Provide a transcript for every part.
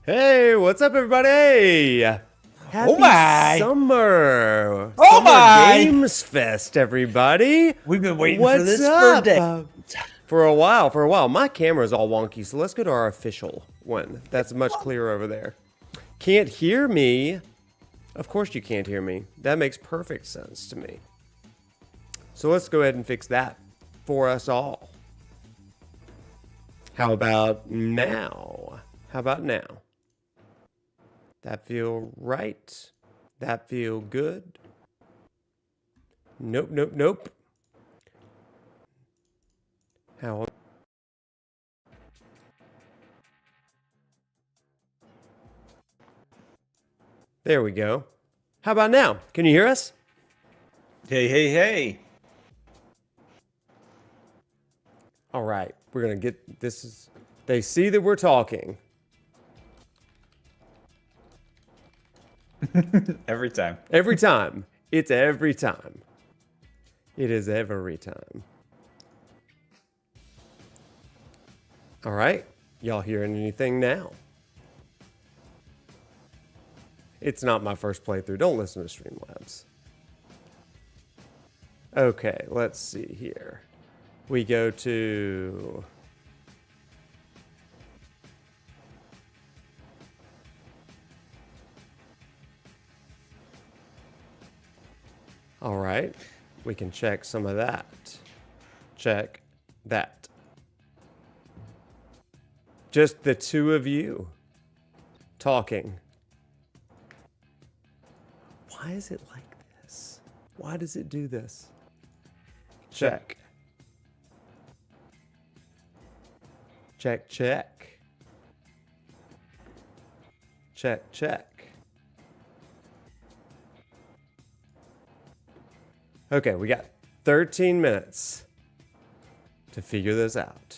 Hey, what's up, everybody? Happy summer! Oh Summer my! Games Fest, everybody! We've been waiting What's for this up? for days. For a while. My camera's all wonky, so let's go to our official one. That's much clearer over there. Can't hear me? Of course you can't hear me. That makes perfect sense to me. So let's go ahead and fix that for us all. How about now? How about now? That feel right? That feel good? Nope. How? There we go. How about now? Can you hear us? Hey. All right, we're gonna get this. They see that we're talking. Every time. Every time. It's every time. It is every time. All right. Y'all hearing anything now? It's not my first playthrough. Don't listen to Streamlabs. Okay, let's see here. We go to... All right, we can check some of that. Check that. Just the two of you talking. Why is it like this? Why does it do this? Check. Check. Okay, we got 13 minutes to figure this out.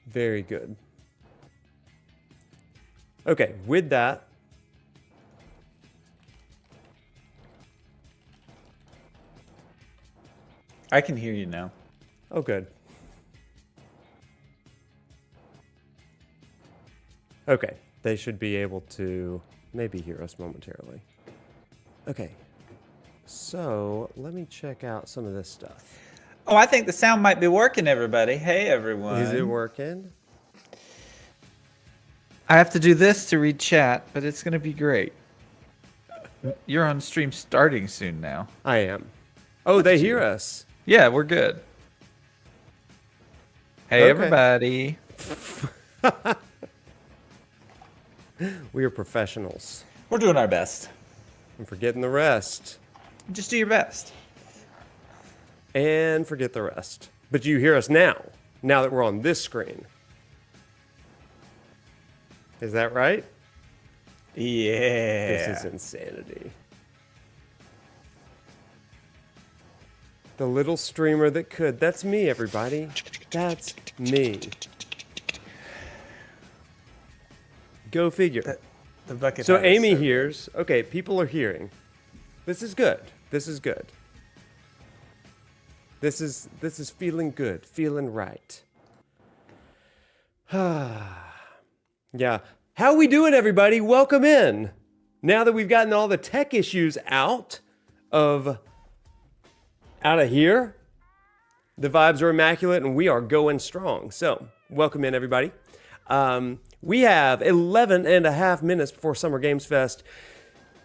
Very good. Okay, with that, I can hear you now. oh good. Okay, they should be able to maybe hear us momentarily. Okay, so let me check out some of this stuff. Oh, I think the sound might be working, everybody. Hey, everyone. Is it working? I have to do this to read chat, but it's going to be great. You're on stream starting soon now. I am. Oh, they hear us. Yeah, we're good. Hey, Okay. everybody. We are professionals. We're doing our best. And forgetting the rest. Just do your best. And forget the rest. But you hear us now that we're on this screen. Is that right? Yeah. This is insanity. The little streamer that could. That's me, everybody. That's me. Go figure. The bucket. So hat is Amy so hears. Okay, people are hearing. This is good. This is good. This is feeling good, feeling right. Yeah. How we doing, everybody? Welcome in. Now that we've gotten all the tech issues out of here, the vibes are immaculate and we are going strong. So, welcome in, everybody. We have 11 and a half minutes before Summer Games Fest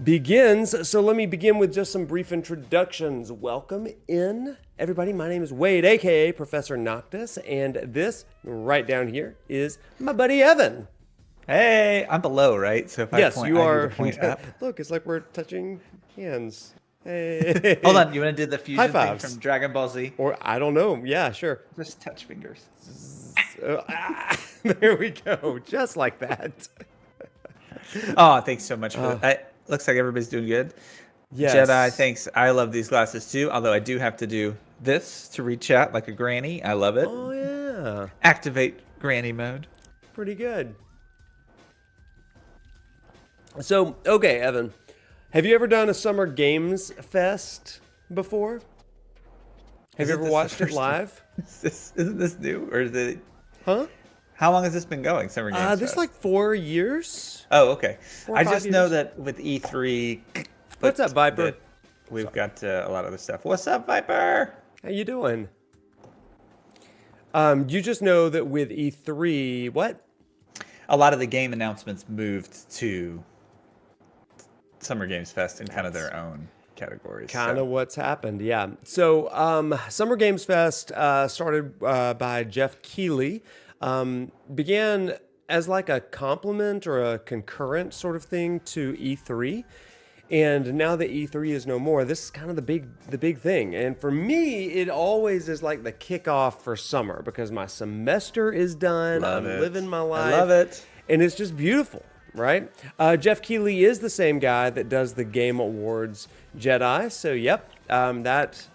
begins. So let me begin with just some brief introductions. Welcome in, everybody. My name is Wade, aka ProfNoctis, and this right down here is my buddy Evan. Hey, I'm below, right? So if I Yes, point, you I are. need to point up. Look, it's like we're touching hands. Hey. Hold on, you want to do the High fusion thing fives. from Dragon Ball Z? Or I don't know. Yeah, sure. Just touch fingers. There we go. Just like that. Oh, thanks so much for that. Looks like everybody's doing good. Yes. Jedi, thanks. I love these glasses too, although I do have to do This to read chat like a granny. I love it. Oh yeah. Activate granny mode. Pretty good. So, okay, Evan, have you ever done a Summer Games Fest before? Have you ever watched it live? Isn't this new, or is it? Huh? How long has this been going? Summer Games This Fest? like 4 years. Oh, okay. 4 or I 5 just know years. that with E3, What's up, Viper? that we've got a lot of other stuff. What's up, Viper? How you doing? You just know that with E3, what? A lot of the game announcements moved to Summer Games Fest in kind of their own categories. Kind of what's happened, yeah. So, Summer Games Fest started by Jeff Keighley. Began as like a complement or a concurrent sort of thing to E3. And now that E3 is no more, this is kind of the big thing. And for me, it always is like the kickoff for summer because my semester is done. I'm living my life. I love it. And it's just beautiful, right? Jeff Keighley is the same guy that does the Game Awards Jedi. So, yep, that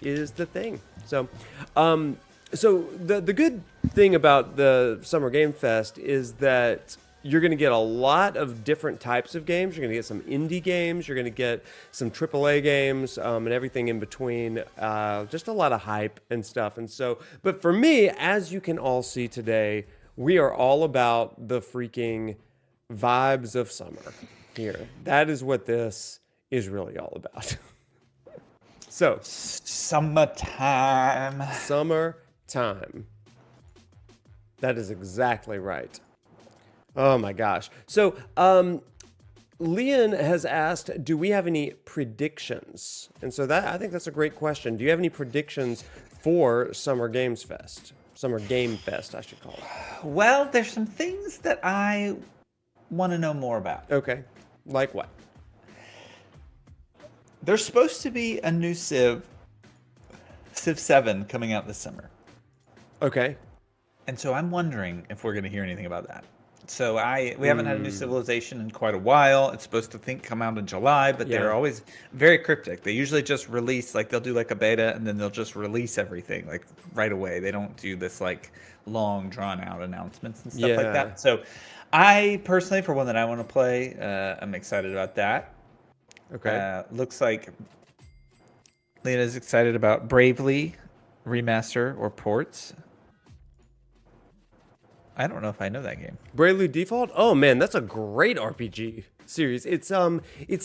is the thing. So, the good thing about the Summer Game Fest is that you're going to get a lot of different types of games. You're going to get some indie games. You're going to get some AAA games and everything in between. Just a lot of hype and stuff. And so, but for me, as you can all see today, we are all about the freaking vibes of summer here. That is what this is really all about. So, Summertime. Summertime. That is exactly right. Oh my gosh. So, Leon has asked, do we have any predictions? And so I think that's a great question. Do you have any predictions for Summer Games Fest? Summer Game Fest, I should call it. Well, there's some things that I want to know more about. Okay. Like what? There's supposed to be a new Civ 7 coming out this summer. Okay. And so I'm wondering if we're going to hear anything about that. So we haven't had a new Civilization in quite a while. It's supposed to come out in July, but they're always very cryptic. They usually just release, like they'll do like a beta and then they'll just release everything like right away. They don't do this like long drawn out announcements and stuff like that. So I personally, for one that I want to play, I'm excited about that. Okay. Looks like Lena's excited about Bravely remaster or ports. I don't know if I know that game. Bravely Default? Oh man, that's a great RPG series. It's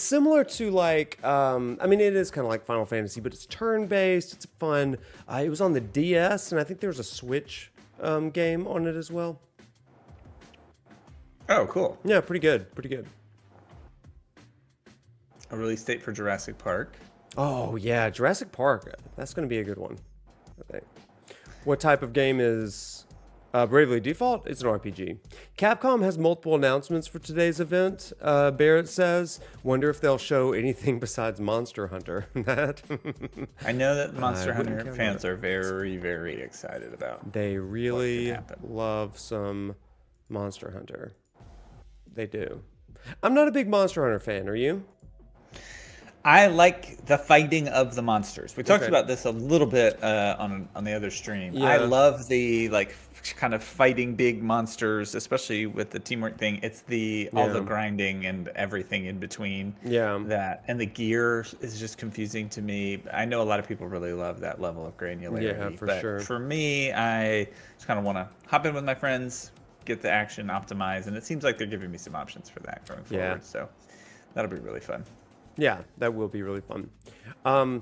similar to like I mean it is kind of like Final Fantasy, but it's turn-based. It's fun. It was on the DS, and I think there was a Switch game on it as well. Oh, cool. Yeah, pretty good. Pretty good. A release date for Jurassic Park. Oh yeah, Jurassic Park. That's going to be a good one, I think. What type of game is Bravely Default? It's an RPG. Capcom has multiple announcements for today's event. Barrett says, wonder if they'll show anything besides Monster Hunter. I know that Monster Hunter fans are very, very excited about. They really love some Monster Hunter. They do. I'm not a big Monster Hunter fan. Are you? I like the fighting of the monsters. We talked about this a little bit on the other stream. Yeah. I love the like kind of fighting big monsters, especially with the teamwork thing. It's all the grinding and everything in between. Yeah. That and the gear is just confusing to me. I know a lot of people really love that level of granularity. Yeah, for sure. For me, I just kind of want to hop in with my friends, get the action optimized, and it seems like they're giving me some options for that going forward. Yeah. So that'll be really fun. Yeah, that will be really fun. I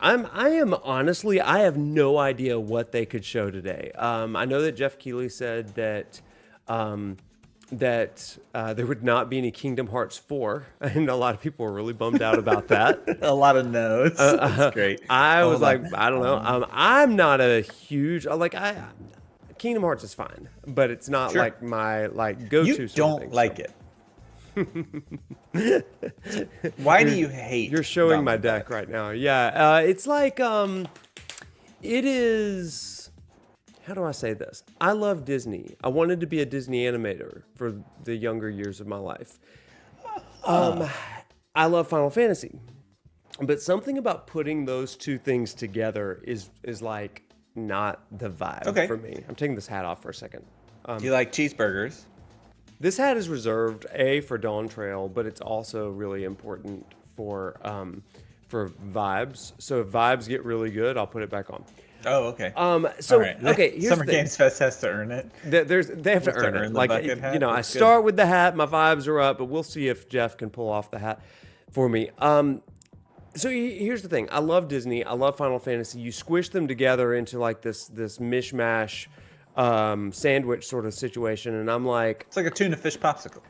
am honestly, I have no idea what they could show today. I know that Jeff Keighley said that there would not be any Kingdom Hearts 4, and a lot of people were really bummed out about that. A lot of no's. That's great. I was like, I don't know. I'm not a huge Kingdom Hearts is fine, but it's not like my go-to. You don't like it. Why do you hate? You're showing my deck right now. Yeah, it's like it is. How do I say this? I love Disney. I wanted to be a Disney animator for the younger years of my life. I love Final Fantasy, but something about putting those two things together is like not the vibe for me. I'm taking this hat off for a second. Do you like cheeseburgers? This hat is reserved for Dawn Trail, but it's also really important for for vibes. So if vibes get really good, I'll put it back on. Oh, okay. So All right. okay, here's Summer the thing. Games Fest has to earn it. They have to earn it. the Like, bucket hat. I That's good. start with the hat. My vibes are up, but we'll see if Jeff can pull off the hat for me. So here's the thing. I love Disney. I love Final Fantasy. You squish them together into like this mishmash sandwich sort of situation, and I'm like, It's like a tuna fish popsicle.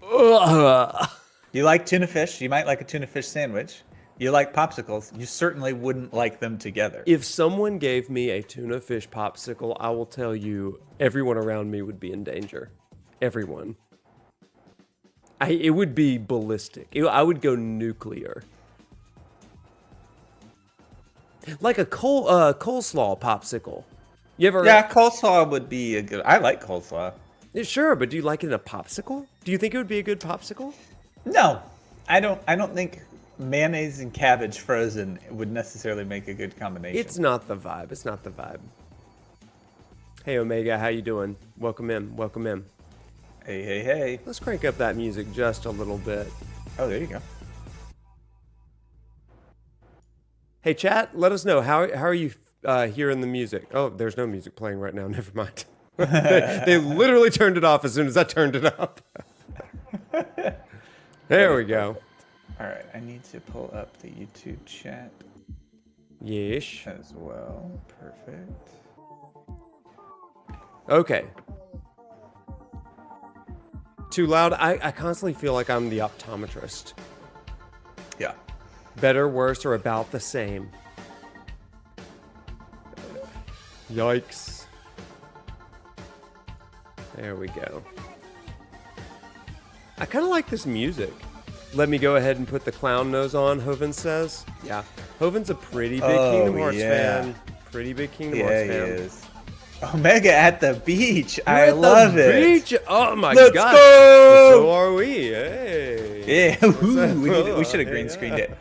ugh. You like tuna fish? You might like a tuna fish sandwich. You like popsicles? You certainly wouldn't like them together. If someone gave me a tuna fish popsicle, I will tell you, everyone around me would be in danger. Everyone. It would be ballistic. I would go nuclear. Like a coleslaw popsicle. You ever? Yeah, coleslaw would be a good. I like coleslaw. Yeah, sure, but do you like it in a popsicle? Do you think it would be a good popsicle? No, I don't. I don't think mayonnaise and cabbage frozen would necessarily make a good combination. It's not the vibe. It's not the vibe. Hey Omega, how you doing? Welcome in. Welcome in. Hey, hey, hey. Let's crank up that music just a little bit. Oh, there you go. Hey chat, let us know how are you hearing the music? Oh, there's no music playing right now. Never mind. they literally turned it off as soon as I turned it up. There we go. All right, I need to pull up the YouTube chat Yeesh. as well. Perfect. Okay. Too loud? I constantly feel like I'm the optometrist. Yeah. Better, worse, or about the same. Yikes. There we go. I kind of like this music. Let me go ahead and put the clown nose on, Hoven says. Yeah. Hoven's a pretty big Kingdom Hearts fan. Pretty big Kingdom Hearts fan. Yeah, he is. Omega at the beach. You're I at love the it. beach. Oh my Let's gosh. go! So are we. Hey. Yeah, we should have green screened it.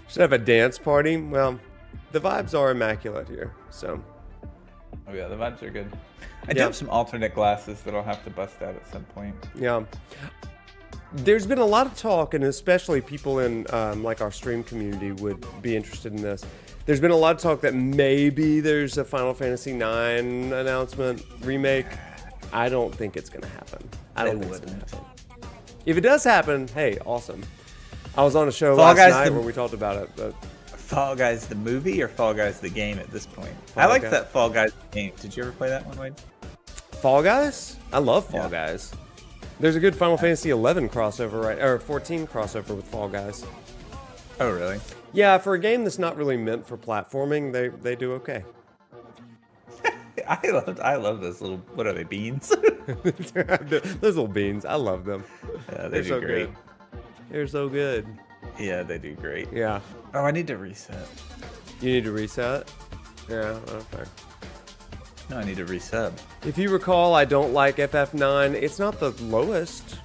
Should have a dance party. Well, the vibes are immaculate here. So, Oh yeah, the vibes are good. I do Yeah. have some alternate glasses that I'll have to bust out at some point. yeah. There's been a lot of talk, and especially people in like our stream community would be interested in this. There's been a lot of talk that maybe there's a Final Fantasy IX announcement remake. I don't think it's gonna happen. I don't think it's gonna happen. If it does happen, hey, awesome. I was on a show Fall last Guys night the- where we talked about it, but Fall Guys the movie or Fall Guys the game at this point? Fall I like Guys. that Fall Guys game. Did you ever play that one, Wade? Fall Guys? I love Fall Yeah. Guys. There's a good Final Fantasy 11 crossover, right? Or 14 crossover with Fall Guys. Oh really? Yeah, for a game that's not really meant for platforming, they do okay. I love those little, what are they, beans? Those little beans, I love them. Yeah, they They're do so great. good. They're so good. Yeah, they do great. Yeah. Oh, I need to reset. You need to reset? Yeah, okay. No, I need to resub. If you recall, I don't like FF9. It's not the lowest.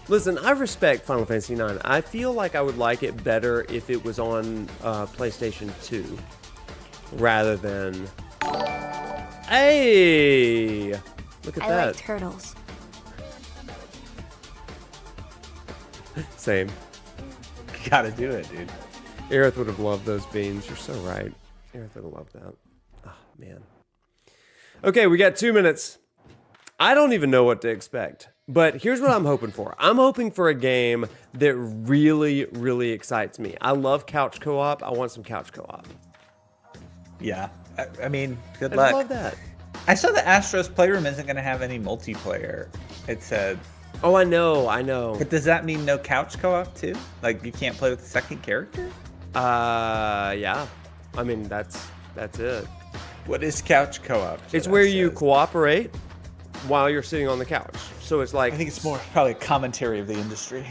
Listen, I respect Final Fantasy IX. I feel like I would like it better if it was on PlayStation 2 rather than... Hey! Look at I that. like turtles. Same. Gotta do it, dude. Aerith would have loved those beans. You're so right. Aerith would have loved that. Oh, man. Okay, we got 2 minutes. I don't even know what to expect. But here's what I'm hoping for. I'm hoping for a game that really, really excites me. I love couch co-op. I want some couch co-op. Yeah. I mean, good I luck. love that. I saw the Astros Playroom isn't going to have any multiplayer. It said. Oh, I know. But does that mean no couch co-op too? Like you can't play with the second character? Yeah. I mean, that's it. What is couch co-op? It's That where you says. cooperate while you're sitting on the couch. So it's like I think it's more probably a commentary of the industry.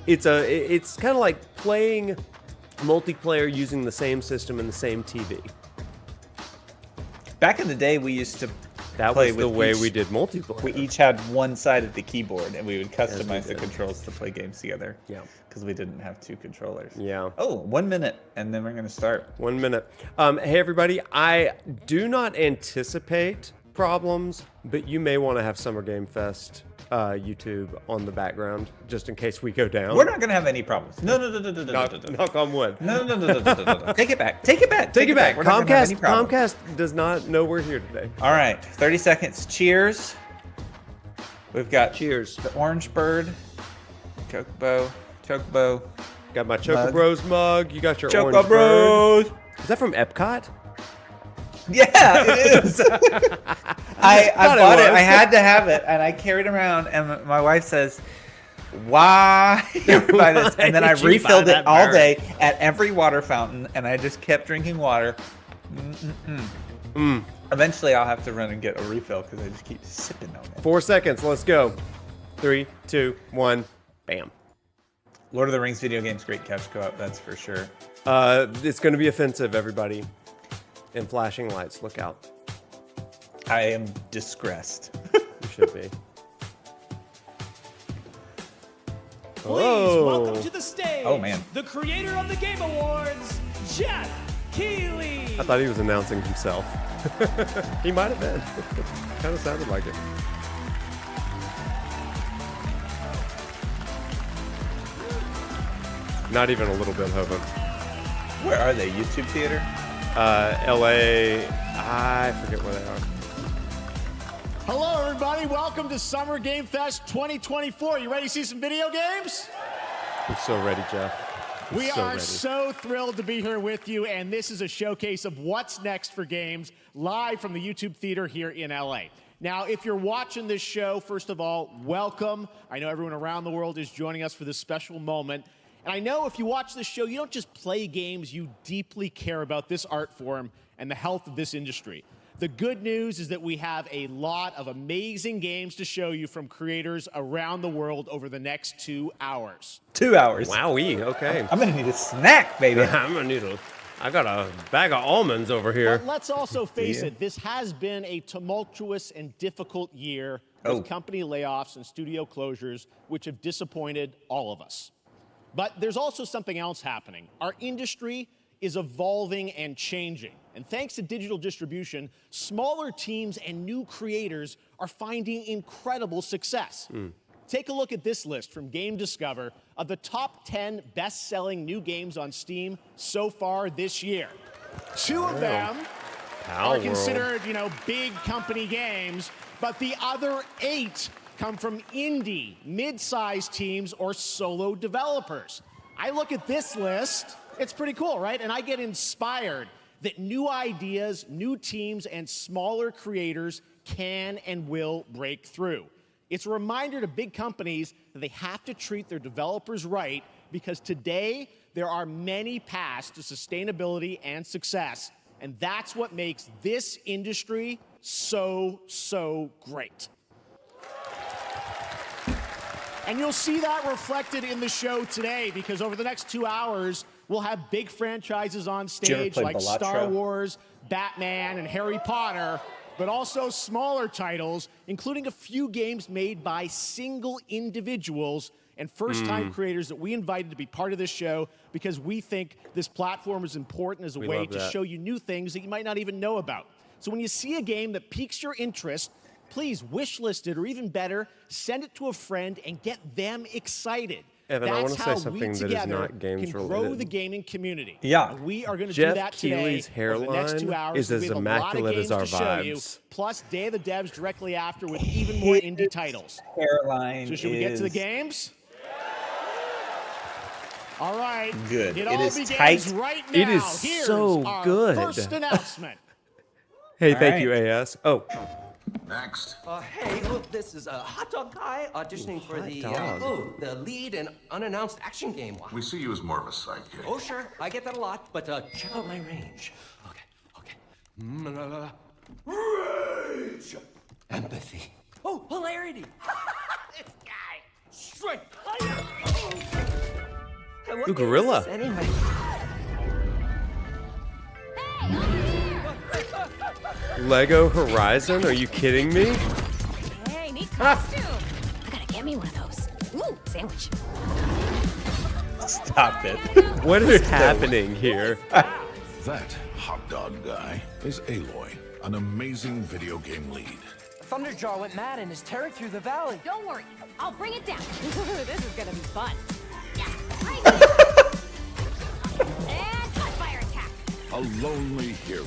it's kind of like playing multiplayer using the same system and the same TV. Back in the day, we used to That play was the with way each- we did multiplayer. We each had one side of the keyboard, and we would customize the did. controls to play games together. Yeah. Because we didn't have two controllers. Yeah. Oh, 1 minute, and then we're gonna start. 1 minute. Hey everybody, I do not anticipate problems, but you may want to have Summer Game Fest YouTube on the background just in case we go down. We're not gonna have any problems. No. Knock on wood. No. Take it back. Take it back. Take it back. We're not gonna have any problems. Comcast does not know we're here today. All right, 30 seconds. Cheers. We've got Cheers. the Orange Bird, Chocobo. Got my Choco Mug. Bros mug. You got your Choco Orange Bros. Bird. Is that from Epcot? Yeah, it is. I Thought it bought it. was. I had to have it, and I carried it around. And my wife says, "Why did you buy this?" And then I did you refilled buy it that all bird? day at every water fountain, and I just kept drinking water. Eventually, I'll have to run and get a refill because I just keep sipping on it. 4 seconds. Let's go. 3, 2, 1. Bam. Lord of the Rings video games, great couch co-op, that's for sure. It's going to be offensive, everybody. And flashing lights. Look out. I am distressed. You should be. Please welcome to the stage. Oh, man. The creator of the Game Awards, Jeff Keighley. I thought he was announcing himself. He might have been. Kind of sounded like it. Not even a little bit, Hovind. Where are they? YouTube Theater? LA. I forget where they are. Hello, everybody. Welcome to Summer Game Fest 2024. You ready to see some video games? I'm so ready, Jeff. I'm We so are ready. so thrilled to be here with you, and this is a showcase of what's next for games live from the YouTube Theater here in LA. Now, if you're watching this show, first of all, welcome. I know everyone around the world is joining us for this special moment. And I know if you watch this show, you don't just play games, you deeply care about this art form and the health of this industry. The good news is that we have a lot of amazing games to show you from creators around the world over the next 2 hours. 2 hours. Wowee, okay. I'm gonna need a snack, baby. I'm gonna need I got a bag of almonds over here. But let's also face Yeah. it, this has been a tumultuous and difficult year with Oh. company layoffs and studio closures, which have disappointed all of us. But there's also something else happening. Our industry is evolving and changing. And thanks to digital distribution, smaller teams and new creators are finding incredible success. Take a look at this list from Game Discover of the top 10 best-selling new games on Steam so far this year. 2 of them Pal are World. considered, big company games, but the other 8 come from indie, mid-sized teams, or solo developers. I look at this list, it's pretty cool, right? And I get inspired that new ideas, new teams, and smaller creators can and will break through. It's a reminder to big companies that they have to treat their developers right, because today there are many paths to sustainability and success, and that's what makes this industry so great. And you'll see that reflected in the show today, because over the next 2 hours, we'll have big franchises on you ever stage play like Balatro? Star Wars, Batman, and Harry Potter, but also smaller titles, including a few games made by single individuals and first-time creators that we invited to be part of this show because we think this platform is important as a way love to that. show you new things that you might not even know about. So when you see a game that piques your interest, please wishlist it, or even better, send it to a friend and get them excited. Evan, I That's wanna say how something we that is together not games can grow related. the gaming community. Yeah. And we are going to do Jeff that today. Keighley's over the next 2 hairline hours. is We as have a lot of immaculate as games our to show you, vibes. plus Day of the Devs directly after with even more indie titles. Hairline So should we get to the is games? All right. Good. It It all is begins tight. right now. It is Here's so our good. first announcement. Hey, All thank right. you, AS. Oh, Next. Hey, look, this is a hot dog guy auditioning for the dog. the lead and unannounced action game. We see you as more of a sidekick. Oh, sure, I get that a lot, but check out my range. Okay. Rage. Empathy. Oh, hilarity. This guy. Strength. And what Ooh, game is gorilla. this Anyway. Lego Horizon? Are you kidding me? Hey, neat costume. I gotta get me one of those. Ooh, sandwich. Stop it. What is happening here? That hot dog guy is Aloy. an amazing video game lead. Thunderjaw went mad and is tearing through the valley. Don't worry, I'll bring it down. This is gonna be fun. Yeah, right and cut fire attack. A lonely hero,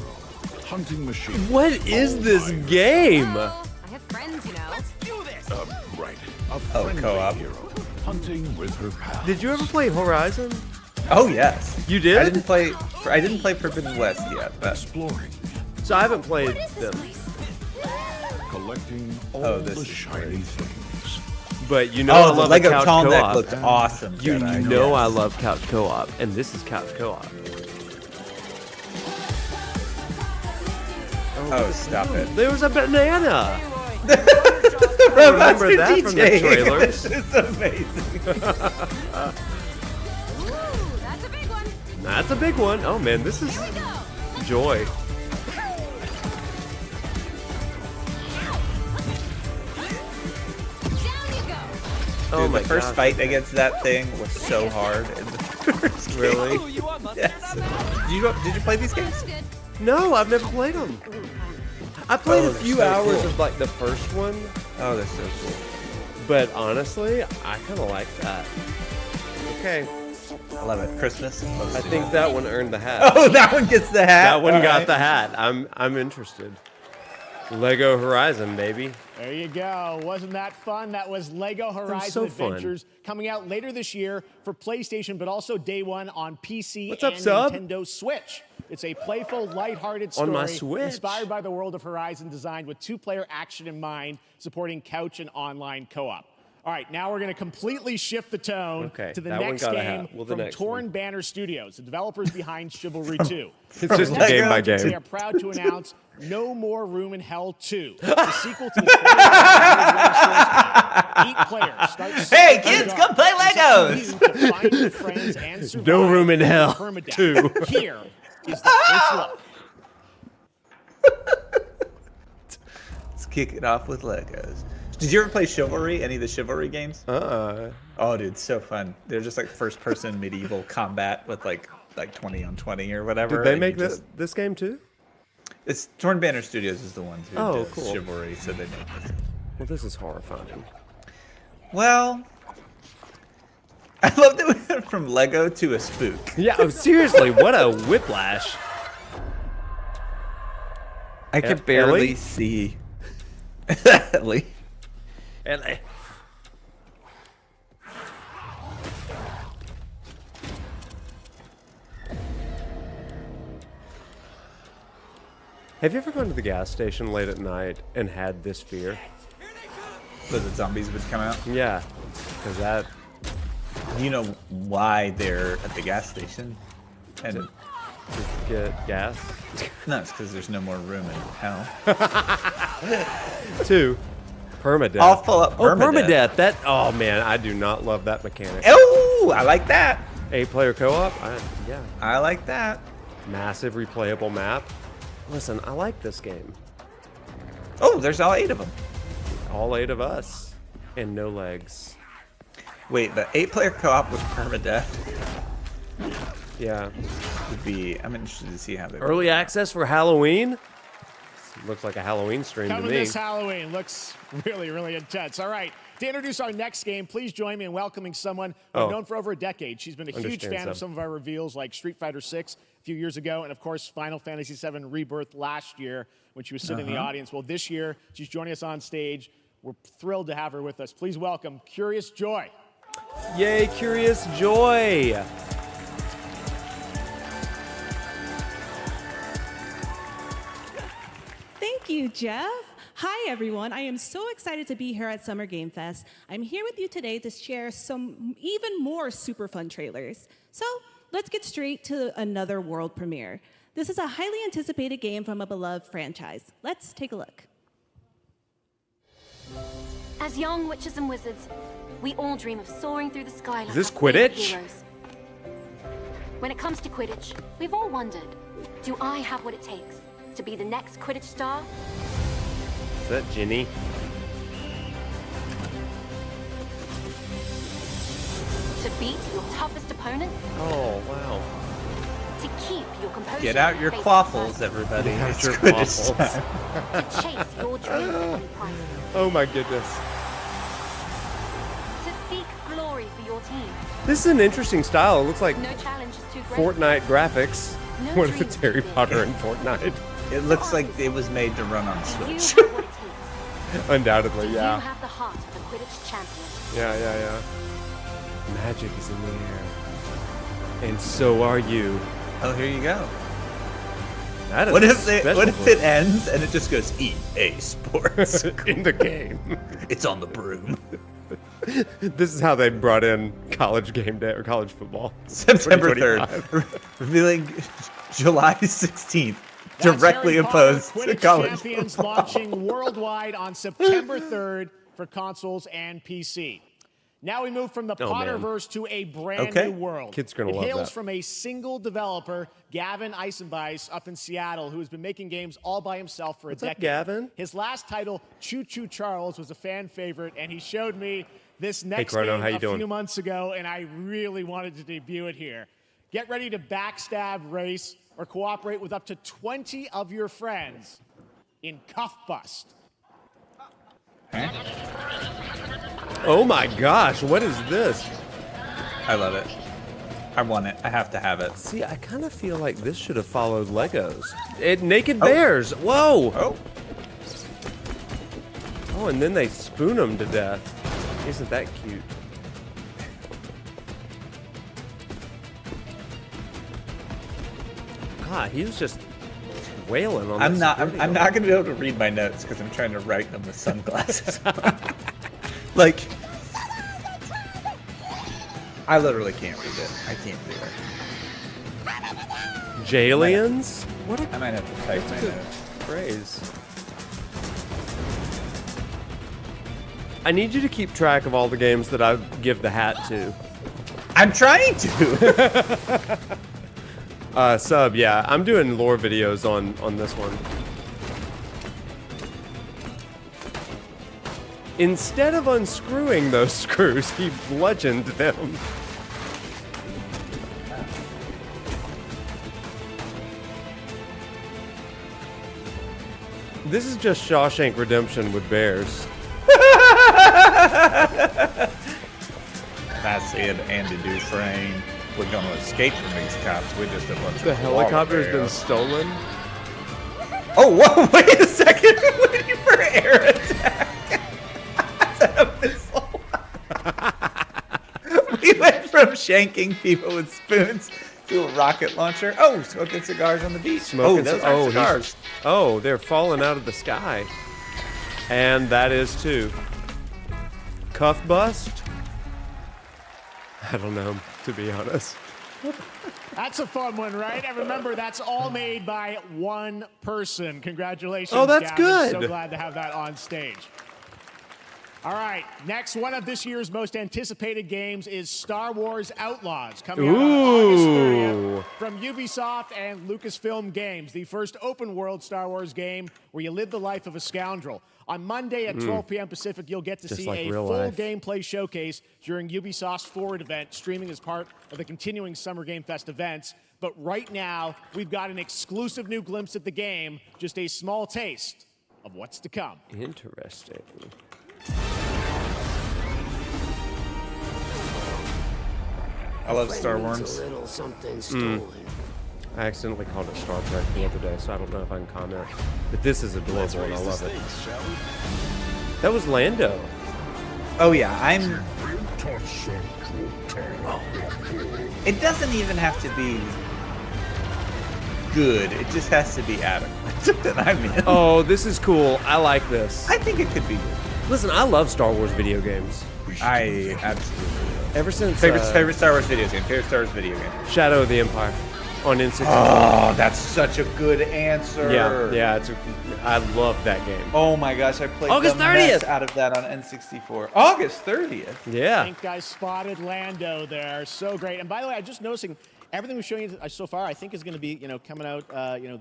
hunting machine. What is this game? Hello. I have friends, you know. Let's do this. Right. A friendly co-op. hero, hunting with her pals. Did you ever play Horizon? Oh yes. You did? I didn't play Forbidden West yet, but Exploring, So I haven't played What is this them. place? collecting all this the is shiny things. But you know I the love Lego a couch Tall Neck co-op. looked awesome. You Jedi. know Yes. I love couch co-op, and this is couch co-op. Oh, stop it. There was a banana. Remember Remember that from the trailers. It's amazing. Ooh, that's a big one. That's a big one. Oh man, this is Here we go. joy. Down you go. Oh Dude, my the first gosh. fight against that thing was so hard. In the first game. Really? Ooh, you want mustard Yes. on that? Did you play these games? That's good. No, I've never played them. I played Oh, a they're few so hours cool. of like the first one, Oh, they're so cool. but honestly, I kind of like that. Okay, I love it. Christmas. I think that one earned the hat. Oh, that one gets the hat. That one All got right. the hat. I'm interested. Lego Horizon, baby. There you go. Wasn't that fun? That was Lego Horizon so fun. Adventures coming out later this year for PlayStation, but also day one on PC What's up, and sub? Nintendo Switch. It's a playful, lighthearted On story my Switch. inspired by the world of Horizon, designed with two-player action in mind, supporting couch and online co-op. All right, now we're going to completely shift the tone Okay, to the that one next got a game hat. Well, the from next Torn one. Banner Studios, the developers behind Chivalry 2. It's just Lego game by They game. are proud to announce No More Room in Hell 2, the sequel to the 8 players. Starts Hey, kids, come play Legos! to find your friends and survive No Room in Hell permadeath. 2. Here is the first look. Let's kick it off with Legos. Did you ever play Chivalry? Any of the Chivalry games? Oh, dude, so fun. They're just like first-person medieval combat with like 20 on 20 or whatever. Did they and make you just- this game too? It's Torn Banner Studios is the ones who Oh, does cool. Chivalry, so they make this. Well, this is horrifying. Well, I love that we went from Lego to a spook. Yeah, oh, seriously, what a whiplash. I Ellie? could barely see. Ellie. Ellie. Have you ever gone to the gas station late at night and had this fear? So the zombies would come out. Yeah, because that You know why they're at the gas station? And just get gas. no, it's because there's no more room in hell. 2, permadeath. I'll fill up Oh, permadeath. permadeath. Oh man, I do not love that mechanic. Oh, I like that. 8-player co-op. Yeah, I like that. massive replayable map. Listen, I like this game. Oh, there's all 8 of them. All 8 of us, and no legs. Wait, the 8-player co-op with permadeath Yeah. would be. I'm interested to see how they. Early access for Halloween? Looks like a Halloween stream Coming to me. this Halloween. Looks really, really intense. All right. To introduce our next game, please join me in welcoming someone I've known for over a decade. She's been a huge Understand fan of some. some of our reveals like Street Fighter 6 a few years ago, and of course, Final Fantasy 7 Rebirth last year when she was sitting in the audience. Well, this year, she's joining us on stage. We're thrilled to have her with us. Please welcome Curious Joy. Yay, Curious Joy! Thank you, Jeff. Hi, everyone. I am so excited to be here at Summer Game Fest. I'm here with you today to share some even more super fun trailers. So let's get straight to another world premiere. This is a highly anticipated game from a beloved franchise. Let's take a look. As young witches and wizards, we all dream of soaring through the sky like this our favorite Quidditch? heroes. When it comes to Quidditch, we've all wondered, do I have what it takes to be the next Quidditch star? Is that Ginny? To beat your toughest opponents? Oh, wow. To To keep your composure. Get out your face quaffles, everybody. Get out It's your Quidditch quaffles. time. To chase your dreams at any price. Oh my goodness. To seek glory for your team. This is an interesting style. It looks like No challenge is too great. Fortnite graphics. No What if dream it's is Harry too big. Potter and Fortnite? It looks like it was made to run on You Switch. have what it takes. Undoubtedly, You yeah. have the heart of a Quidditch champion. Yeah. Magic is in the air. And so are you. Oh, here you go. That is What a if special it ends and it just goes EA Sports? in the game. It's on the broom. This is how they brought in college game day or college football. September 2025. 3rd, revealing July 16th, That's directly Harry Potter opposed to Quidditch college Champions football. launching worldwide on September 3rd for consoles and PC. Now we move from the Oh, man. Potterverse to a brand Okay. new world. Kids are gonna it love hails that. from a single developer, Gavin Eisenbeis, up in Seattle, who has been making games all by himself for What's a up, decade. Gavin? His last title, Choo Choo Charles, was a fan favorite, and he showed me this next Chrono, game how you a doing? few months ago, and I really wanted to debut it here. Get ready to backstab, race, or cooperate with up to 20 of your friends in Cuff Bust. Oh my gosh, what is this? I love it. I want it. I have to have it. See, I kind of feel like this should have followed Legos. Naked Bears. Whoa. Oh, Oh, and then they spoon them to death. Isn't that cute? God, he was just wailing on. I'm this not. video. I'm not going to be able to read my notes because I'm trying to write them with sunglasses. Like, I literally can't read it. I can't do it. Jaliens? What a I might have to type my good notes. phrase. I need you to keep track of all the games that I give the hat to. I'm trying to. Sub, yeah, I'm doing lore videos on this one. Instead of unscrewing those screws, he bludgeoned them. This is just Shawshank Redemption with bears. That's it, Andy Dufresne. We're going to escape from these cops. We're just a bunch The of helicopter's been bears. stolen. Oh, whoa, wait a second. I'm waiting for air attack. We went from shanking people with spoons to a rocket launcher. Oh, smoking cigars on the beach. Smoking those ci- are he's- cigars. Oh, they're falling out of the sky. And that is too. Cuff bust? I don't know, to be honest. That's a fun one, right? And remember, that's all made by one person. Congratulations, Oh, that's Gavin. good. So glad to have that on stage. All right, next, one of this year's most anticipated games is Star Wars Outlaws, coming out on August 30th from Ubisoft and Lucasfilm Games, the first open-world Star Wars game where you live the life of a scoundrel. On Monday at 12 p.m. Pacific, you'll get to Just see like a real full life. gameplay showcase during Ubisoft's Forward event, streaming as part of the continuing Summer Game Fest events. But right now, we've got an exclusive new glimpse at the game, just a small taste of what's to come. Interesting. I love Star Wars. I accidentally called it Star Trek the other day, so I don't know if I can comment. But this is adorable and I love it. That was Lando. Oh, yeah, It doesn't even have to be good. It just has to be adequate. That I'm in. Oh, this is cool. I like this. I think it could be good. Listen, I love Star Wars video games. I absolutely love. Ever since Favorite Star Wars video game. Favorite Star Wars video game. Shadow of the Empire on N64. Oh, that's such a good answer. Yeah, I love that game. Oh my gosh, I played August the mess 30th. out of that on N64. August 30th. I Yeah. think I spotted Lando there. So great. And by the way, I'm just noticing everything we're showing you so far, I think is going to be, coming out,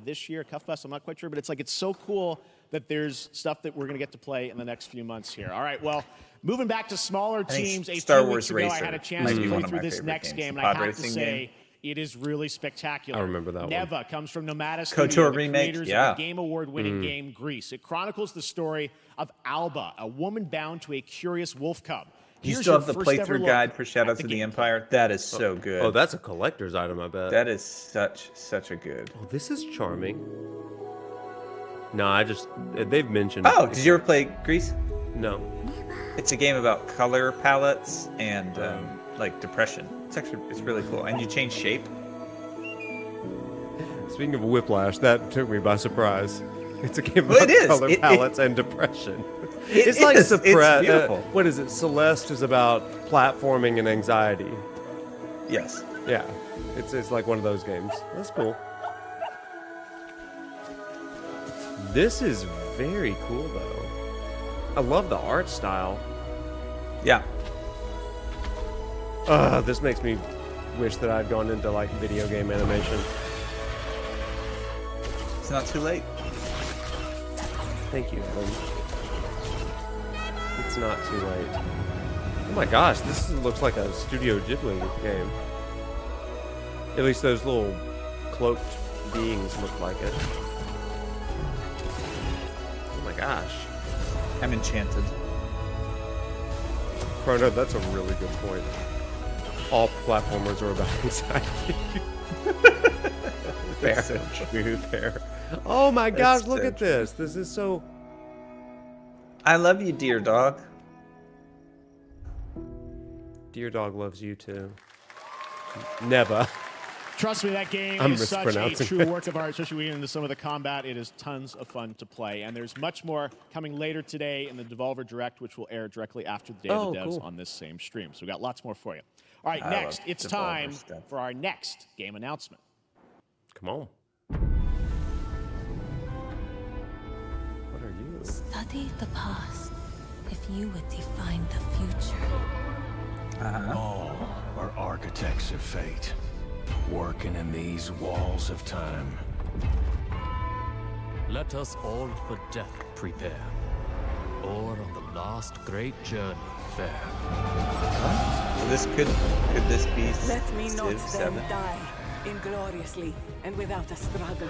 this year, Cuff Fest. I'm not quite sure, but it's so cool that there's stuff that we're going to get to play in the next few months here. All right, well, moving back to smaller think teams, a Star few Wars weeks ago, I Racer had a chance might to be play one of through my this favorite next games. game, The and I pod have to racing say, game. It is really spectacular. I remember that one. Neva comes from Nomada KOTOR Studio, the remake, creators yeah. of the Game Award-winning game Grease. It chronicles the story of Alba, a woman bound to a curious wolf cub. You Here's still your have the first ever playthrough look guide for Shadows at of the gameplay. Empire. That is so good. Oh, that's a collector's item, I bet. That is such a good. Oh, this is charming. No, they've mentioned. Oh, did you ever play Grease? No. It's a game about color palettes and like depression. It's really cool, and you change shape. Speaking of Whiplash, that took me by surprise. It's a game Well, about it is. color palettes and depression. It It's like is. It's beautiful. what is it? Celeste is about platforming and anxiety. Yes. Yeah, it's like one of those games. That's cool. This is very cool, though. I love the art style. Yeah. This makes me wish that I'd gone into like video game animation. It's not too late. Thank you, Evan. It's not too late. Oh my gosh, this looks like a Studio Ghibli game. At least those little cloaked beings look like it. Oh my gosh. I'm enchanted. Chrono, that's a really good point. All platformers are about anxiety. Fair. So true. Fair. Oh my gosh, That's look so at this. This is so... I love you, dear dog. Dear dog loves you too. Never. Trust me, that game I'm is such a mispronouncing true it. work of art, especially when you get into some of the combat. It is tons of fun to play. And there's much more coming later today in the Devolver Direct, which will air directly after the Day of the Devs cool. on this same stream. So we've got lots more for you. All right, I next, love it's Devolver time stuff. for our next game announcement. Come on. What are you? Study the past if you would define the future. All are architects of fate, working in these walls of time. Let us all for death prepare, or on the last great journey fare. So this could this be Let me not Civ 7? then die ingloriously and without a struggle.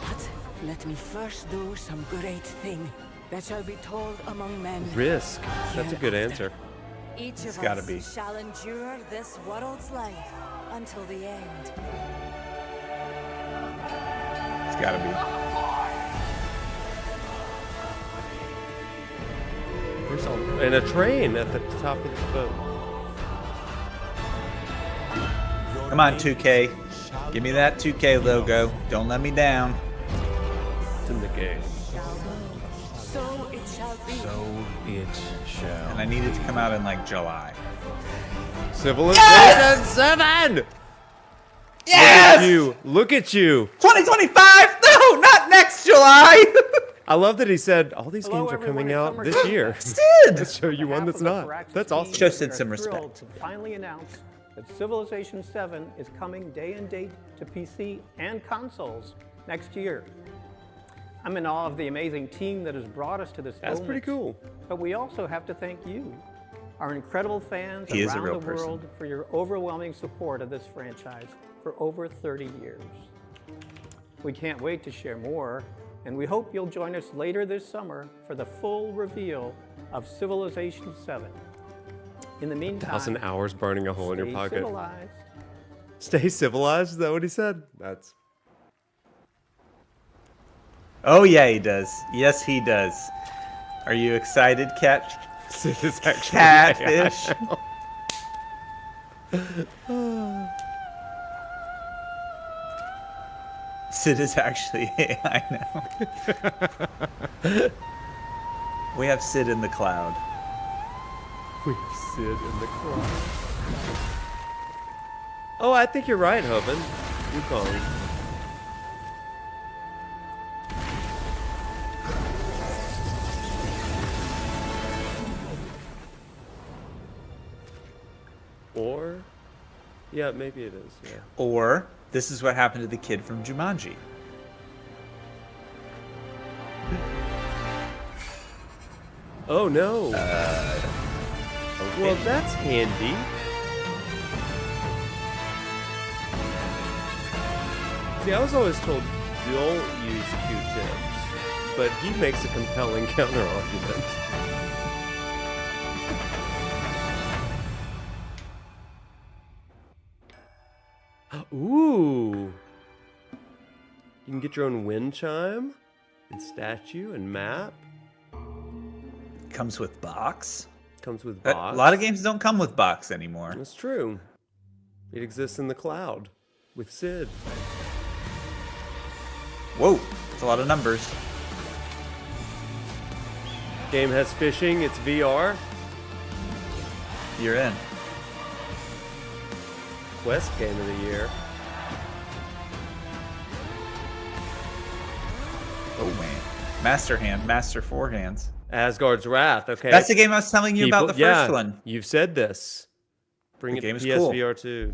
But let me first do some great thing that shall be told among men. Risk. That's a good answer. Each It's of gotta us be. shall endure this world's life until the end. It's gotta be. There's and a train at the top of the boat. Come on, 2K. Give me that 2K logo. Don't let me down. It's in the game. So it shall be. So it shall. And I need it to come out in like July. Civilization 7! Yes! Look at you. Look at you. 2025? No, not next July. I love that he said all these games are coming out this year. Sid! Let's show you one that's not. That's awesome. Show Sid some We are respect. thrilled to finally announce that Civilization 7 is coming day and date to PC and consoles next year. I'm in awe of the amazing team that has brought us to this That's moment. pretty cool. But we also have to thank you, our incredible fans He is a around real the person. world, for your overwhelming support of this franchise for over 30 years. We can't wait to share more, and we hope you'll join us later this summer for the full reveal of Civilization 7. In the meantime, 1,000 hours burning a hole in your stay pocket. civilized. Stay civilized? Is that what he said? That's... Oh yeah, he does. Yes, he does. Are you excited, Cat? Sid is actually Catfish. Sid is actually AI now. We have Sid in the cloud. We have Sid in the cloud. Oh, I think you're right, Hoven. Yukong. Or... Yeah, maybe it is, yeah. Or this is what happened to the kid from Jumanji. Oh no. Okay. Well, that's handy. See, I was always told don't use Q-tips, but he makes a compelling counter-argument. Ooh! You can get your own wind chime, and statue, and map. Comes with box. Comes with box. A lot of games don't come with box anymore. That's true. It exists in the cloud with Sid. Whoa, it's a lot of numbers. Game has fishing. It's VR. You're in. Quest game of the year. Oh man. Master hand, master four hands. Asgard's Wrath. Okay. That's the game I was telling you about the first one. You've said this. Bring it to PSVR 2.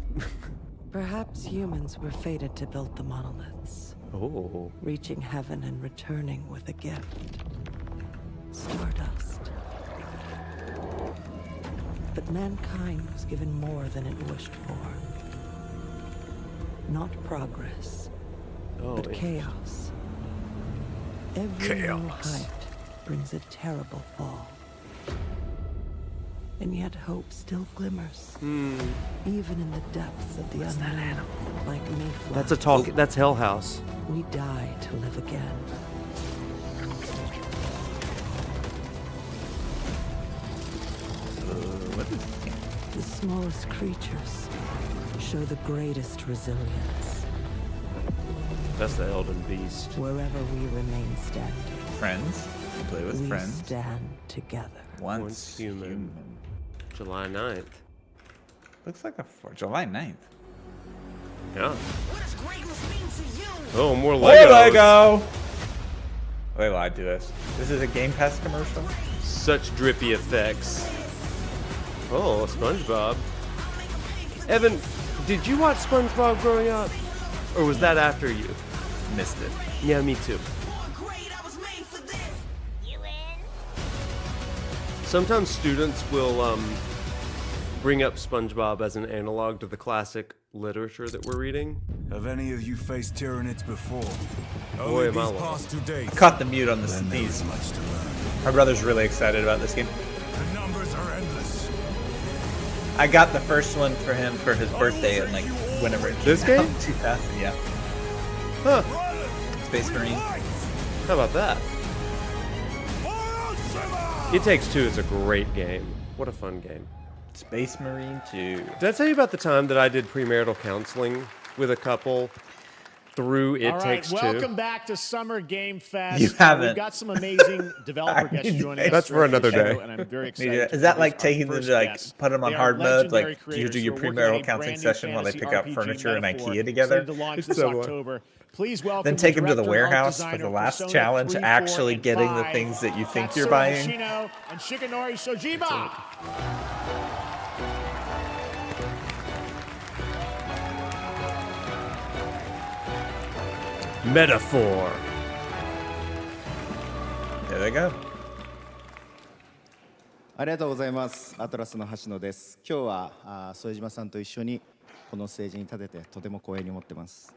Perhaps humans were fated to build the monoliths. Oh. Reaching heaven and returning with a gift. Stardust. But mankind was given more than it wished for. Not progress, but chaos. Every new height brings a terrible fall. And yet hope still glimmers. Even in the depths of the unknown, like Mayflower. That's a talk. That's Hell House. We die to live again. The smallest creatures show the greatest resilience. That's the Elden Beast. Wherever we remain standing. Friends. Play with we friends. Stand together. Once human. July 9th. Looks like July 9th. Yeah. What does greatness mean to you? Oh, more Legos. More Lego! They lied to us. This is a Game Pass commercial? Such drippy effects. Oh, SpongeBob. Evan, did you watch SpongeBob growing up? Or was that after you? Missed it. Yeah, me too. Sometimes students will bring up SpongeBob as an analog to the classic literature that we're reading. Have any of you faced Tyranids before? Boy, am I past 2 days. Caught the mute on the sneeze. My brother's really excited about this game. The numbers are endless. I got the first one for him for his birthday and like whenever it came This game? out, 2000, yeah. Huh. Space Marine. How about that? It Takes Two is a great game. What a fun game. Space Marine 2. Did I tell you about the time that I did premarital counseling with a couple through It Takes Two? Welcome back to Summer Game Fest. You haven't. We've got some amazing developer guests joining us. That's for another day. And I'm very excited. Is that like taking them to like put them on hard mode? Like you do your premarital counseling session while they pick out furniture in IKEA together? Please welcome then take them to the director, warehouse for the designer, last Persona challenge, 3, 4, actually and getting the 5, things that you think you're Tatsuo buying. Hoshino and Shigenori Sojiba. Metaphor. There they go. ありがとうございます。アトラスの橋野です。今日は副島さんと一緒にこのステージに立ててとても光栄に思ってます。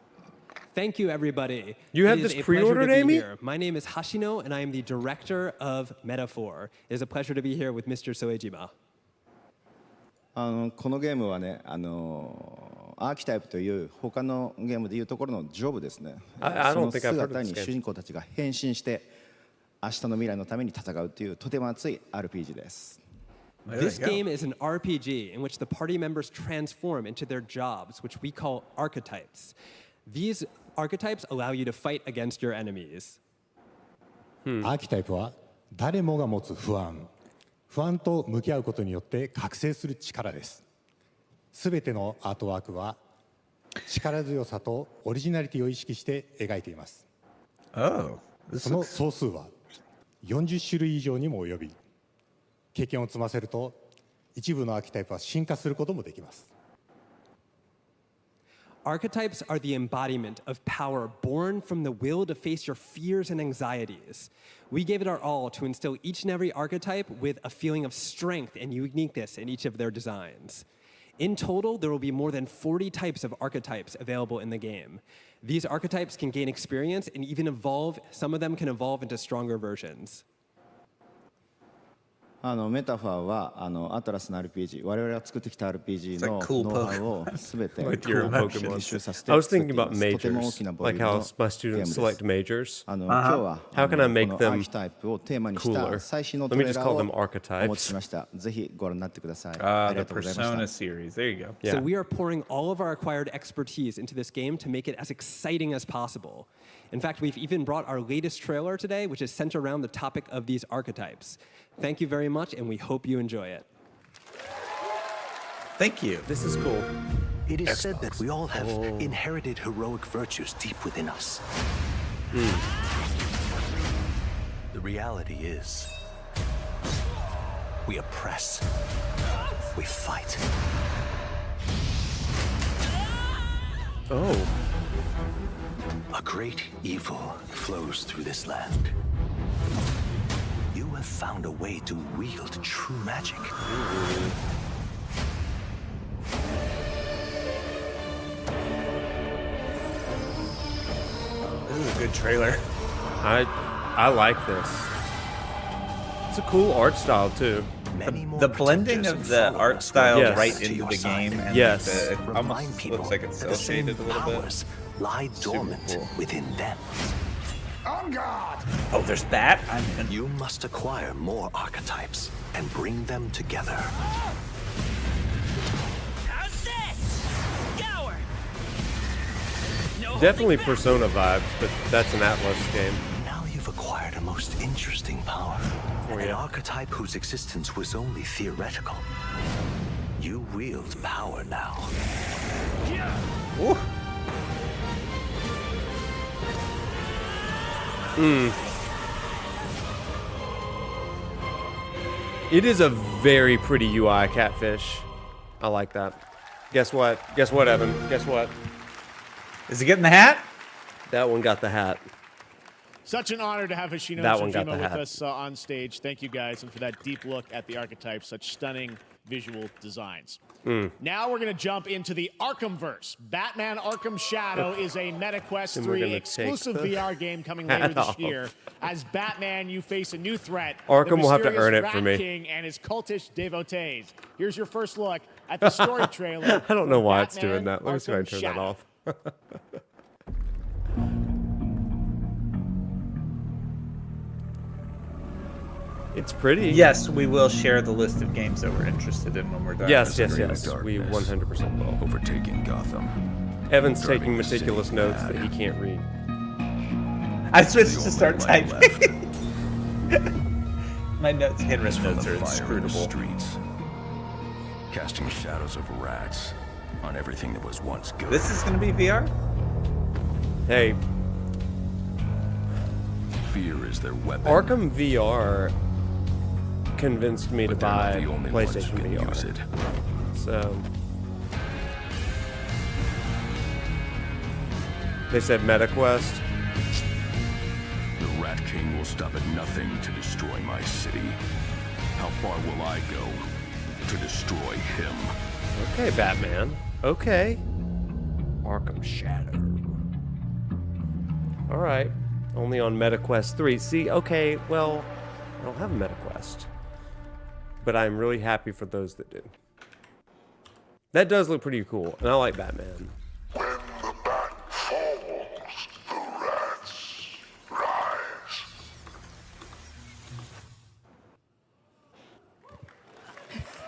Thank you, everybody. You have It is this a pleasure to pre-ordered, be Amy? here. My name is Hashino, and I am the director of Metaphor. It is a pleasure to be here with Mr. Soejima. このゲームはね、アーキタイプという他のゲームでいうところのジョブですね。 I そ don't の think I've heard of 姿 this に game. 主人公たちが変身して明日の未来のために戦うというとても熱い RPG です。 This game is an RPG in which the party members transform into their jobs, which we call archetypes. These archetypes allow you to fight against your enemies. アーキタイプは誰もが持つ不安と向き合うことによって覚醒する力です。すべてのアートワークは力強さとオリジナリティを意識して描いています。その総数は40種類以上にも及び、経験を積ませると一部のアーキタイプは進化することもできます。 Archetypes are the embodiment of power born from the will to face your fears and anxieties. We gave it our all to instill each and every archetype with a feeling of strength and uniqueness in each of their designs. In total, there will be more than 40 types of archetypes available in the game. These archetypes can gain experience and even evolve. Some of them can evolve into stronger versions. メタファーはアトラスの RPG 我々が作ってきた RPG の cool ノウハウを全て With your Pokemon. 結集させて I was 作って thinking いま about す。とても大 majors, きなボリ like ューム how の my ゲーム students です select majors. 今日は How can I こ make のア them ーキタイプをテーマにし cooler? た最新の Let ト me レー just ラ call ー them をお持ち archetypes. しましたぜひご覧になってくださいあり The がとうございました Persona series. There you go. Yeah. So we are pouring all of our acquired expertise into this game to make it as exciting as possible. In fact, we've even brought our latest trailer today, which is centered around the topic of these archetypes. Thank you very much, and we hope you enjoy it. Thank you. This is cool. It is said that we all have inherited heroic virtues deep within us. The reality is, we oppress, we fight. Oh. A great evil flows through this land. You have found a way to wield true magic. This is a good trailer. I like this. It's a cool art style too. The blending of the art style Yes. right into the game, and Yes. it almost looks like it's cel shaded a little bit. Lie dormant within them. On guard! Oh, there's that. You must acquire more archetypes and bring them together. How's this? Gower! No Definitely Persona vibes, but that's an Atlas game. Now you've acquired a most interesting power. An archetype whose existence was only theoretical. You wield power now. Ooh. It is a very pretty UI, Catfish. I like that. Guess what? Guess what, Evan? Guess what? Is he getting the hat? That one got the hat. Such an honor to have Hoshino That one got Shojima the with hat. us on stage. Thank you guys, and for that deep look at the archetypes, such stunning visual designs. Now we're going to jump into the Arkhamverse. Batman Arkham Shadow is a MetaQuest And we're 3 gonna exclusive take the VR game coming later hat this off. year. As Batman, you face a new threat. Arkham the will have to mysterious earn it Rat for me. King and his cultish devotees. Here's your first look at the story trailer. I don't know for why it's Batman doing that. Let me see if I can Arkham turn that Shadow. off. It's pretty. Yes, we will share the list of games that we're interested in when we're done. Yes, This yes, is yes. We 100% will. Overtaking Gotham. Evan's Driving taking the city meticulous notes mad. that he can't read. I switched The to start only light typing. My notes, handwritten From notes the are fire in the inscrutable. streets, casting shadows of rats on everything that was once good. This is going to be VR? Hey, Fear is their weapon. Arkham VR convinced me to But they're not buy the only ones who PlayStation can VR. use it. So they said MetaQuest. The Rat King will stop at nothing to destroy my city. How far will I go to destroy him? Okay, Batman. Okay. Arkham Shadow. All right. Only on MetaQuest 3. See, okay, well, I don't have a MetaQuest. But I'm really happy for those that do. That does look pretty cool, and I like Batman. When the bat falls, the rats rise.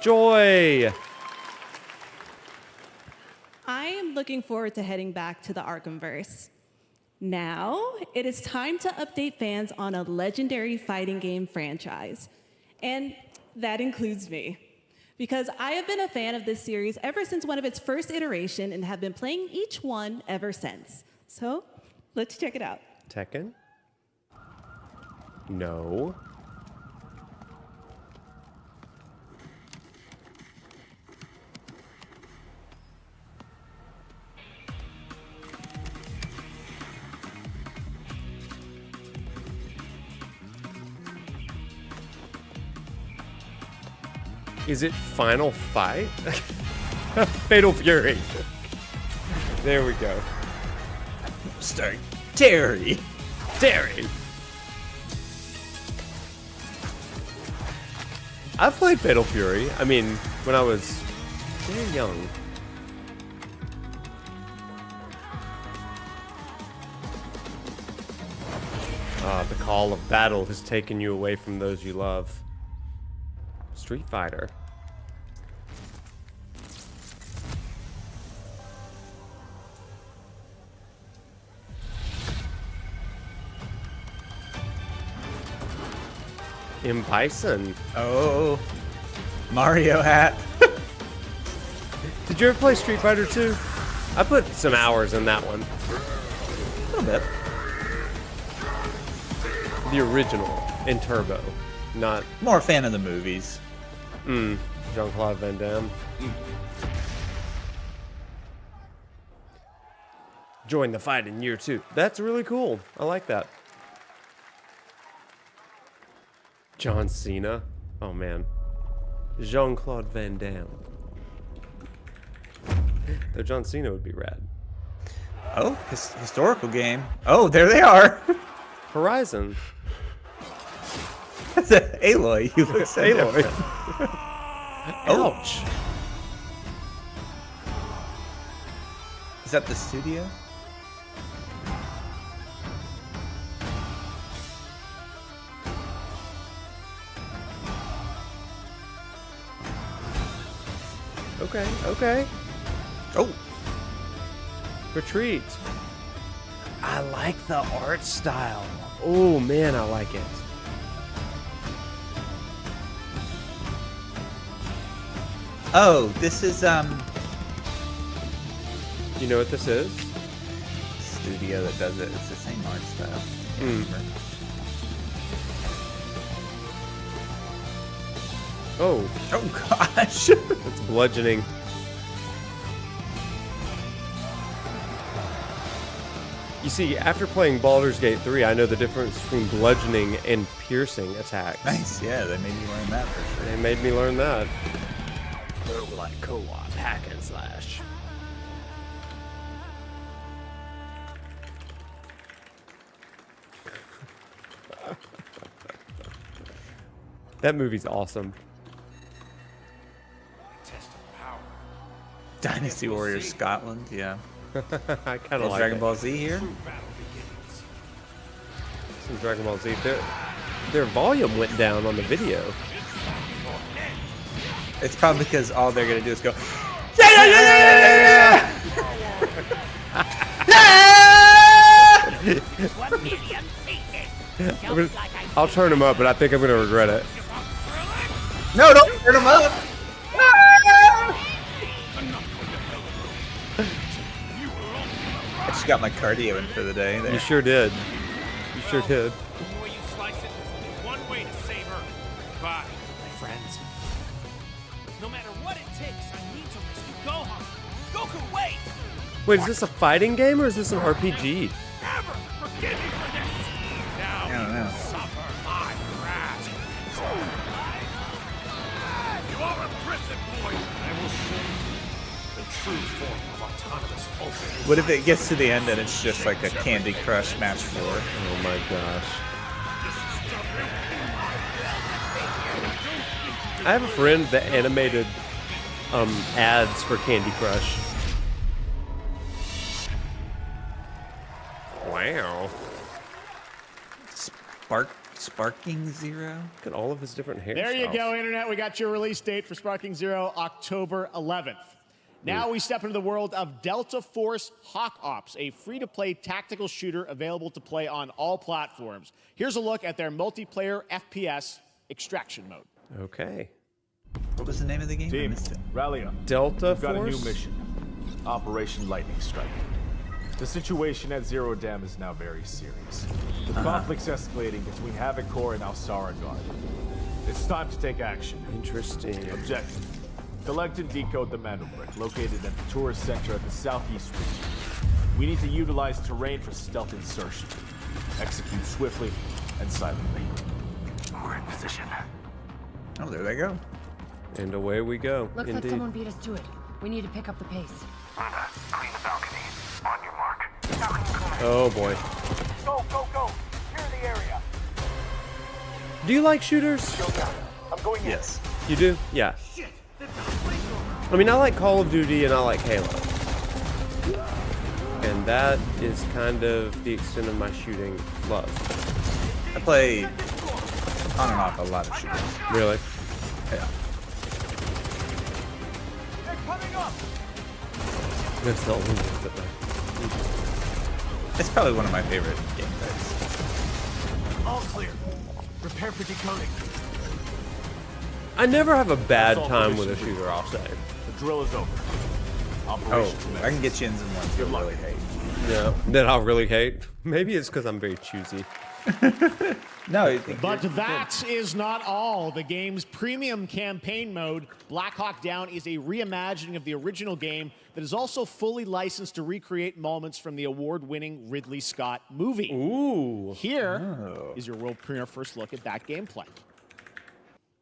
Joy! I am looking forward to heading back to the Arkhamverse. Now, it is time to update fans on a legendary fighting game franchise. And that includes me. Because I have been a fan of this series ever since one of its first iteration and have been playing each one ever since. So, let's check it out. Tekken? No. Is it Final Fight? Fatal Fury. There we go. Starring Terry. Terry. I've played Fatal Fury. I mean, when I was very young. The call of battle has taken you away from those you love. Street Fighter. M. Bison. Oh, Mario hat. Did you ever play Street Fighter 2? I put some hours in that one. A little bit. The original in Turbo, not more a fan of the movies. Jean-Claude Van Damme. Join the fight in year 2. That's really cool. I like that. John Cena. Oh man. Jean-Claude Van Damme. Though John Cena would be rad. Oh, historical game. Oh, there they are. Horizon. That's an Aloy. You look so Aloy. Ouch. Is that the studio? Okay, okay. Oh. Retreat. I like the art style. Oh man, I like it. Oh, this is You know what this is? Studio that does it. It's the same art style. Can't remember. Oh. Oh gosh. It's bludgeoning. You see, after playing Baldur's Gate 3, I know the difference between bludgeoning and piercing attacks. Nice, yeah, they made me learn that for sure. They made me learn that. Like co-op, hack and slash. That movie's awesome. Dynasty Warriors Scotland, yeah. I kind of like Dragon it. Ball Z here. Some Dragon Ball Z. Their volume went down on the video. It's probably because all they're gonna do is go, yeah, yeah, yeah, yeah, yeah. I'll turn them up, but I think I'm gonna regret it. No, don't turn them up. I just got my cardio in for the day. There. You sure did. You sure did. The way you slice it, there's only one way to save her. Goodbye, my friends. No matter what it takes, I need to rescue Gohan. Goku, wait! Wait, is this a fighting game or is this an RPG? Never forgive me for this. Now I don't know. suffer my wrath. You are a prison boy. I will show you the true form of autonomous open. What if it gets to the end and it's just like a Candy Crush match 4? Oh my gosh. I have a friend that animated ads for Candy Crush. Wow. Sparking Zero? Look at all of his different hairstyles. There you go, Internet. We got your release date for Sparking Zero, October 11th. Now we step into the world of Delta Force Hawk Ops, a free-to-play tactical shooter available to play on all platforms. Here's a look at their multiplayer FPS extraction mode. Okay. What was the name of the game? Team, rally up. Delta We've got a new Force? mission. Operation Lightning Strike. The situation at Zero Dam is now very serious. The conflict's escalating between Havoc Corps and Alsara Guard. It's time to take action. Interesting. Objective. Collect and decode the Mando Brick located at the tourist center at the southeast region. We need to utilize terrain for stealth insertion. Execute swiftly and silently. We're in position. Oh, there they go. And away we go. Looks like Indeed. someone beat us to it. We need to pick up the pace. Clean the balcony. On your mark. Oh boy. Go, go, go! Clear the area. Do you like shooters? I'm going in. Yes. You do? Yeah. I mean, I like Call of Duty and I like Halo. And that is kind of the extent of my shooting love. I play on and off a lot of shooters. Really? Yeah. They're coming up. That's the only one that It's probably one of my favorite game types. All clear. Prepare for decoding. I never have a bad That's all time with a position shooter, I'll say. The drill is over. Oh, Operation I can get you in some ones you'll really hate. Yeah, that I'll really hate. Maybe it's because I'm very choosy. No, but that is not all. The game's premium campaign mode, Black Hawk Down, is a reimagining of the original game that is also fully licensed to recreate moments from the award-winning Ridley Scott movie. Ooh. Here is your world premiere first look at that gameplay.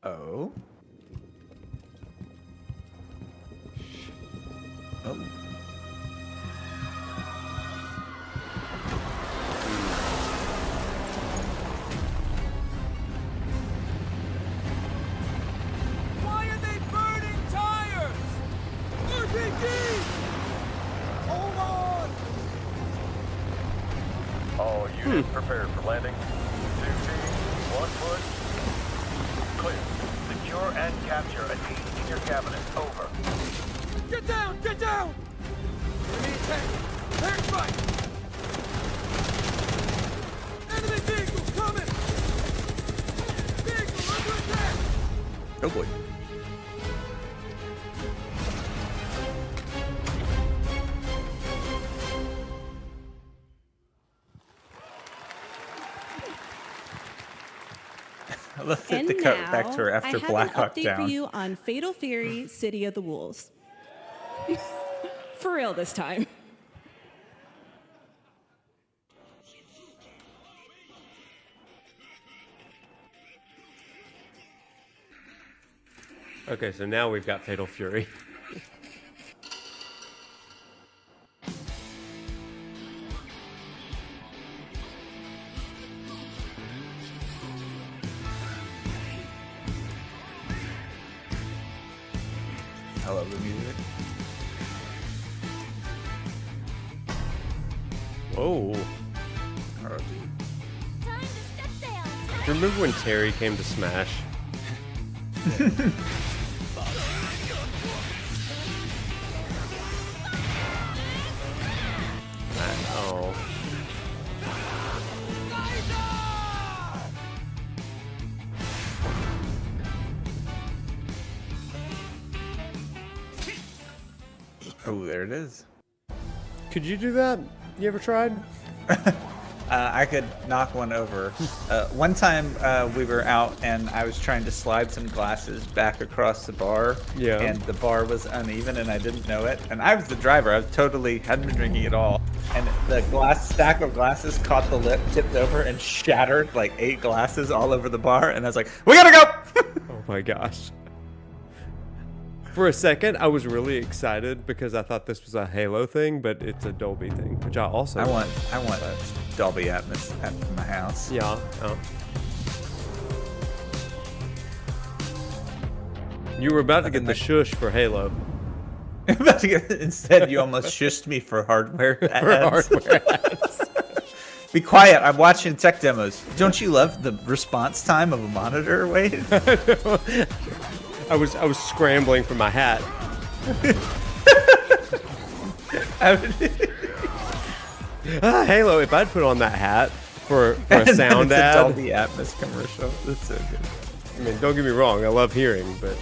Oh. Oh. Why are they burning tires? RPG! Hold on! All units prepared for landing. 2 teams, 1 foot. Clear. Secure and capture a team in your cabinet. Over. Get down! Get down! Enemy attack! Air strike! Enemy vehicle coming! Vehicle under attack! Oh boy. I love that And they cut now, back to her I after have Black an Hawk update Down. for you on Fatal Fury: City of the Wolves. For real this time. Okay, so now we've got Fatal Fury. I love the music. Whoa. Oh, Remember when Terry came to Smash? Oh. Oh, there it is. Could you do that? You ever tried? I could knock one over. One time we were out and I was trying to slide some glasses back across the bar. Yeah. And the bar was uneven and I didn't know it. And I was the driver. I was hadn't been drinking at all. And the stack of glasses caught the lip, tipped over, and shattered like 8 glasses all over the bar. And I was like, we gotta go! Oh my gosh. For a second, I was really excited because I thought this was a Halo thing, but it's a Dolby thing, which I also I want Dolby Atmos at my house. Yeah. Oh. You were about to get the shush for Halo. Instead, you almost shushed me for hardware ads. For hardware ads. Be quiet. I'm watching tech demos. Don't you love the response time of a monitor, Wade? I was scrambling for my hat. Halo, if I'd put on that hat for a sound ad. Dolby Atmos commercial. That's so good. I mean, don't get me wrong, I love hearing, but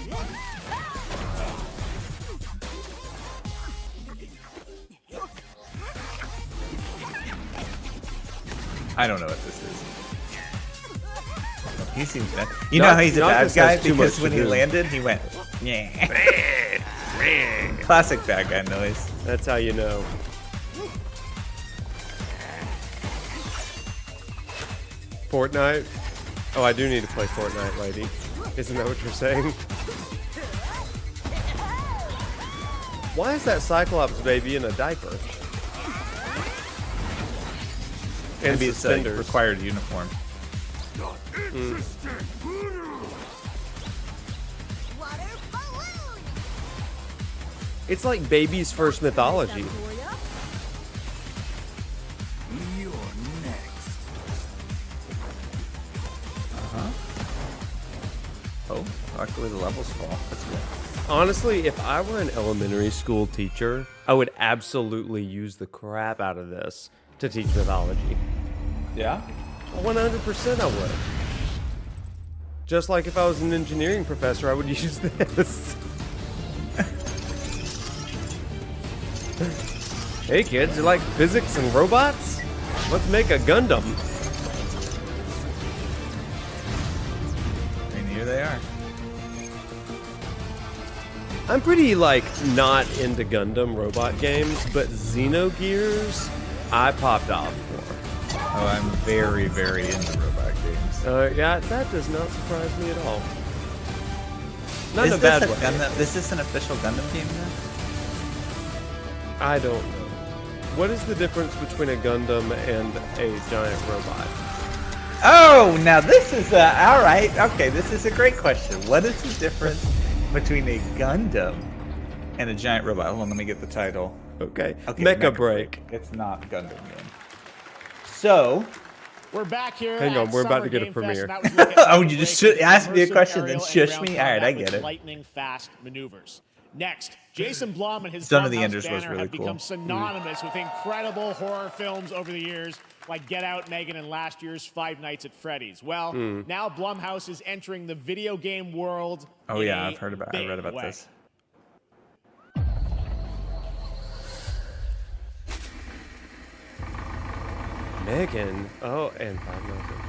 I don't know what this is. He seems bad. You know how he's a bad guy because when he landed, he went, yeah. Classic bad guy noise. That's how you know. Fortnite? Oh, I do need to play Fortnite, lady. Isn't that what you're saying? Why is that Cyclops baby in a diaper? And Maybe it's a suspenders. required uniform. It's like baby's first mythology. You're next. Oh, I like the way the levels fall. That's good. Honestly, if I were an elementary school teacher, I would absolutely use the crap out of this to teach mythology. Yeah? 100% I would. Just like if I was an engineering professor, I would use this. Hey kids, you like physics and robots? Let's make a Gundam. And here they are. I'm pretty, like, not into Gundam robot games, but Xenogears, I popped off for. Oh, I'm very, very into robot games. Yeah, that does not surprise me at all. Not Is in a bad this way. Gundam, is this an official Gundam game then? I don't know. What is the difference between a Gundam and a giant robot? Oh, now this is all right. Okay, this is a great question. What is the difference between a Gundam and a giant robot? Hold on, let me get the title. Okay. Mecha Break. It's not Gundam game. So, we're back here. Hang on, we're about to get a Summer Game Fest, premiere. and that was looking at Oh, you Break just with asked me a immersive question, then aerial and shush ground me? All right, combat I get with it. Lightning fast maneuvers. Next, Jason Blum and his Son of the Blumhouse Enders was banner really have cool. become synonymous with incredible horror films over the years, like Get Out, Megan, and last year's Five Nights at Freddy's. Well, now Blumhouse is entering the video game world. Oh in yeah, a I read about big way. this. Megan. Oh, and Five Nights.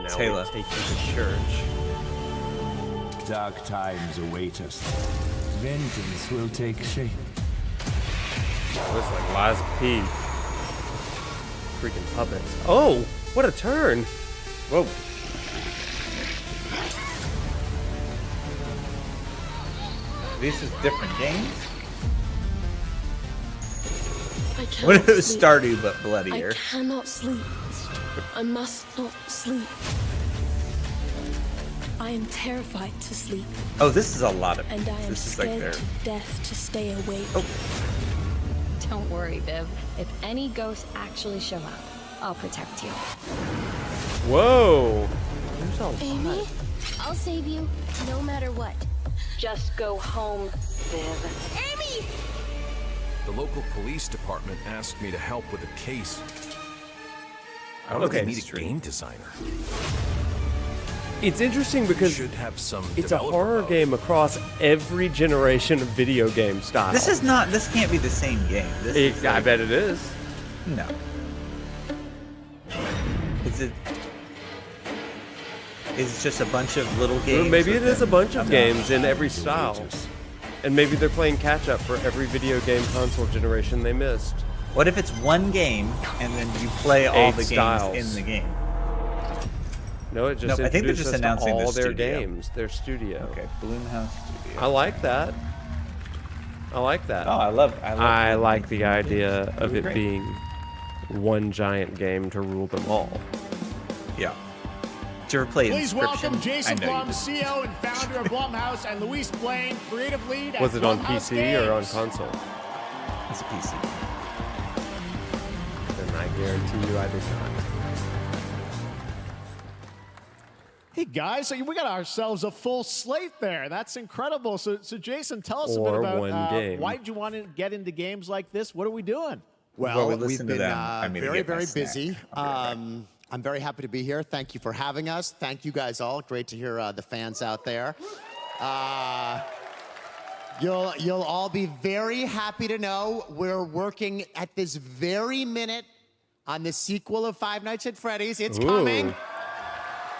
Now Taylor. we take you to church. Dark times await us. Vengeance will take shape. Looks like Liza P. Freaking puppets. Oh, what a turn. Whoa. These are different games? What if it was Stardew but bloodier? I cannot sleep. I must not sleep. I am terrified to sleep, Oh, this is a lot of. and I am This is like scared their. to death to stay awake. Don't worry, Viv. If any ghosts actually show up, I'll protect you. Whoa. There's a Amy? lot. I'll save you, no matter what. Just go home, Viv. Amy! The local police department asked me to help with a case. I don't Okay. need a game designer. It's interesting because Should have some it's a developer horror mode. game across every generation of video game style. This is not. This can't be the same game. This is I like- bet it is. No. Is it? Is it just a bunch of little Or games? maybe it with is a them? bunch of I'm games in every style. And maybe they're playing catch up for every video game console generation they missed. What if it's one game and then you play all 8 the games styles. in the game? No, it just No, I think they're introduced just us to announcing all their their studio. games, their studio. Okay, Bloomhouse Studio. I like that. I like that. Oh, I love like the idea of it Great. being one giant game to rule them all. Yeah. Did you ever play Please Inscription? welcome Jason I know you Blum, did. CEO and founder of Blumhouse, and Luis Blaine, creative lead at Was it on Blumhouse PC or on Games. console? It's a PC. Then I guarantee you I did not. Hey guys, so we got ourselves a full slate there. That's incredible. So Jason, tell us a bit Or about one game. why did you want to get into games like this? What are we doing? Before we Well, we've listen to been them, I mean, to very, get my very snack. busy. I'm very happy to be here. Thank you for having us. Thank you guys all. Great to hear the fans out there. You'll all be very happy to know we're working at this very minute on the sequel of Five Nights at Freddy's. It's coming.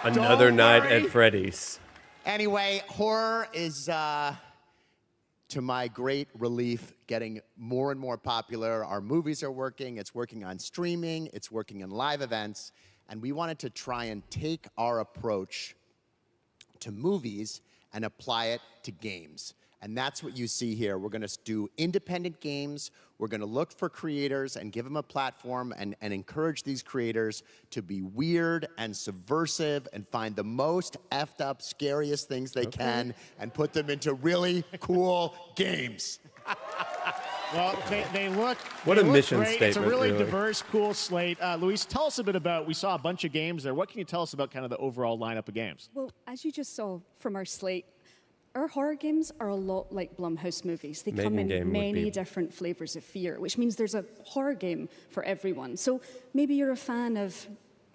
Another Don't night worry. at Freddy's. Anyway, horror is, to my great relief, getting more and more popular. Our movies are working. It's working on streaming. It's working in live events. And we wanted to try and take our approach to movies and apply it to games. And that's what you see here. We're going to do independent games. We're going to look for creators and give them a platform and encourage these creators to be weird and subversive and find the most effed up, scariest things they can and put them into really cool games. Well, they look What they a look mission great. It's a statement, really really. diverse, cool slate. Luis, tell us a bit about, we saw a bunch of games there. What can you tell us about kind of the overall lineup of games? Well, as you just saw from our slate, our horror games are a lot like Blumhouse movies. They come Maiden game in would many be- different flavors of fear, which means there's a horror game for everyone. So maybe you're a fan of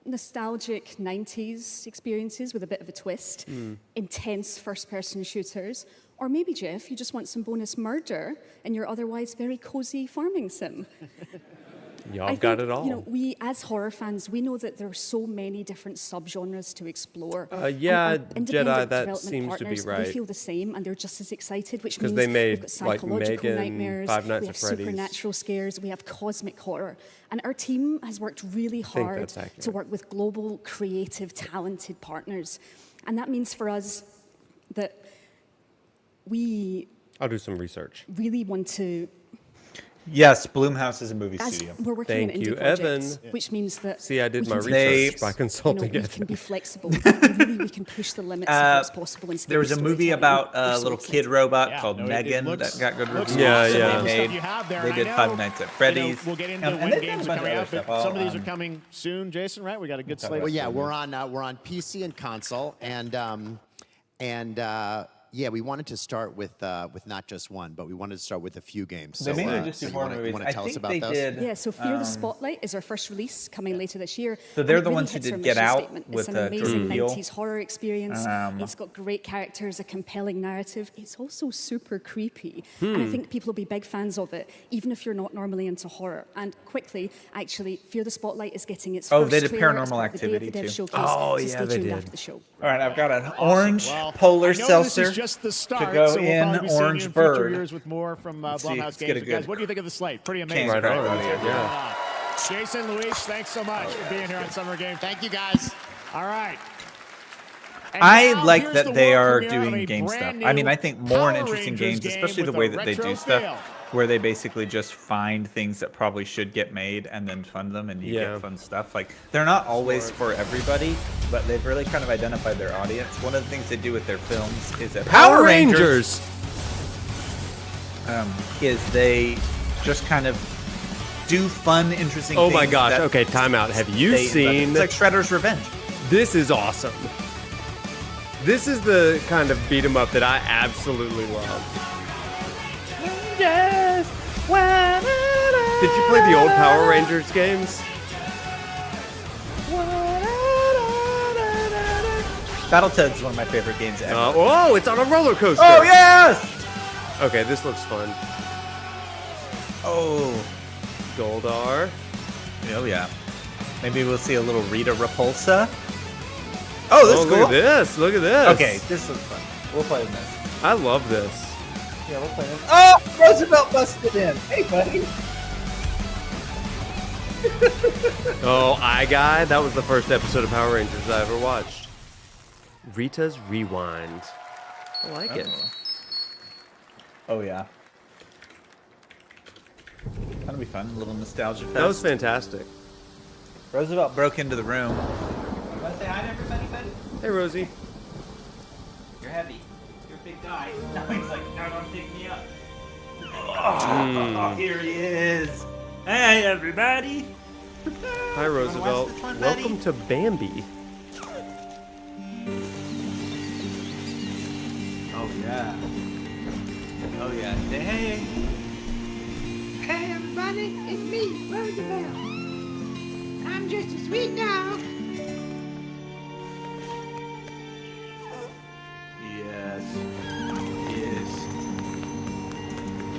nostalgic 90s experiences with a bit of a twist, intense first-person shooters, or maybe, Jeff, you just want some bonus murder in your otherwise very cozy farming sim. Y'all got it all. You know, we as horror fans, we know that there are so many different subgenres to explore. Yeah, And our independent Jedi, that development seems to be partners, right. They feel the same, and they're just as excited, which 'Cause means they made, we've got like, psychological Megan, nightmares, Five Nights we at have Freddy's. supernatural scares, we have cosmic horror. And our team has worked really think hard that's accurate. to work with global, creative, talented partners. And that means for us that we I'll do some research. really want to Yes, Blumhouse is a movie as studio. we're working Thank on indie you, projects, Evan. which means that See, I did we my can research take- by consulting we Evan. can be flexible. Really, we can push the limits of what's possible in There was a storytelling. movie about We're a so little excited. kid robot Yeah, called no, it Megan looks- that got good looks reviews. Yeah, awesome, yeah. all the They stuff made, you have there. they And did I know, Five Nights at Freddy's. we'll get into and when they've games done are a bunch coming of out, other but stuff. some of these are coming soon, Jason, right? We got a good slate. Well, yeah, we're on PC and console, and yeah, we wanted to start with not just one, but we wanted to start with a few games. They mainly just do you horror wanna- movies. You want I to tell us think about they those? did. Yeah, so Fear the Spotlight is our first release coming later this year. So and they're it the really ones who hits our did Get mission Out statement. with, It's an amazing Jordan Peele. 90s horror experience. Um, It's got great characters, a compelling narrative. It's also super creepy. And I think people will be big fans of it, even if you're not normally into horror. And quickly, actually, Fear the Spotlight is getting its Oh, first they did trailer as Paranormal part of the Day of Activity, the Dev too. Showcase. Oh, so yeah, stay they tuned did. after the show. All right, I've got an orange polar I know seltzer this is just the start, to go so we'll in probably be seeing you orange in future bird. years with more from Let's see, Blumhouse let's get Games. a But guys, good what do you think of the slate? Pretty amazing. Right on, Let's hear it yeah. from, Jason, Luis, thanks so much for being here on Summer Game. Thank you, guys. All right. And I now like here's that the they world are premiere of a doing game brand stuff. I mean, new I think more and Power interesting Rangers games, game especially the with way a that they do retro stuff, feel. where they basically just find things that probably should get made and then fund them, and you Yeah. get fun stuff. Like, they're not always for everybody, but they've really kind of identified their audience. One of the things they do with their films is that Power Rangers! Is they just kind of do fun, interesting Oh things. my gosh. that Okay, time out. Have you they- seen... It's like Shredder's Revenge. This is awesome. This is the kind of beat 'em up that I absolutely love. Did you play the old Power Rangers games? Battletoads is one of my favorite games ever. Oh, it's on a roller coaster. Oh, yes! Okay, this looks fun. Oh. Goldar. Oh, yeah. Maybe we'll see a little Rita Repulsa. Oh, this is cool. Look at this. Look at this. Okay, this looks fun. We'll play this. I love this. Yeah, we'll play this. Oh, Roosevelt busted in. Hey, buddy. Oh, Guy. That was the first episode of Power Rangers I ever watched. Rita's Rewind. I like it. Oh, yeah. That'll be fun. A little nostalgia fest. That was fantastic. Roosevelt broke into the room. You want to say hi to everybody, buddy? Hey, Rosie. You're heavy. You're a big guy. Now he's like, no, don't pick me up. Mm. Here he is. Hey, everybody. Hi, Roosevelt. watch the one, Welcome to Bambi. Oh, yeah. Oh, yeah. Say hey. Hey everybody, it's me, Roosevelt. I'm just a sweet dog. Yes. Yes.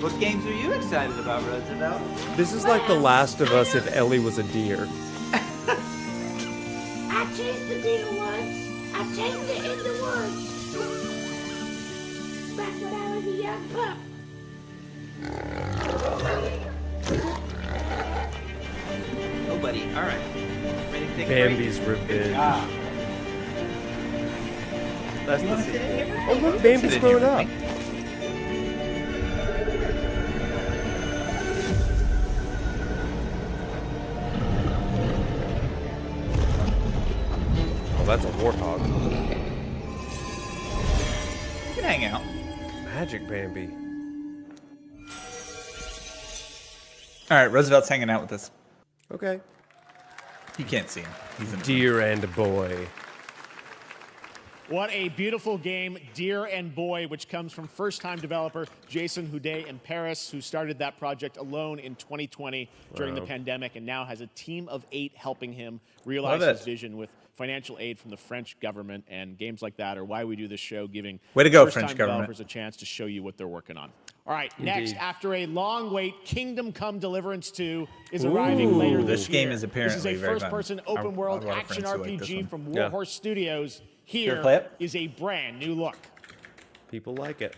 What games are you excited about, Roosevelt? This is like The Last of Us if Ellie was a deer. I chased the deer once. I chased it in the woods. Back when I was a young pup. Oh, buddy. All right. Ready to take Bambi's a break? Revenge. Ah. That's You the wanna sit sequel. here? Oh, look, Sit Bambi's in grown here up. with me. Oh, that's a warthog. You can hang out. Magic Bambi. All right, Roosevelt's hanging out with us. Okay. You can't see him. He's in the Deer and Boy. What a beautiful game, Deer and Boy, which comes from first-time developer Jason Houdet in Paris, who started that project alone in 2020 during the Wow. pandemic and now has a team of 8 helping him Love realize it. his vision with financial aid from the French government. And games like that are why we do this show, giving Way to go, first-time French government. developers a chance to show you what they're working on. All right, Indeed. next, after a long wait, Kingdom Come Deliverance 2 is arriving later This year. game is apparently This is a very fun. first-person I open-world have a lot of action friends who like this RPG one. from Yeah. Warhorse Studios. Here, Here play it. is a brand new look. People like it.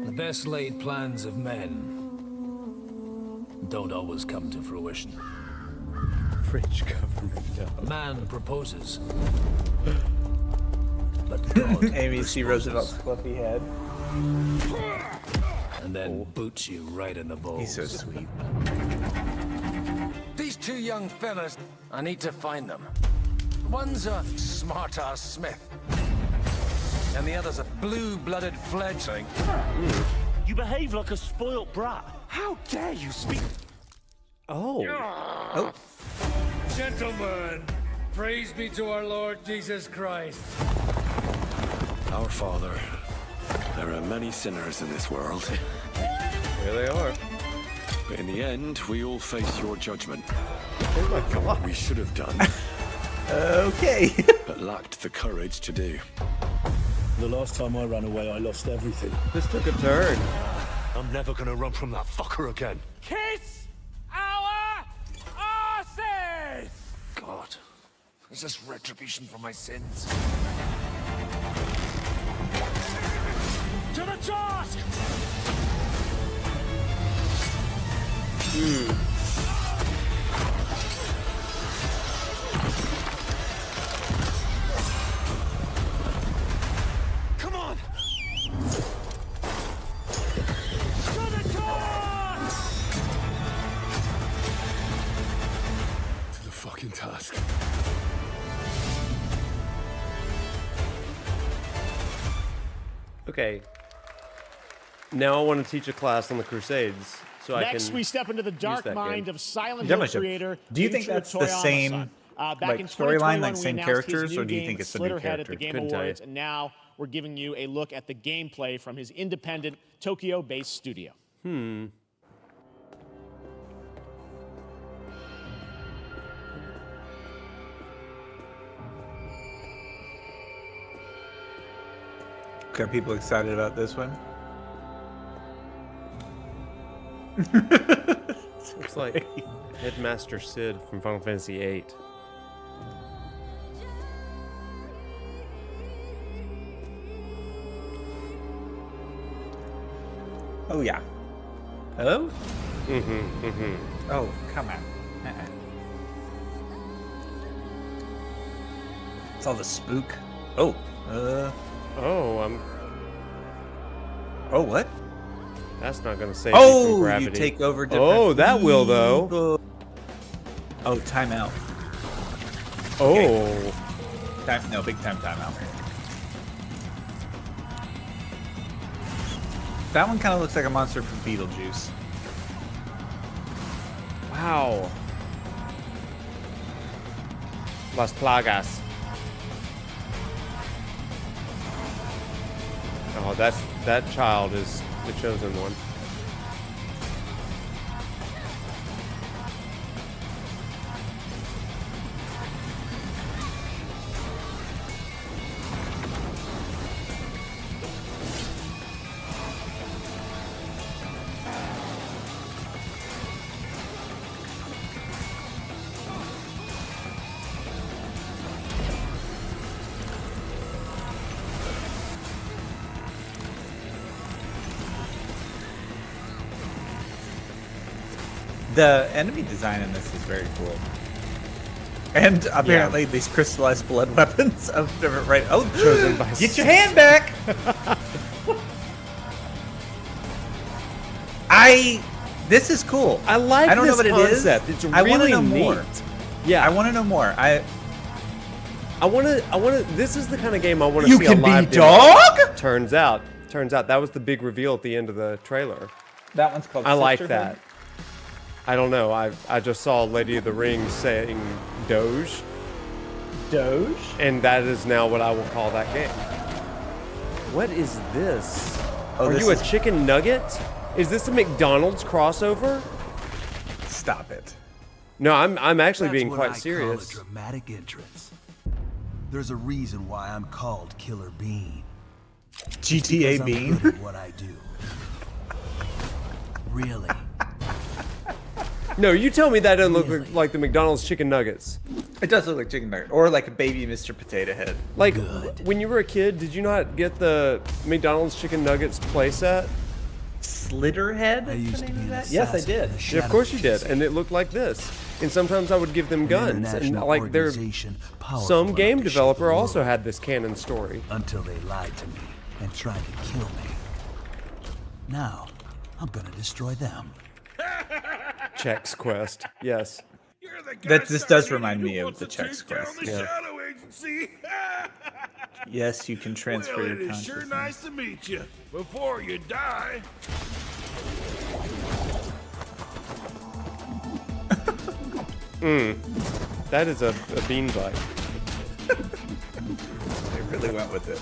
The best laid plans of men don't always come to fruition. French government. Man proposes, but God Amy, see Roosevelt's fluffy head. and then boots you right in the balls. He's so sweet. These 2 young fellas, I need to find them. One's a smart-ass smith, and the other's a blue-blooded fledgling. You behave like a spoilt brat. How dare you speak? Oh. Oh. Gentlemen, praise be to our Lord Jesus Christ. Our Father, there are many sinners in this world. Here they are. But in the end, we all face your judgment. Oh my God. We should have done, Okay. but lacked the courage to do. The last time I ran away, I lost everything. This took a turn. I'm never gonna run from that fucker again. Kiss our asses! God, is this retribution for my sins? To the task! Come on! To the task! To the fucking task. Okay. Now I want to teach a class on the Crusades, so I can. Next, we step into the dark that mind game. of Silent Yeah, Hill but creator. do you think Yuichiro that's the Toyama-san. same, Back like, in storyline, 2021, like we same announced his characters, new or do you game, think it's a new Slitterhead at character? the Game Couldn't tell Awards, you. and now we're giving you a look at the gameplay from his independent Tokyo-based studio. Got people excited about this one? Looks like Headmaster Sid from Final Fantasy VIII. Oh, yeah. Hello? Mm-hmm. Oh, come on. It's all the spook. Oh. Oh, Oh, what? that's not gonna save you from Oh, gravity. you take over different Oh, that will though. people. Oh, timeout. Oh. No, big time timeout. That one kind of looks like a monster from Beetlejuice. Wow. Las Plagas. Oh, that child is the chosen one. The enemy design in this is very cool. And apparently these crystallized blood weapons of different right. Oh, Chosen by get your hand back! This is cool. I like. I don't know this what it is. concept. It's I want to really know neat. more. Yeah, I want to know more. I want to. This is the kind of game I want to You see can a live be demo. dog? Turns out that was the big reveal at the end of the trailer. That one's called I like Sisterhood? that. I don't know. I just saw Lady of the Rings saying Doge. Doge? And that is now what I will call that game. What is this? Oh, Are this you a is- chicken nugget? Is this a McDonald's crossover? Stop it. No, I'm actually That's being what quite I serious. Call a dramatic entrance. There's a reason why I'm called Killer Bean. GTA Because I'm Bean? good at what I do. Really? No, you tell me that doesn't look like the McDonald's chicken nuggets. It does look like chicken nugget, or like a baby Mr. Potato Head. Like, when you were a kid, did you not get the McDonald's chicken nuggets playset? Slitterhead? I used to be an Yes, I did. Yeah, of course you did, and it looked like this. And sometimes I would give them guns, and international like there, organization powerful some enough game to shake developer the also world. had this canon story. Until they lied to me and tried to kill me. Now, I'm gonna destroy them. Chex Quest, yes. This does remind me of the Chex Quest. Yeah. Shadow Agency. Yes, you can transfer Well, your it is consciousness. sure nice to meet you. Before you die. That is a bean bite. They really went with it.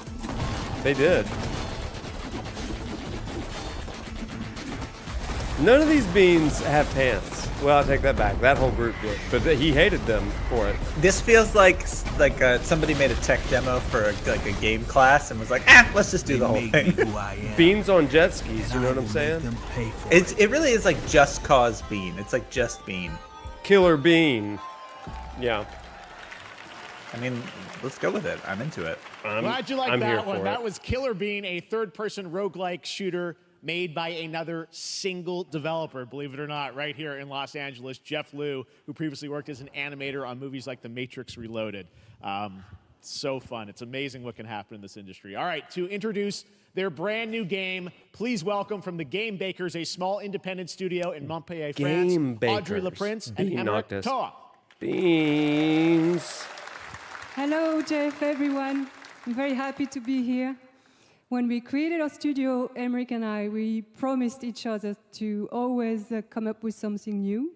They did. None of these beans have pants. Well, I take that back. That whole group did, but he hated them for it. This feels like somebody made a tech demo for a game class and was like, let's just do the whole thing. Beans on jet skis. You know what I'm saying? It really is like Just Cause Bean. It's like Just Bean. Killer Bean. Yeah. I mean, let's go with it. I'm into it. Glad you liked I'm here that one. for That it. was Killer Bean, a third-person roguelike shooter made by another single developer, believe it or not, right here in Los Angeles, Jeff Liu, who previously worked as an animator on movies like The Matrix Reloaded. So fun. It's amazing what can happen in this industry. All right, to introduce their brand new game, please welcome from the Game Bakers, a small independent studio in Montpellier, France, Game Audrey Bakers. LaPrince and Emmerich Pinocchis. Toa. Beans. Hello, Jeff, everyone. I'm very happy to be here. When we created our studio, Emmerich and I, we promised each other to always come up with something new.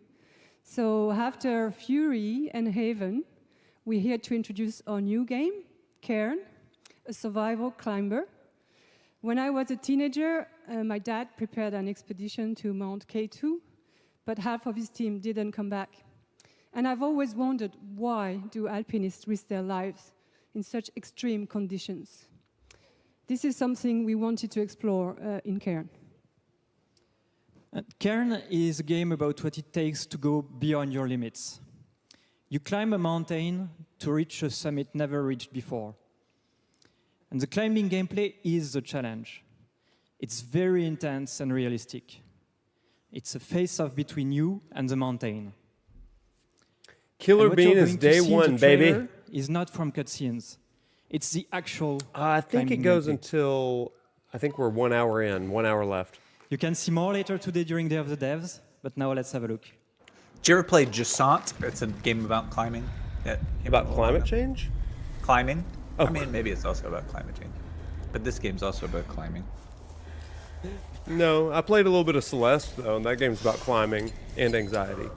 So after Fury and Haven, we're here to introduce our new game, Cairn, a survival climber. When I was a teenager, my dad prepared an expedition to Mount K2, but half of his team didn't come back. And I've always wondered, why do alpinists risk their lives in such extreme conditions? This is something we wanted to explore in Cairn. Cairn is a game about what it takes to go beyond your limits. You climb a mountain to reach a summit never reached before. And the climbing gameplay is the challenge. It's very intense and realistic. It's a face-off between you and the mountain. Killer And what Bean you're is going to day see in one, the trailer baby. Is not from cutscenes. It's the actual. I think it climbing goes gameplay. until, I think we're 1 hour in, 1 hour left. You can see more later today during Day of the Devs, but now let's have a look. Did you ever play Jusant? It's a game about climbing. Yeah, About climate change? Climbing? Oh. I mean, maybe it's also about climate change. But this game's also about climbing. No, I played a little bit of Celeste, though, and that game's about climbing and anxiety.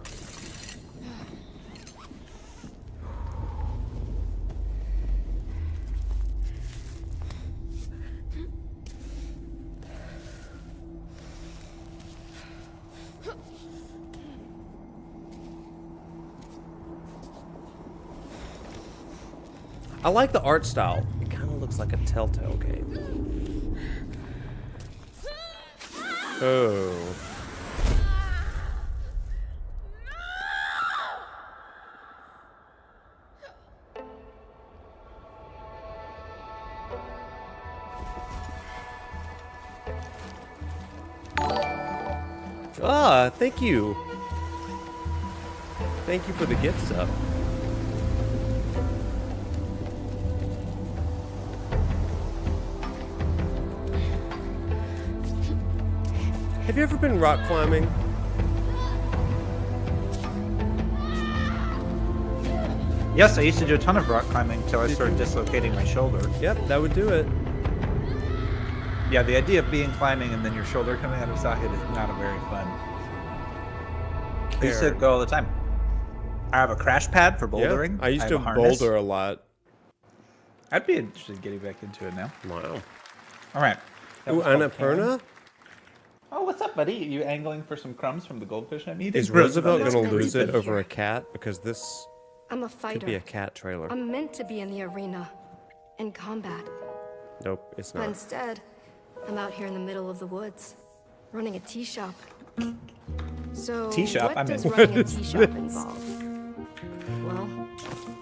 I like the art style. It kind of looks like a Telltale game. Oh. Ah, thank you. Thank you for the gift sub. Have you ever been rock climbing? Yes, I used to do a ton of rock climbing until I started dislocating my shoulder. Yep, that would do it. Yeah, the idea of being climbing and then your shoulder coming out of socket is not a very fun. I used to go all the time. I have a crash pad for bouldering. Yeah, I used have to a harness. boulder a lot. I'd be interested in getting back into it now. Wow. All right. That Ooh, was called Annapurna? Oh, what's up, buddy? Are you angling for some crumbs from the goldfish I'm eating? Is Roosevelt going to lose it over a cat? Because this I'm a fighter. could be a cat trailer. I'm meant to be in the arena, in combat. Nope, it's But not. instead, I'm out here in the middle of the woods, running a tea shop. So, Tea shop? what I'm does in. running a What is tea shop this? involve? Well,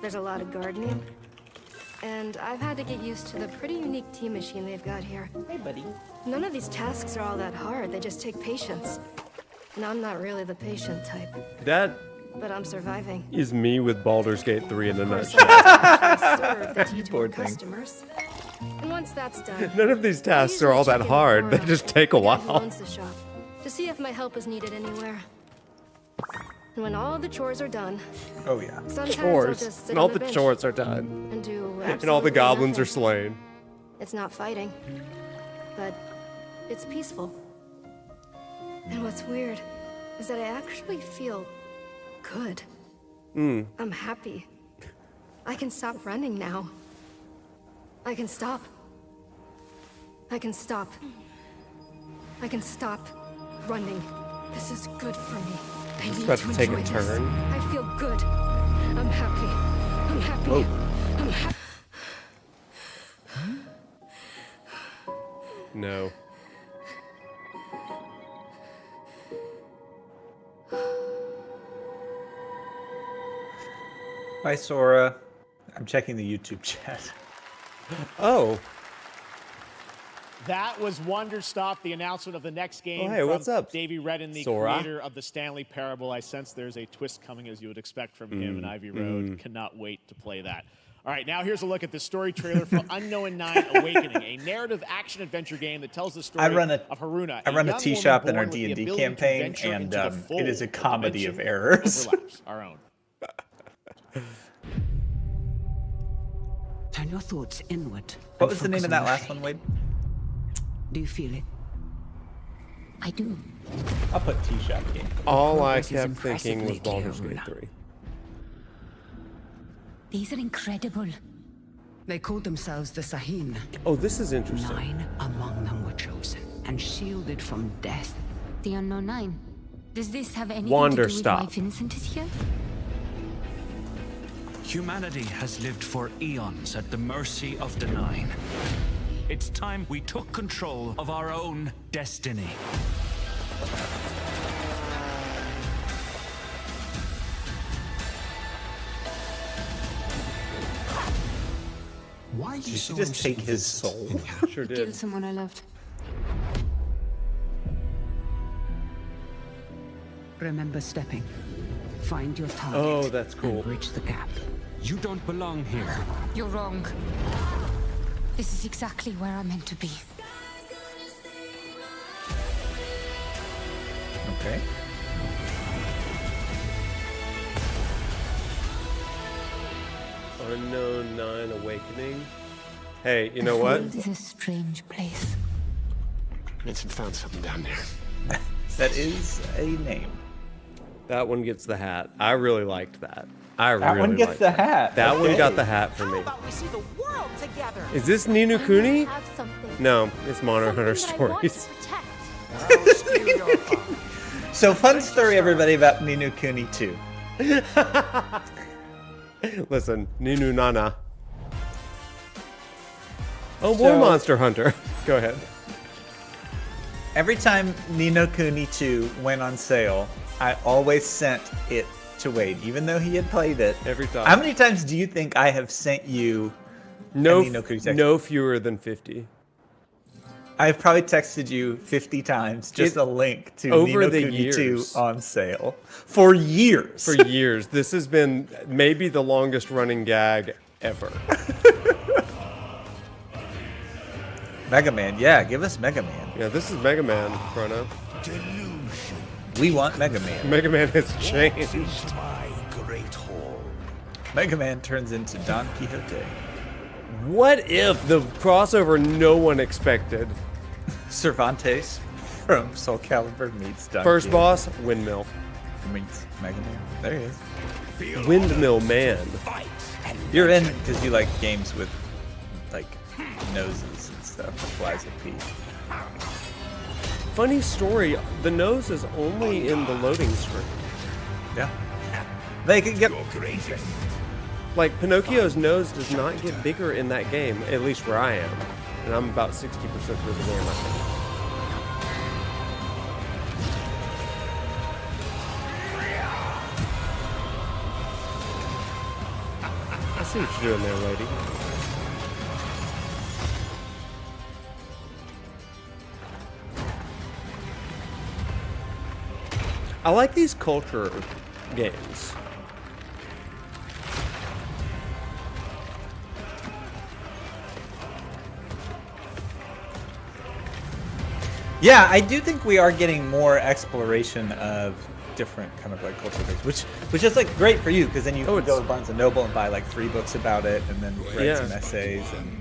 there's a lot of gardening, and I've had to get used to the pretty unique tea machine they've got here. Hey, buddy. None of these tasks are all that hard. They just take patience. And I'm not really the patient type, That but I'm surviving. is me with Baldur's Gate 3 in a Of course, nutshell. I have to serve the tea to Poor our thing. customers. And once that's done, None of these tasks are all that hard. They just take a the guy who while. owns the shop, to see if my help is needed anywhere. And when all the chores are done, Oh, yeah. sometimes I'll Chores. just sit And all on the the bench chores are done. and do And all the absolutely goblins are nothing. slain. It's not fighting, but it's peaceful. And what's weird is that I actually feel good. Mm. I'm happy. I can stop running now. I can stop. I can stop. I can stop running. This is good for me. I Is this need about to to take a enjoy this. turn? I feel good. I'm happy. I'm happy. Whoa. I'm happy. No. Hi, Sora. I'm checking the YouTube chat. Oh. That was Wonderstop, the announcement of the next game. Oh, hey, from what's up, Davey Redden, the Sora? creator of the Stanley Parable. I sense there's a twist coming, as you would expect from him and Ivy Road. Cannot wait to play that. All right, now here's a look at the story trailer for Unknown 9 Awakening, a narrative action-adventure game that tells the story of Haruna. I run a young tea woman shop in our born with the D&D ability to campaign, venture and into the it is a fold comedy of dimension errors. overlaps our own. Turn your thoughts inward. What was the name of that last one, Wade? Do you feel it? I do. I'll put tea shop game. All I Progress is kept thinking was impressive Baldur's lately, Gate 3. These are incredible. They called themselves the Sahin. Oh, this is interesting. 9 among them were chosen and shielded from death. The Unknown 9. Does this have anything Wander to do with stop. why Vincent is here? Humanity has lived for eons at the mercy of the Nine. It's time we took control of our own destiny. Why Did she just take his soul? Sure Kill did. someone I loved. Remember stepping. Find your target. Oh, that's cool. And bridge the gap. You don't belong here. You're wrong. This is exactly where I'm meant to be. Okay. Unknown 9 Awakening. Hey, you know The what? field is a strange place. Vincent found something down there. That is a name. That one gets the hat. I really liked that. I That really one gets liked the hat. That one Okay. got the hat for me. We see the world together. Is this Ninu Kuni? Have something. No, it's Monster Hunter Something that I want Stories. to protect. So, fun story, everybody, about Ni no Kuni 2. Listen, Ninu Nana. Oh, more So- Monster Hunter. Go ahead. Every time Ni no Kuni 2 went on sale, I always sent it to Wade, even though he had played it. Every time. How many times do you think I have sent you No, a Ni no Kuni text? no fewer than 50. I've probably texted you 50 times just a link to Ni over no the Kuni 2 years. on sale. For years. For years. This has been maybe the longest running gag ever. Mega Man, yeah, give us Mega Man. Yeah, this is Mega Man, Chrono. We want Mega Man. Mega Man has changed. Mega Man turns into Don Quixote. What if the crossover no one expected? Cervantes from Soul Calibur meets Don First Quixote. boss, Windmill. Meets Mega Man. There he is. Windmill Man. You're in because you like games with like noses and stuff. That's why it's a P. Funny story, the nose is only in the loading screen. Yeah. They can get... Like, Pinocchio's nose does not get bigger in that game, at least where I am. And I'm about 60% through the game, I think. I see what you're doing there, lady. I like these culture games. Yeah, I do think we are getting more exploration of different kind of like culture things, which is like great for you because then you can go to Barnes and Noble and buy like 3 books about it and then write some essays and.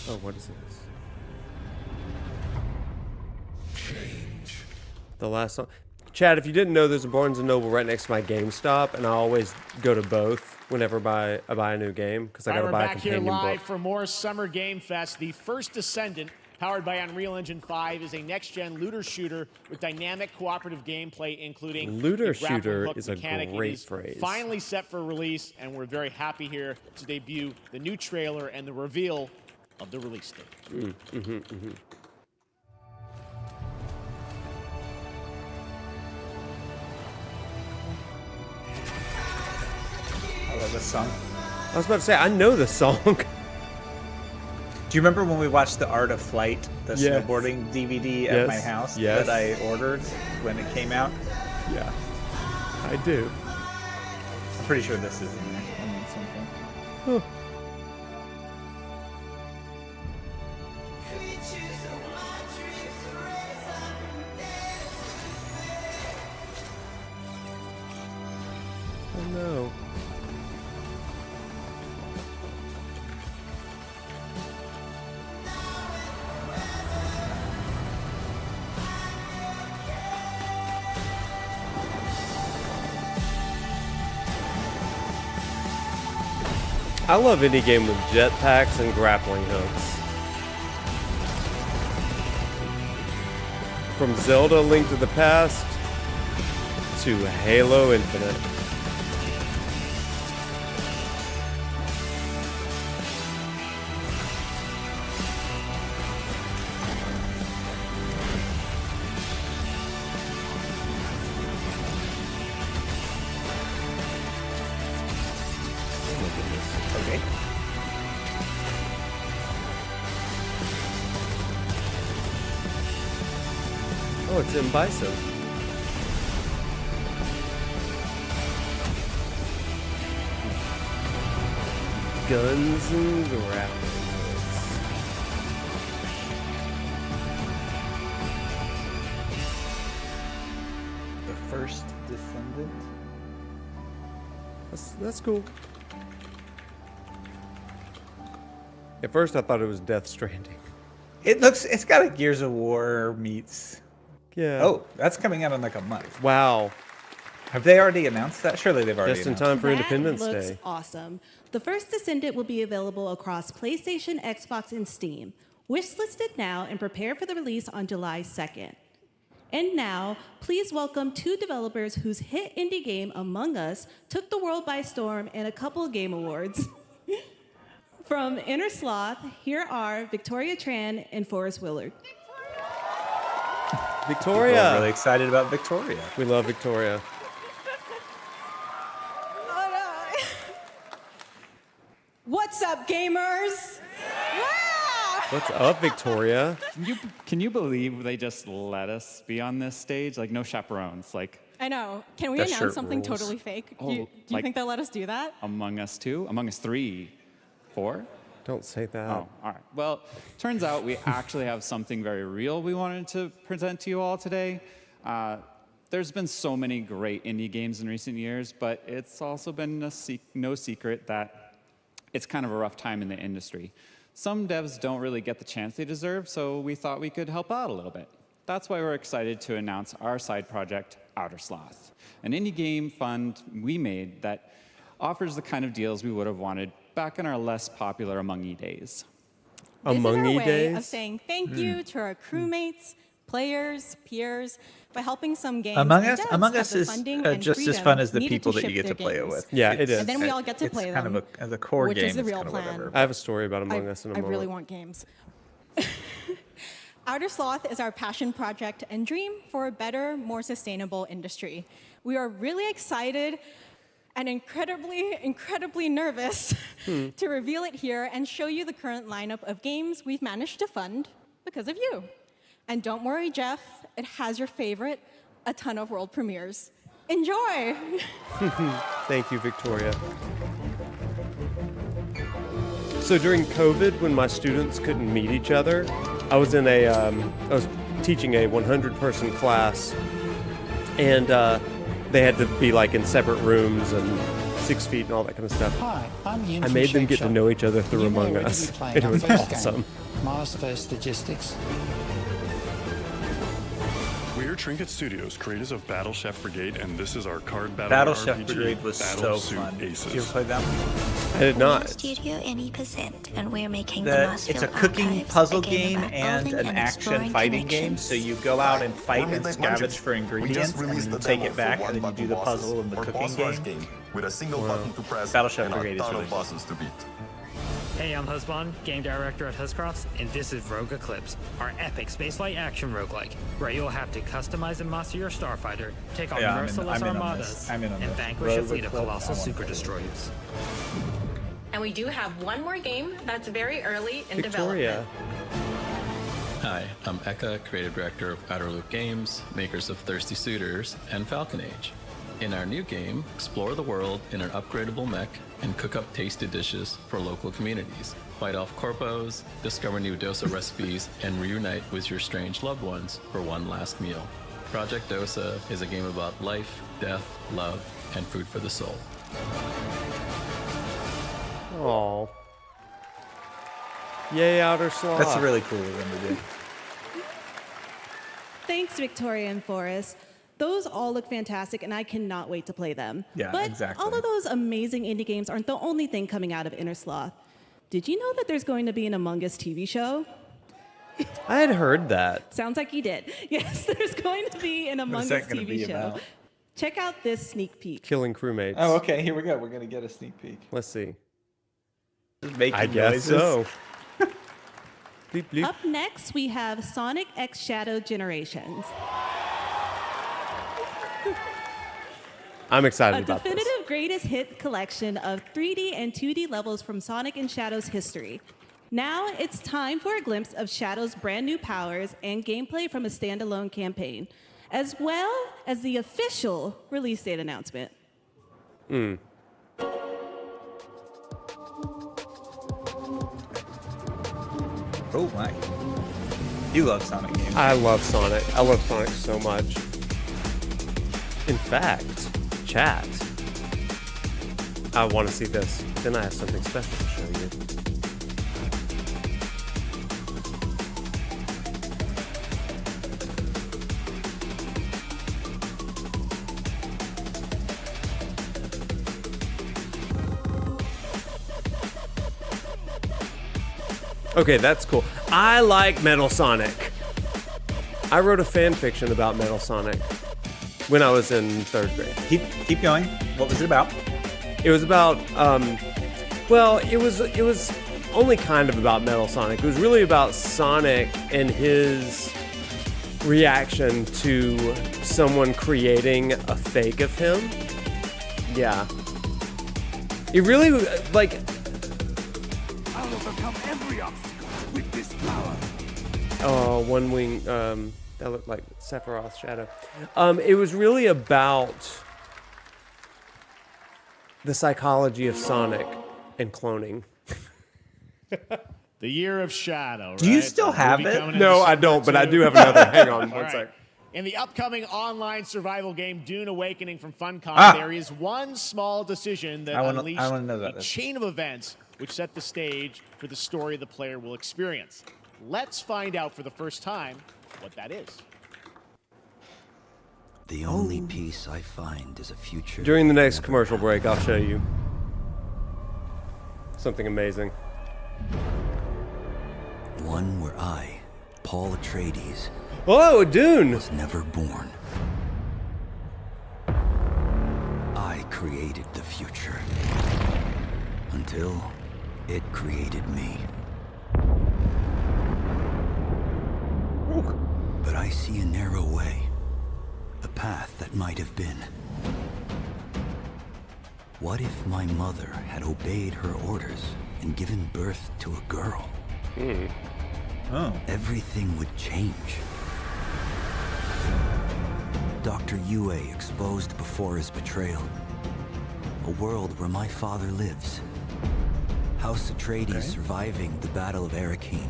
Oh, what is this? The last song. Chad, if you didn't know, there's a Barnes & Noble right next to my GameStop, and I always go to both whenever I buy a new game, because I got to buy a companion We're back here live book. for more Summer Game Fest. The first Descendant, powered by Unreal Engine 5, is a next-gen looter shooter with dynamic cooperative gameplay, including Looter a grappling shooter hook is a mechanic. It great is phrase. finally set for release, and we're very happy here to debut the new trailer and the reveal of the release date. I love this song. I was about to say, I know this song. Do you remember when we watched The Art of Flight, the Yes. snowboarding DVD at my Yes. house Yes. that I ordered when it came out? Yeah, I do. I'm pretty sure this is in there. I mean, something. Huh. Oh no. I love any game with jetpacks and grappling hooks. From Zelda: Link to the Past to Halo Infinite. Okay. Oh, it's in Bison. Guns and grappling hooks. The first Descendant. That's cool. At first, I thought it was Death Stranding. It's got a Gears of War meets. Yeah. Oh, that's coming out in like a month. Wow. Have they already announced that? Surely they've already Just in announced time for That Independence looks Day. awesome. The first Descendant will be available across PlayStation, Xbox, and Steam. Wishlisted now and prepare for the release on July 2nd. And now, please welcome 2 developers whose hit indie game, Among Us, took the world by storm in a couple of game awards. From Inner Sloth, here are Victoria Tran and Forrest Willard. Victoria. People are really excited about Victoria. We love Victoria. What's up, gamers? What's up, Victoria? Can you believe they just let us be on this stage? Like, no chaperones. Like, I know. Can we That announce shirt something rules. totally fake? Oh, Do you like- think they'll let us do that? Among Us 2? Among Us 3? 4? Don't say that. Oh, all right. Well, turns out we actually have something very real we wanted to present to you all today. There's been so many great indie games in recent years, but it's also been no secret that it's kind of a rough time in the industry. Some devs don't really get the chance they deserve, so we thought we could help out a little bit. That's why we're excited to announce our side project, Outer Sloth, an indie game fund we made that offers the kind of deals we would have wanted back in our less popular Among E days. This is our way days? of saying thank you to our crewmates, players, peers, by helping some games. Among and Us, devs Among have Us the is funding and just as freedom fun as the needed people to that you ship get to their play it games. with. Yeah, it is. And then we all get to play It's kind them, of as a core which game. is the it's real kind of plan. whatever. I have a story about Among Us in a I moment. really want games. Outer Sloth is our passion project and dream for a better, more sustainable industry. We are really excited and incredibly nervous to reveal it here and show you the current lineup of games we've managed to fund because of you. And don't worry, Jeff, it has your favorite, a ton of world premieres. Enjoy! Thank you, Victoria. So during COVID, when my students couldn't meet each other, I was teaching a 100-person class, and they had to be like in separate rooms and 6 feet and all that kind of stuff. Hi, I'm Ian I from made them Shake get to Shop. know each other through You know Among we're Us. gonna be playing It our was first game, awesome. Mars vs. Logistics. We're Trinket Studios, creators of Battle Chef Brigade, and this is our card battle Battle Chef RPG, Brigade was Battle so Suit fun. Aces. Did you ever play that one? I did not. Studio any percent, and we're making the It's a cooking puzzle game and an action fighting game. So you go out and fight and scavenge for ingredients, and then you take it back, and then you do the puzzle and the cooking game. With a single button to press Battle Chef and a Brigade is ton really of fun. buttons to beat. Hey, I'm Husband, game director at Huscrafts, and this is Rogue Eclipse, our epic spaceflight action roguelike, where you'll have to customize and master your starfighter, take on Yeah, merciless I'm in on armadas, this. I'm in on and this. vanquish a Rogue fleet of Eclipse, colossal I wanna super play this. destroyers. And we do have one more game that's very early in Victoria. development. Hi, I'm Eka, creative director of Outer Loop Games, makers of Thirsty Suitors and Falcon Age. In our new game, explore the world in an upgradable mech and cook up tasty dishes for local communities. Fight off corpos, discover new dosa recipes, and reunite with your strange loved ones for one last meal. Project Dosa is a game about life, death, love, and food for the soul. Aw. Yay, Outer Sloth. That's really cool of them to do. Thanks, Victoria and Forrest. Those all look fantastic, and I cannot wait to play them. Yeah, but exactly. all of those amazing indie games aren't the only thing coming out of Inner Sloth. Did you know that there's going to be an Among Us TV show? I had heard that. Sounds like you did. Yes, there's going to be an Among is Us that gonna TV be show. about? Check out this sneak peek. Killing crewmates. Oh, okay. Here we go. We're gonna get a sneak peek. Let's see. Just making I guess noises. so. Bleep, bleep. Up next, we have Sonic X Shadow Generations. I'm excited A about this. definitive greatest hit collection of 3D and 2D levels from Sonic and Shadow's history. Now it's time for a glimpse of Shadow's brand new powers and gameplay from a standalone campaign, as well as the official release date announcement. Oh my! You love Sonic games. I love Sonic. I love Sonic so much. In fact, chat, I want to see this. Then I have something special to show you. Okay, that's cool. I like Metal Sonic. I wrote a fan fiction about Metal Sonic when I was in 3rd grade. Keep going. What was it about? It was about, well, it was only kind of about Metal Sonic. It was really about Sonic and his reaction to someone creating a fake of him. Yeah. It really, like... I'll overcome every obstacle with this power. Oh, One Wing, that looked like Sephiroth's shadow. It was really about the psychology of Sonic and cloning. The Year of Shadow. Do you right? still The have movie it? coming in No, I December, don't, but I too. do have another. Hang on All one right. sec. In the upcoming online survival game Dune Awakening from Funcom, there is one small decision that unleashed a chain of events which set the stage for the story the player will experience. Let's find out for the first time what that is. The only peace I find is a future. During the next commercial break, I'll show you something amazing. One where I, Paul Atreides, oh, Dune, was never born. I created the future until it created me. But I see a narrow way, a path that might have been. What if my mother had obeyed her orders and given birth to a girl? Everything would change. Dr. Yue exposed before his betrayal. A world where my father lives. House Atreides surviving the Battle of Arrakeen.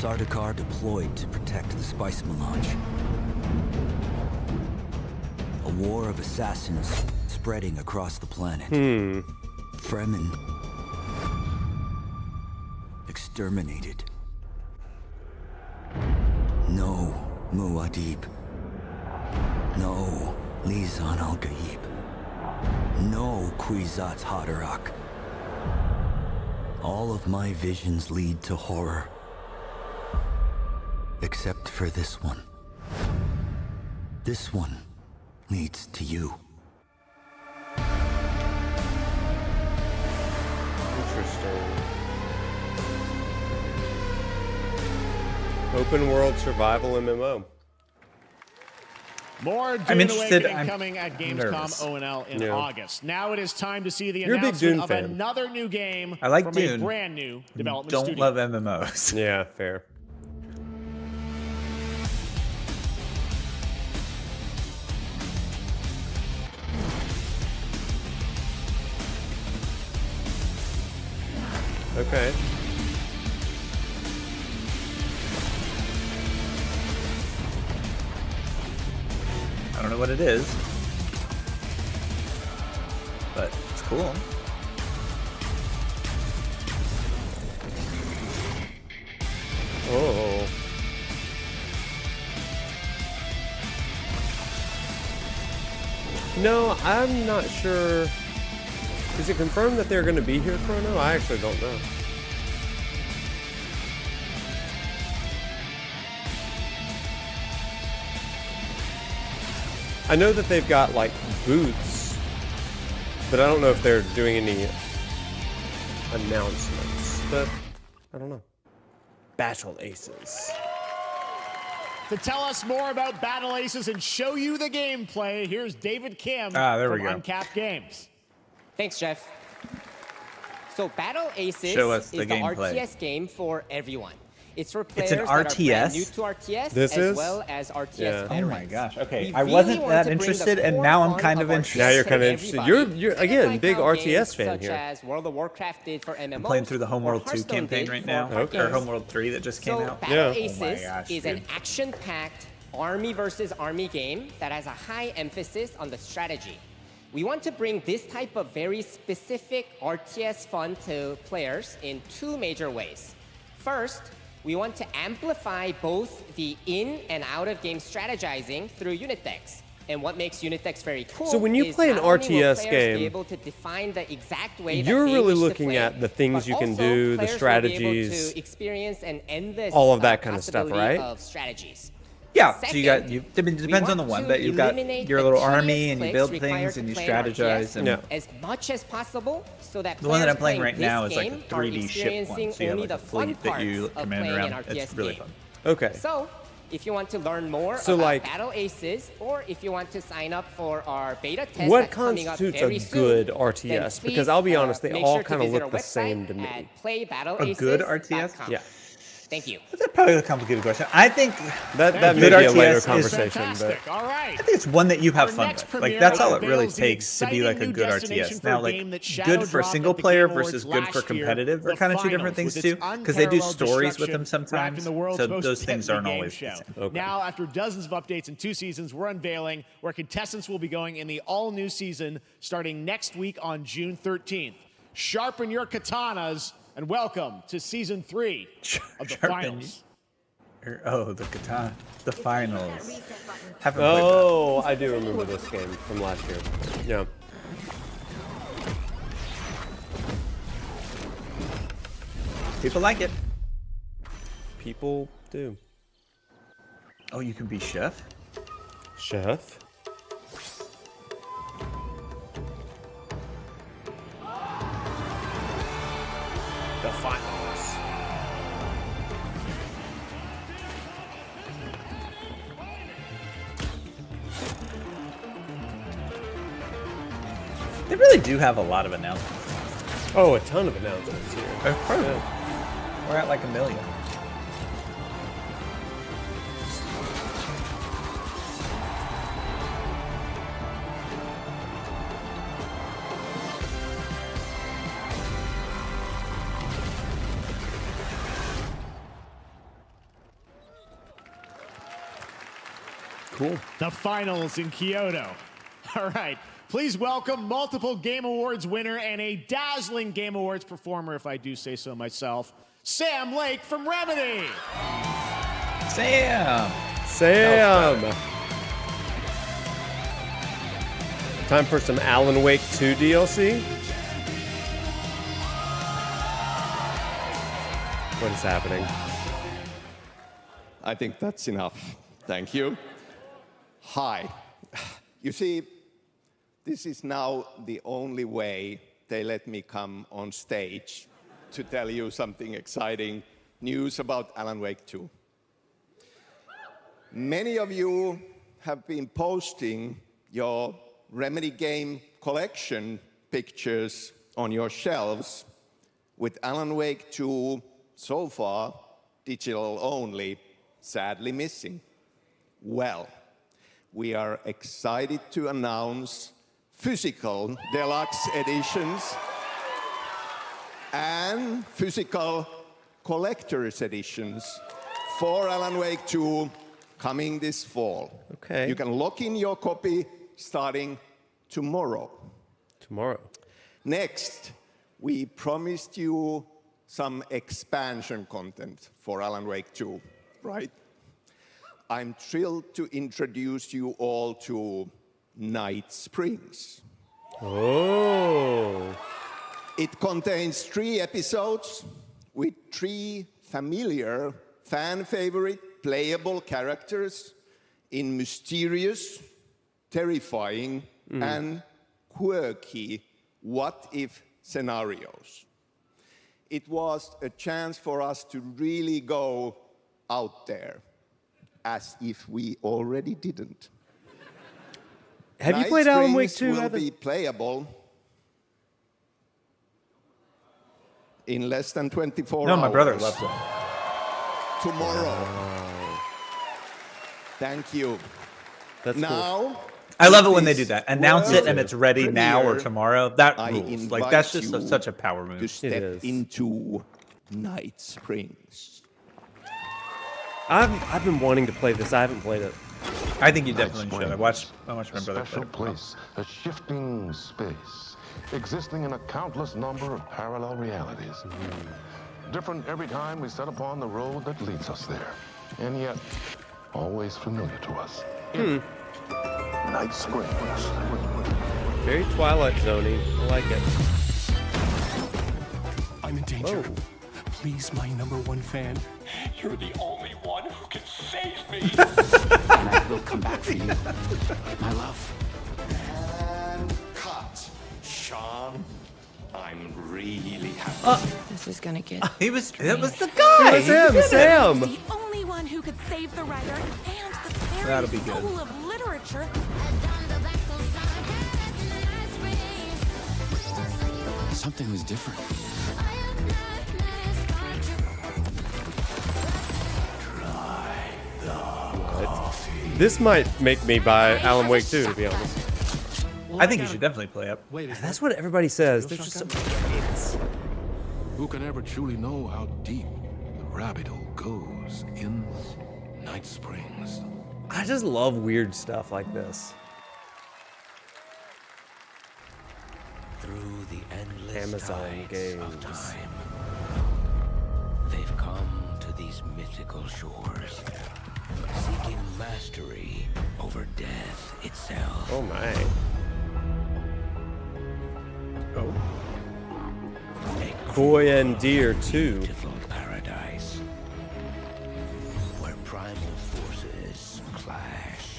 Sardaukar deployed to protect the spice melange. A war of assassins spreading across the planet. Fremen exterminated. No Muad'Dib. No Lisan al-Gaib. No Kwisatz Haderach. All of my visions lead to horror. Except for this one. This one leads to you. Interesting. Open world survival MMO. More Dune I'm interested. Awakening I'm coming at Gamescom nervous. O&L in Yeah. August. Now it is time to see the You're a big announcement Dune of fan. another new game I like from Dune. a brand new development Don't studio. love MMOs. Yeah, fair. Okay. I don't know what it is, but it's cool. Oh. No, I'm not sure. Is it confirmed that they're going to be here, Chrono? I actually don't know. I know that they've got like booths, but I don't know if they're doing any announcements. But I don't know. Battle Aces. To tell us more about Battle Aces and show you the gameplay, here's David Kim there we from go. Uncapped Games. Thanks, Jeff. So Battle Aces Show us is the the gameplay. RTS game for everyone. It's for players an that are brand RTS? new to RTS This as is? well as RTS Yeah. veterans. Oh my gosh. Okay, We I really wasn't want that to bring the interested, and core now I'm fun kind of RTS interested. Now you're to kind of interested. everybody. You're Just again like big how RTS games fan such here. as World of Warcraft did for MMOs. I'm playing through the or Homeworld 2 Hearthstone campaign did right for now, card or games. Homeworld 3 that just came So out. Battle Yeah. Aces Oh my gosh, is dude. an action-packed army versus army game that has a high emphasis on the strategy. We want to bring this type of very specific RTS fun to players in two major ways. First, we want to amplify both the in and out of game strategizing through unit decks. And what makes unit decks very cool So when you is play an not only will RTS players game, be able to define the exact way that you're they really wish to looking play, at the things but you can also do, the players will be able strategies, to experience an endless all of that kind of stuff, possibility right? of strategies. Yeah, so you got Second, you. I mean, it depends on the we one, want but to you've got eliminate your the little tedious army, and you clicks build required things, to and you play an RTS strategize, and as much as possible, so that the one that I'm players playing right now is like this the game are 3D ship one. experiencing So you have only like a the fun fleet that you parts of command playing around. an RTS It's really game. fun. Okay. So, if you want to learn more So, about like- Battle Aces, or if you want to sign up for our beta test What that's coming up constitutes very a soon, good then RTS? Because please, I'll be honest, they make all sure to kind of visit look our the same website to me. at playbattleaces.com. A good RTS? Yeah. Thank you. That's probably a complicated question. I think that may be a later conversation, but all right. I think it's one that you have fun with. Like that's all it really unveils the takes to be like a exciting good new destination RTS. for a Now, like game that shadow good for dropped single at the player Game versus Awards good for last year, competitive are the kind of two different finals things with too, its because they do unparalleled stories with them destruction, sometimes. wrapping the world's So most those things deadly aren't game always show. the same. Okay. Now, after dozens of updates and 2 seasons, we're unveiling where contestants will be going in the all-new season starting next week on June 13th. Sharpen your katanas and welcome to Season 3 of the finals. Oh, the katana, the finals. Oh, I do remember this game from last year. Yeah. People like it. People do. Oh, you can be chef? Chef? The finals. They really do have a lot of announcements. Oh, a ton of announcements here. Yeah. We're at like 1 million. Cool. The finals in Kyoto. All right. Please welcome multiple Game Awards winner and a dazzling Game Awards performer, if I do say so myself, Sam Lake from Remedy. Sam. Time for some Alan Wake 2 DLC. What is happening? I think that's enough. Thank you. Hi. You see, this is now the only way they let me come on stage to tell you something exciting news about Alan Wake 2. Many of you have been posting your Remedy game collection pictures on your shelves with Alan Wake 2 so far digital only, sadly missing. Well, we are excited to announce physical deluxe editions and physical collector's editions for Alan Wake 2 coming this fall. Okay. You can lock in your copy starting tomorrow. Tomorrow. Next, we promised you some expansion content for Alan Wake 2, right? I'm thrilled to introduce you all to Night Springs. Oh. It contains 3 episodes with 3 familiar, fan-favorite, playable characters in mysterious, terrifying, and quirky what-if scenarios. It was a chance for us to really go out there, as if we already didn't. Have you played Alan Wake 2? Will be playable in less than 24 hours. No, my brother loves it. Tomorrow. Thank you. That's now, cool. I love it when they do that. Announce it and it's ready now or tomorrow. That rules. Like that's just such a power move. To step into Night Springs. I've been wanting to play this. I haven't played it. I think you definitely should. I watched my brother play it. Special place, a shifting space, existing in a countless number of parallel realities. Different every time we set upon the road that leads us there, and yet always familiar to us. Night Springs. Very Twilight Zone-y. I like it. I'm in danger. Whoa. Please, my #1 fan. You're the only one who can save me. And I will come back for you, my love. And cut. Sean, I'm really happy. This is gonna get. It was the guy. It was him, Sam. The only one who could save the writer and the very That'll be good. soul of literature. Something was different. This might make me buy Alan Wake 2, to be honest. I think you should definitely play it. That's what everybody says. There's just some games. Who can ever truly know how deep the rabbit hole goes in Night Springs? I just love weird stuff like this. Through the endless Amazon games. of time, they've come to these mythical shores, seeking mastery over death itself. Oh my. Oh. Boy and Deer 2. Beautiful paradise, where primal forces clash.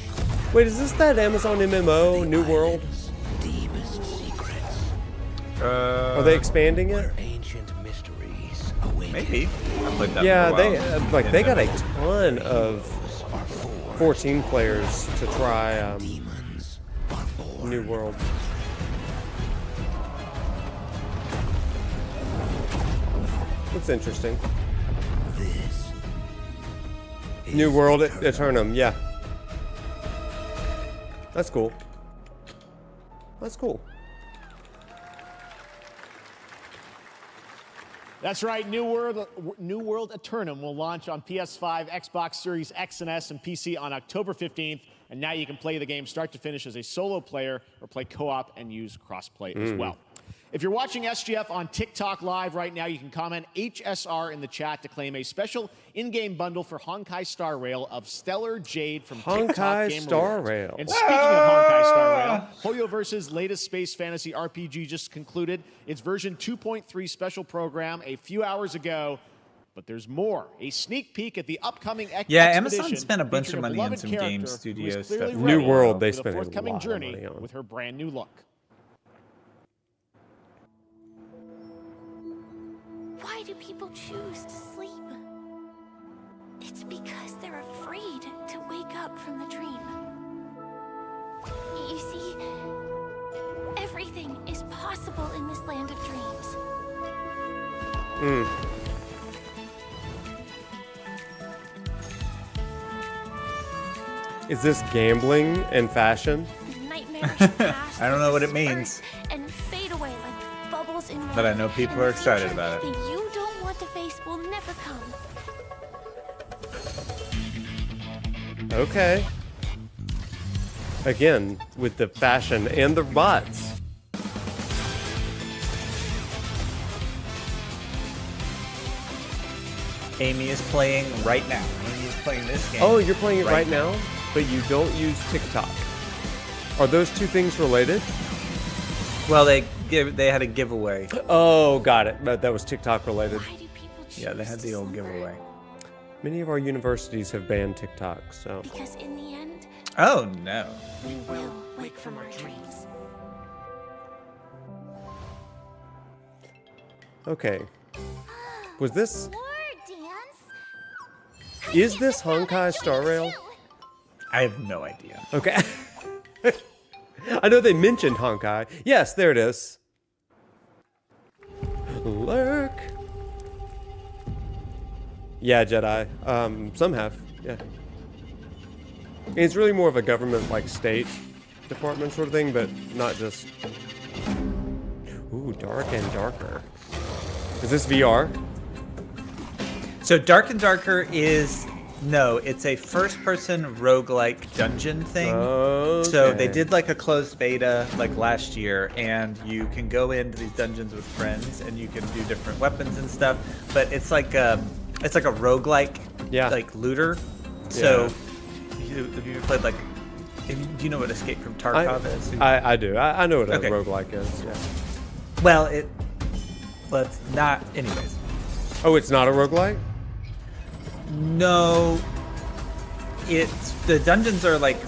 Wait, is this that Amazon MMO, New World? Deepest secrets. Are they expanding it? Ancient mysteries await. Maybe. I played that Yeah, for a they while. they got a ton of 14 players to try New World. Looks interesting. New World Eternum, yeah. That's cool. That's cool. That's right. New World Eternum will launch on PS5, Xbox Series X and S, and PC on October 15th. And now you can play the game start to finish as a solo player or play co-op and use crossplay as well. If you're watching SGF on TikTok Live right now, you can comment HSR in the chat to claim a special in-game bundle for Honkai Star Rail of Stellar Jade from TikTok Honkai Game Star Rewards. Rail. And speaking of Honkai Star Rail, Hoyoverse's latest space fantasy RPG just concluded its version 2.3 special program a few hours ago. But there's more. A sneak peek at the upcoming Amazon spent a bunch of money on some game studio stuff. New World, they spent a forthcoming lot of journey money on. with her brand new look. Why do people choose to sleep? It's because they're afraid to wake up from the dream. You see, everything is possible in this land of dreams. Is this gambling and fashion? Nightmares pass I don't know what it through means. earth and fade away like bubbles in But I water. know people And are the excited future about it. that you don't want to face will never come. Okay. Again, with the fashion and the bots. Amy is playing right now. Amy is playing this game. Oh, you're playing it right now, but you don't use TikTok. Are those two things related? Well, they had a giveaway. Oh, got it. That was TikTok related. Yeah, they had the old giveaway. Many of our universities have banned TikTok, so. Because in the end, Oh no. we will wake from our dreams. Okay. Was this? More dance? Is this Honkai Star Rail? I have no idea. Okay. I know they mentioned Honkai. Yes, there it is. Lurk. Yeah, Jedi. Some have. Yeah. It's really more of a government, like, state department sort of thing, but not just. Ooh, Dark and Darker. Is this VR? So Dark and Darker is it's a first-person roguelike dungeon thing. Okay. So they did like a closed beta like last year, and you can go into these dungeons with friends, and you can do different weapons and stuff. But it's like a roguelike, like looter. So have you played like? Do you know what Escape from Tarkov is? I do. I know what a Okay. roguelike is. Yeah. Well, it's not. Anyways. Oh, it's not a roguelike? No, it's the dungeons are like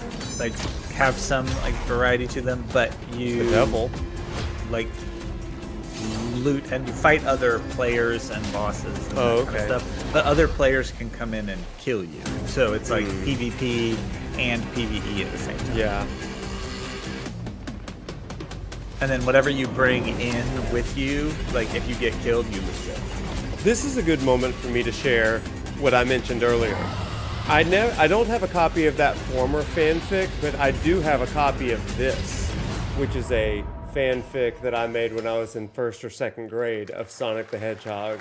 have some like variety to them, but you the devil like loot and you fight other players and bosses and that kind of stuff. But other players can come in and kill you, so it's like PvP and PvE at the same time. Yeah. And then whatever you bring in with you, like if you get killed, you lose it. This is a good moment for me to share what I mentioned earlier. I don't have a copy of that former fanfic, but I do have a copy of this, which is a fanfic that I made when I was in 1st or 2nd grade of Sonic the Hedgehog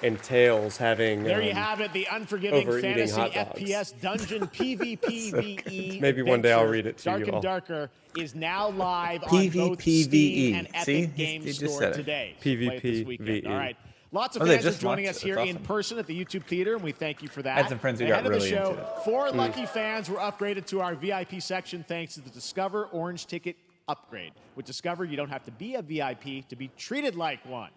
and Tails having there you have it, the unforgiving overeating fantasy hot dogs. FPS dungeon PvPvE. Maybe one day I'll read it to Dark you and all. Darker is now live on both Steam and Epic Games Store today. Play it this weekend. All right. Lots of fans are joining us here in person at the YouTube Theater, and we thank you for that. I had some friends who got really into it. 4 lucky fans were upgraded to our VIP section thanks to the Discover Orange Ticket upgrade. With Discover, you don't have to be a VIP to be treated like one.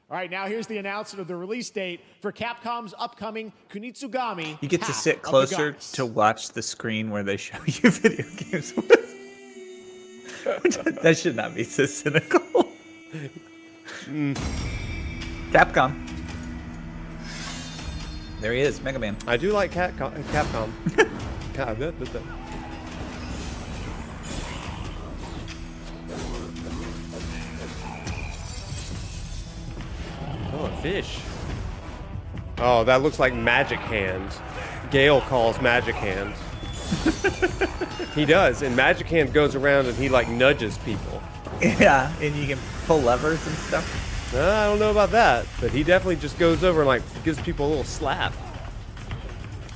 All right, now here's the announcement of the release date for Capcom's upcoming Kunitsugami. You get to Path sit of the closer Gods. to watch the screen where they show you video games. That should not be so cynical. Capcom. There he is, Mega Man. I do like Capcom. God, that. Oh, a fish. Oh, that looks like Magic Hand. Gale calls Magic Hand. He does, and Magic Hand goes around and he like nudges people. Yeah, and you can pull levers and stuff. I don't know about that, but he definitely just goes over and like gives people a little slap.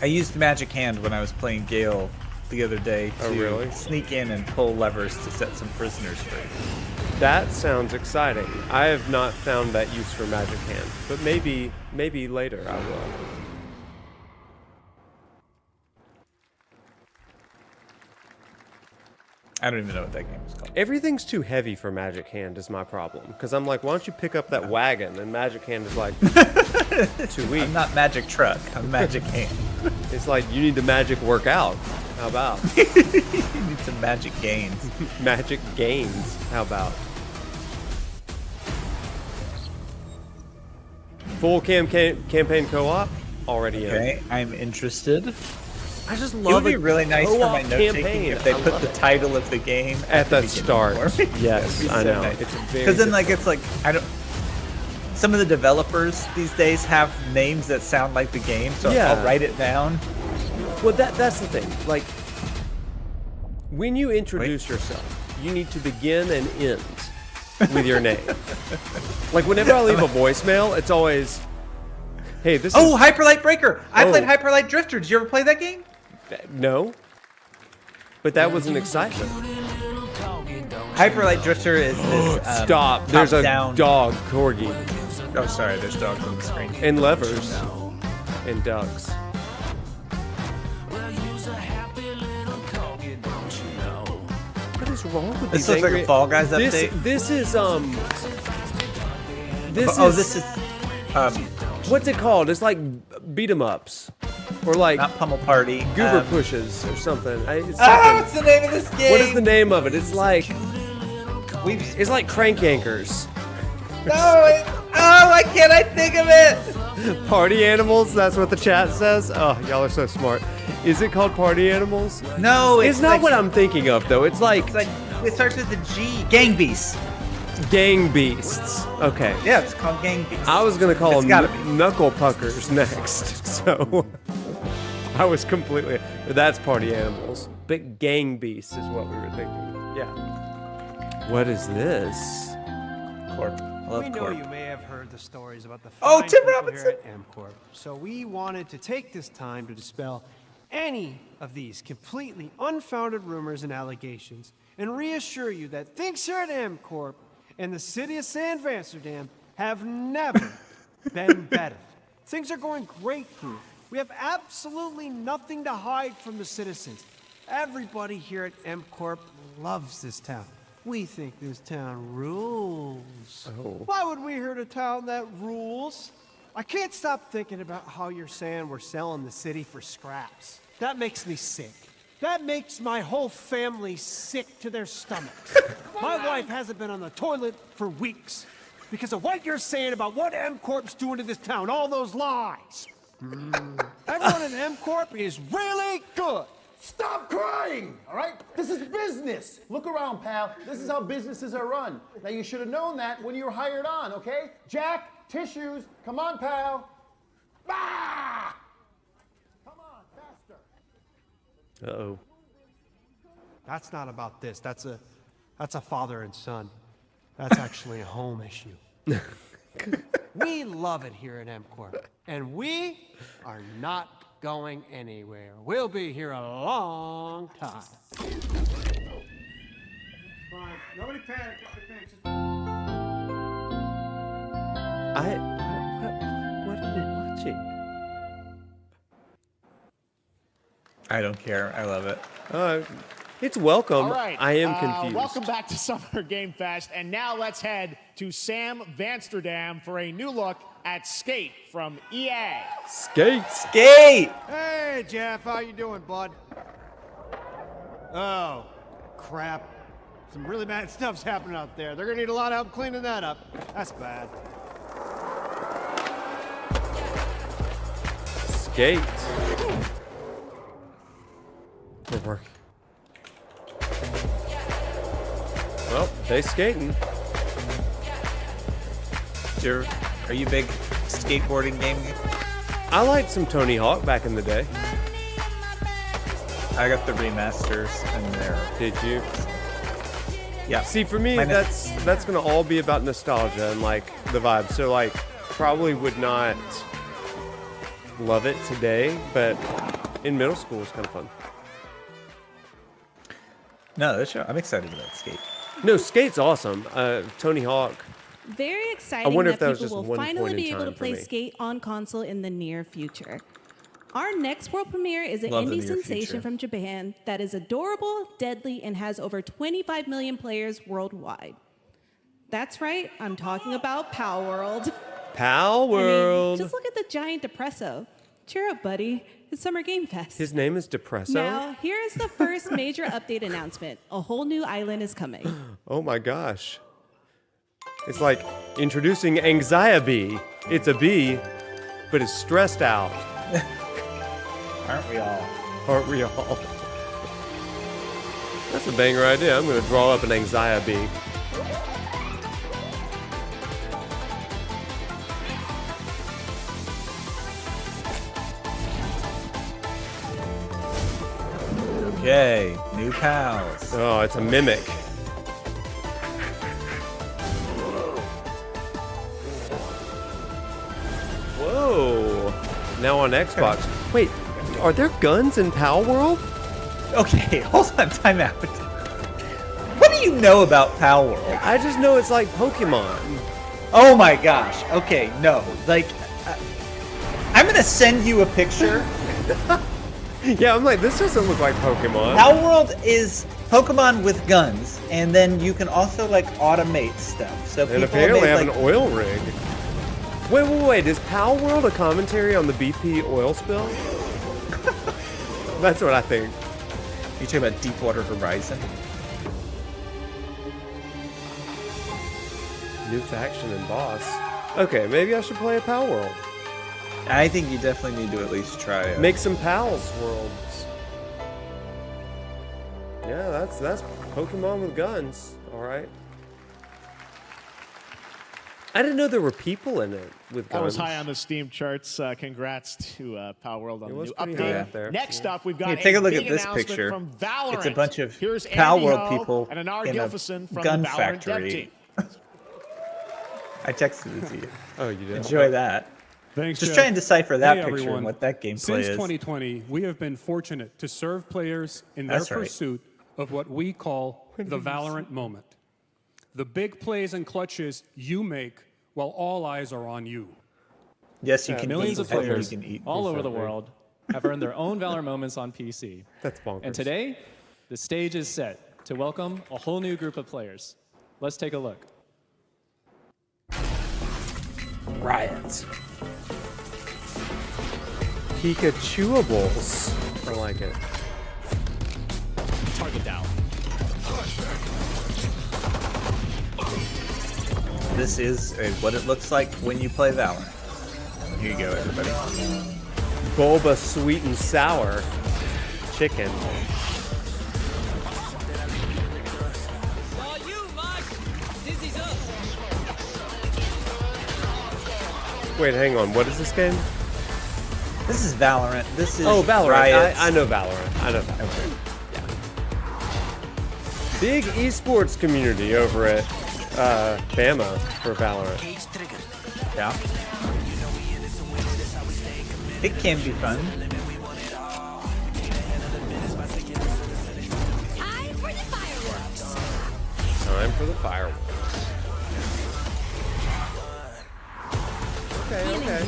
I used Magic Hand when I was playing Gale the other day to sneak in and pull levers to set some prisoners free. That sounds exciting. I have not found that use for Magic Hand, but maybe later I will. I don't even know what that game is called. Everything's too heavy for Magic Hand is my problem. Because I'm like, why don't you pick up that wagon? And Magic Hand is like, too weak. I'm not Magic Truck. I'm Magic Hand. It's like, you need to magic work out. How about? You need some magic gains. Magic gains. How about? Full campaign co-op? Already in. Okay, I'm interested. I just It love would be really nice for my co-op note taking campaign. if they I put love the it. title of the game At the beginning start. for me. Yes, That'd be I so know. nice. It's very Because then, like, it's like I don't. Some of the developers these days have names that sound like the game, so Yeah. I'll write it down. Well, that's the thing. Like, when you introduce yourself, you need to begin and end with your name. Like, whenever I leave a voicemail, it's always, hey, this is... Oh, Hyperlight Breaker! I played Hyperlight Drifter. Did you ever play that game? No. But that was an excitement. Hyperlight Drifter is this. Stop. There's a top-down- dog, Corgi. Oh, sorry. There's dogs on the screen. And levers. And ducks. What is wrong with This these looks like angry... a Fall Guys update. This is This is what's it called? It's like beat 'em ups, or like not Pummel Party. Goober pushes or something. It's what's the name of this game? What is the name of it? It's like it's like Crank Yankers. No! Why can't I think of it? Party Animals. That's what the chat says. Oh, y'all are so smart. Is it called Party Animals? No, it's not like, what I'm thinking of though. It's like it starts with the G. Gang Beasts. Gang Beasts. Okay. Yeah, it's called Gang Beasts. I was gonna call It's gotta them Knuckle Puckers next. So I was completely. That's Party Animals. But Gang Beasts is what we were thinking. Yeah. What is this? Corp. We know you may have heard the stories about the Oh, fine Tim people Robinson! here at MCorp. So we wanted to take this time to dispel any of these completely unfounded rumors and allegations and reassure you that things here at MCorp and the city of San Amsterdam have never been better. Things are going great here. We have absolutely nothing to hide from the citizens. Everybody here at MCorp loves this town. We think this town rules. Oh. Why would we hurt a town that rules? I can't stop thinking about how you're saying we're selling the city for scraps. That makes me sick. That makes my whole family sick to their stomachs. My wife hasn't been on the toilet for weeks because of what you're saying about what MCorp's doing to this town, all those lies. Everyone in MCorp is really good. Stop crying, all right? This is business. Look around, pal. This is how businesses are run. Now, you should have known that when you were hired on, okay? Jack, tissues. Come on, pal. Ah! Come on, faster. Uh-oh. That's not about this. That's a father and son. That's actually a home issue. We love it here at M-Corp, and we are not going anywhere. We'll be here a long time. Fine. Nobody panic. What are we watching? I don't care. I love it. It's welcome. All right. I am confused. Welcome back to Summer Game Fest. And now let's head to Sam Vansterdam for a new look at Skate from EA. Skate. Hey, Jeff. How you doing, bud? Oh, crap. Some really bad stuff's happening out there. They're going to need a lot of help cleaning that up. That's bad. Skate. We're working. Well, they skating. Are you a big skateboarding game? I liked some Tony Hawk back in the day. I got the remasters and there. Did you? Yeah. See, for me, that's gonna all be about nostalgia and like the vibe. So like, probably would not love it today, but in middle school was kind of fun. No, I'm excited about Skate. No, Skate's awesome. Tony Hawk. Very exciting wonder that if that was people just will one finally point in be able to time for play me. Skate on console in the near future. Our next world premiere is an Love the indie near sensation future. from Japan that is adorable, deadly, and has over 25 million players worldwide. That's right, I'm talking about Pal World. Pal World. Just look at the giant Depresso. Cheer up, buddy. It's Summer Game Fest. His name is Depresso? Now, here is the first major update announcement. A whole new island is coming. Oh my gosh. It's like introducing Anxiety. It's a bee, but it's stressed out. Aren't we all? Aren't we all? That's a banger idea. I'm going to draw up an Anxiety bee. Okay, new pals. Oh, it's a mimic. Whoa. Now on Xbox. Wait, are there guns in Pal World? Okay, hold on, time out. What do you know about Pal World? I just know it's like Pokemon. Oh my gosh. Okay, no. Like, I'm gonna send you a picture. Yeah, I'm like, this doesn't look like Pokemon. Pal World is Pokemon with guns, and then you can also like automate stuff. So And people apparently made, have like, an oil rig. Wait. Is Pal World a commentary on the BP oil spill? That's what I think. You talking about Deepwater Horizon? New faction and boss. Okay, maybe I should play a Pal World. I think you definitely need to at least try it. Make some Pals Worlds. Yeah, that's Pokemon with guns. All right. I didn't know there were people in it with guns. That was high on the Steam charts. Congrats to Pal World on It the was new pretty high update. up there. Next up, we've got Here, take a look big at this announcement picture. from Valorant. It's a bunch of Here's Pal Andy World Ho people and Anar in a Gilfison from gun the Valorant dev factory. team. I texted it to you. Oh, you did? Enjoy that. Thanks, Just Jeff. try and decipher that Hey, picture everyone. and what that gameplay Since is. 2020, we have been fortunate to serve players in their That's right. pursuit of what we call the Valorant moment. The big plays and clutches you make while all eyes are on you. Yes, you can Millions eat of whatever players you can eat. all over the world have earned their own Valor moments on PC. That's bonkers. And today, the stage is set to welcome a whole new group of players. Let's take a look. Riot. Pikachuables. I like it. Target down. This is what it looks like when you play Valorant. Here you go, everybody. Boba sweet and sour chicken. Wait, hang on. What is this game? This is Valorant. This is Valorant. Riot's. I know Valorant. I know Valorant. Okay. Yeah. Big esports community over at Bama for Valorant. Yeah. It can be fun. Time for the fireworks. Okay.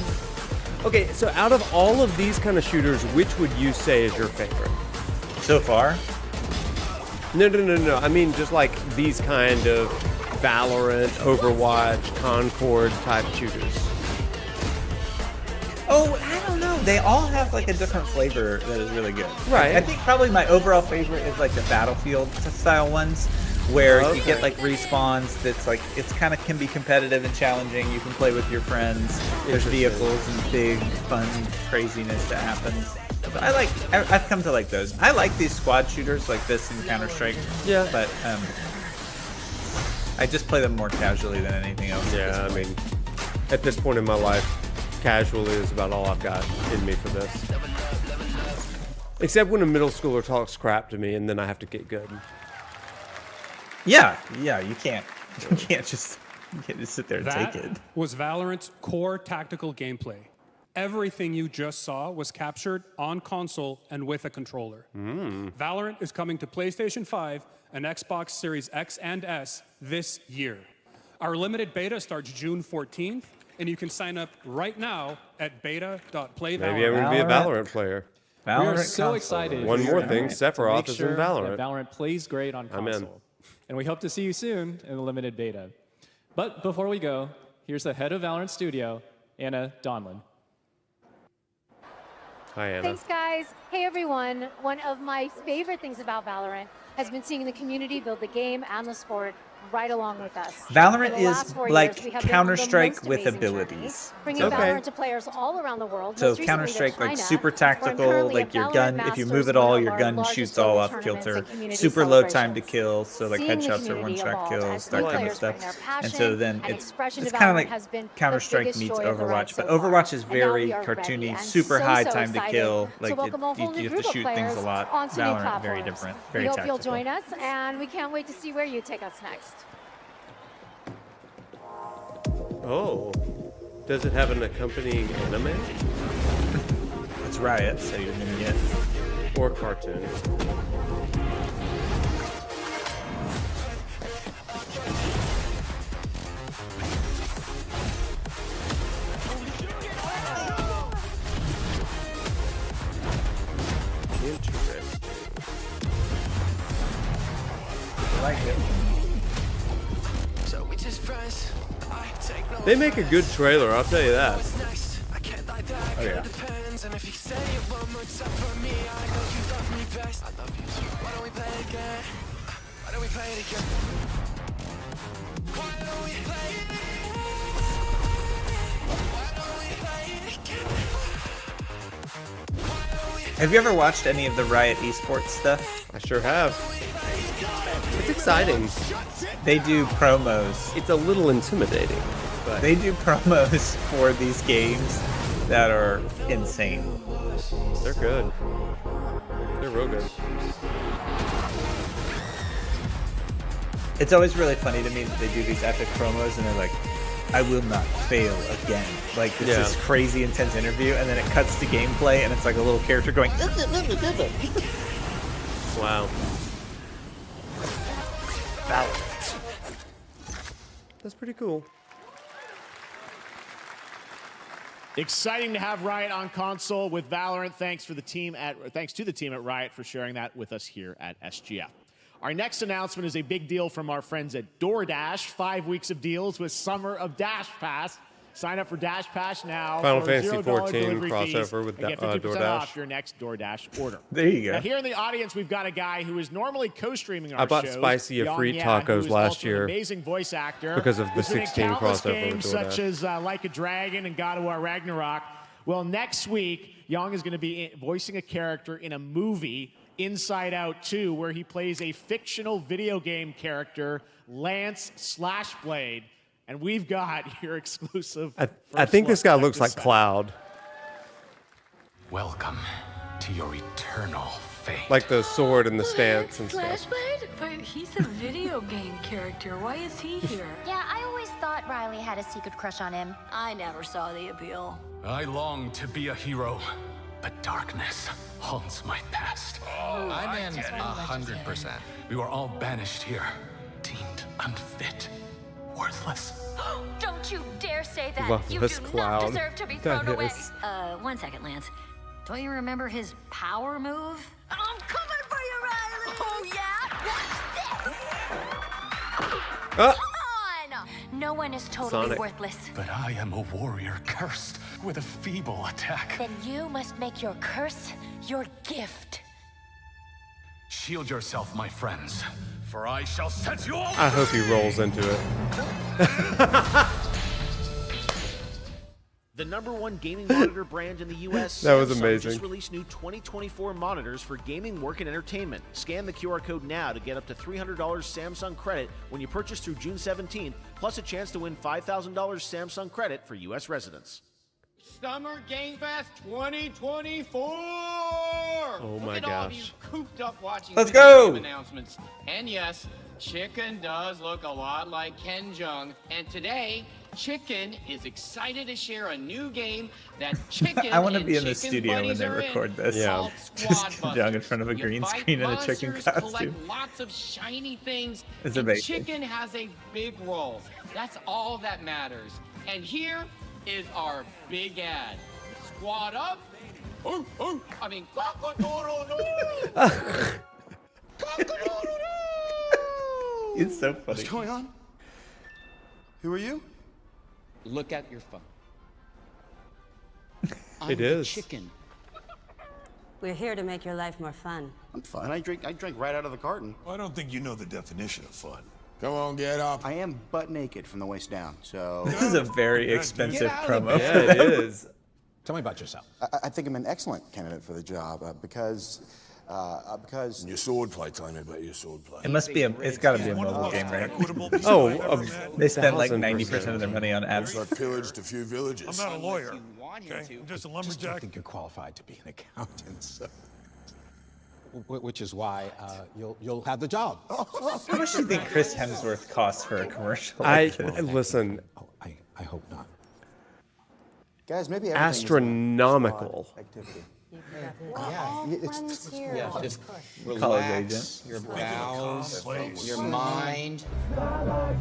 Okay, so out of all of these kind of shooters, which would you say is your favorite? So far? No. I mean, just like these kind of Valorant, Overwatch, Concord type shooters. Oh, I don't know. They all have like a different flavor that is really good. Right. I think probably my overall favorite is like the Battlefield style ones, where you get like respawns. That's like it's kind of can be competitive and challenging. You can play with your friends. There's vehicles and big fun craziness that happens. So I've come to like those. I like these squad shooters like this in Counter-Strike. Yeah. But I just play them more casually than anything else. Yeah, I mean, at this point in my life, casually is about all I've got in me for this. Except when a middle schooler talks crap to me and then I have to get good. Yeah, you can't just sit there and That take it. was Valorant's core tactical gameplay. Everything you just saw was captured on console and with a controller. Valorant is coming to PlayStation 5 and Xbox Series X and S this year. Our limited beta starts June 14th, and you can sign up right now at beta.playvalorant. Maybe I'm going to be a Valorant player. We are so excited. One more thing, to Sephiroth make is sure in Valorant. that Valorant plays great on console. I'm in. And we hope to see you soon in the limited beta. But before we go, here's the head of Valorant Studio, Anna Donlin. Hi, Anna. Thanks, guys. Hey, everyone. One of my favorite things about Valorant has been seeing the community build the game and the sport right along with us. Valorant For the last is 4 like years, we have been on the Counter-Strike most with amazing abilities. journey, bringing Okay. Valorant to players all around the world. So Most recently to Counter-Strike, like China, super where I'm tactical, currently like a your Valorant gun, if you Masters, move it one all, of your our gun largest shoots all global off tournaments kilter. and community Super low time to celebrations. kill, so like Seeing the headshots or community one-shot evolve kills, as that new kind of players stuff. bring their And so passion then and it's expression to kind of Valorant like has been the Counter-Strike biggest meets joy of the ride Overwatch, so but far. Overwatch is And now very we are ready cartoony, and super high time to excited kill. Like welcome a whole new you have group to of shoot things a players lot. onto new Valorant, very platforms. different, We very hope tactical. you'll join us, and we can't wait to see where you take us next. Oh. Does it have an accompanying anime? It's Riot, so you're gonna get or cartoon. Interesting. I like it. They make a good trailer, I'll tell you that. Oh yeah. Have you ever watched any of the Riot esports stuff? I sure have. It's exciting. They do promos. It's a little intimidating. But They do promos for these games that are insane. they're good. They're real good. It's always really funny to me that they do these epic promos and they're like, I will not fail again. Like, it's Yeah. this crazy intense interview, and then it cuts to gameplay, and it's like a little character going, Wow. Valorant. That's pretty cool. Exciting to have Riot on console with Valorant. Thanks to the team at Riot for sharing that with us here at SGF. Our next announcement is a big deal from our friends at DoorDash. 5 weeks of deals with Summer of Dash Pass. Sign up for Dash Pass now. Final for Fantasy $0 14 delivery crossover fees with and get 50% DoorDash. off your next DoorDash order. There you go. Now, here in the audience, we've got a guy who is normally co-streaming our I bought shows, Spicy Young Free Yan, who Tacos is last also an year amazing voice actor because of the who's been in 16 countless crossover with games DoorDash. such as Like a Dragon and God of War Ragnarok. Well, next week, Young is going to be voicing a character in a movie, Inside Out 2, where he plays a fictional video game character, Lance Slashblade. And we've got your exclusive. I think this guy first looks look like at Cloud. Welcome to your eternal fate. Like the sword and the stance and stuff. Flashblade? But he's a video game character. Why is he here? Yeah, I always thought Riley had a secret crush on him. I never saw the appeal. I long to be a hero, but darkness haunts my past. I'm in 100%. We were all banished here, deemed unfit, worthless. Don't you dare say that. Loveless You do cloud. not deserve to be That thrown away. is. 1 second, Lance. Don't you remember his power move? I'm coming for you, Riley! Oh, yeah? Watch this! Ah. Come on! No one is totally Sonic. worthless. But I am a warrior cursed with a feeble attack. Then you must make your curse your gift. Shield yourself, my friends, for I shall set you all I hope he rolls into it. The #1 gaming monitor brand in the U.S. That was Samsung amazing. Just released new 2024 monitors for gaming, work, and entertainment. Scan the QR code now to get up to $300 Samsung credit when you purchase through June 17th, plus a chance to win $5,000 Samsung credit for U.S. residents. Summer Game Fest 2024! Oh my Look at all of you gosh. cooped up watching Let's video go! game announcements. And yes, Chicken does look a lot like Ken Jeong. And today, Chicken is excited to share a new game that Chicken I want to and be in the Chicken studio when buddies they are in, record this. Yeah. called Just Squad Young in Busters. front of a You green fight screen in a chicken monsters, costume. collect lots of shiny things. It's and amazing. Chicken has a big role. That's all that matters. And here is our big ad. Squad up. I mean, It's so funny. What's going on? Who are you? Look at your phone. It is. Chicken. We're here to make your life more fun. I'm fine. I drink right out of the carton. I don't think you know the definition of fun. Come on, get up. I am butt naked from the waist down, so. This is a very expensive promo. Yeah, it is. Tell me about yourself. I think I'm an excellent candidate for the job because. Your swordplay. Tell me about your swordplay. It must be it's got to be a mobile game, right? Oh, They spend like 1000%. 90% of their money on ads. I pillaged a few villages. I'm not a lawyer. Okay? I'm just a I lumberjack. think you're qualified to be an accountant, so. Which is why you'll have the job. How much do you think Chris Hemsworth costs for a commercial? I Like this? listen. I hope not. Guys, maybe Astronomical. activity. Friends here. Yeah, just College relax agent. your bowels, Place. your mind. I'm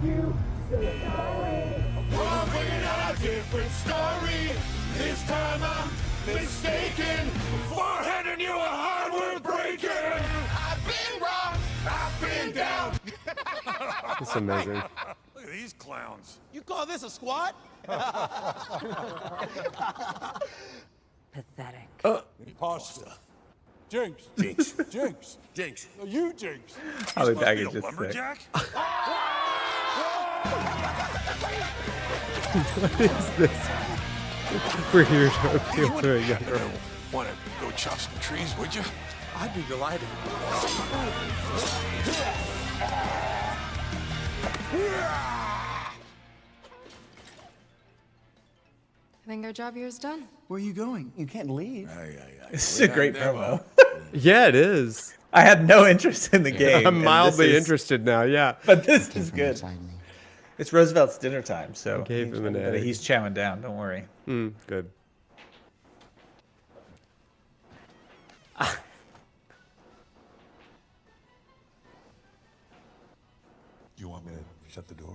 bringing out a different story. This time I'm mistaken for handing you a hardware breaking. I've been wrong. I've been down. It's amazing. Look at these clowns. You call this a squad? Pathetic. Pasta. Jinx. Jinx. Jinx. Jinx. No, you Jinx. Holly You supposed to Baggage be is a sick. lumberjack? What is this? We're here to appeal to a younger. Want to go chop some trees, would you? I'd be delighted. I think our job here is done. Where are you going? You can't leave. This is a great promo. Yeah, it is. I had no interest in the game. I'm and mildly this is- interested now. Yeah. But this is good. It's Roosevelt's dinner time, so Gave him an egg. he's chowing down. Don't worry. Good. You want me to shut the door?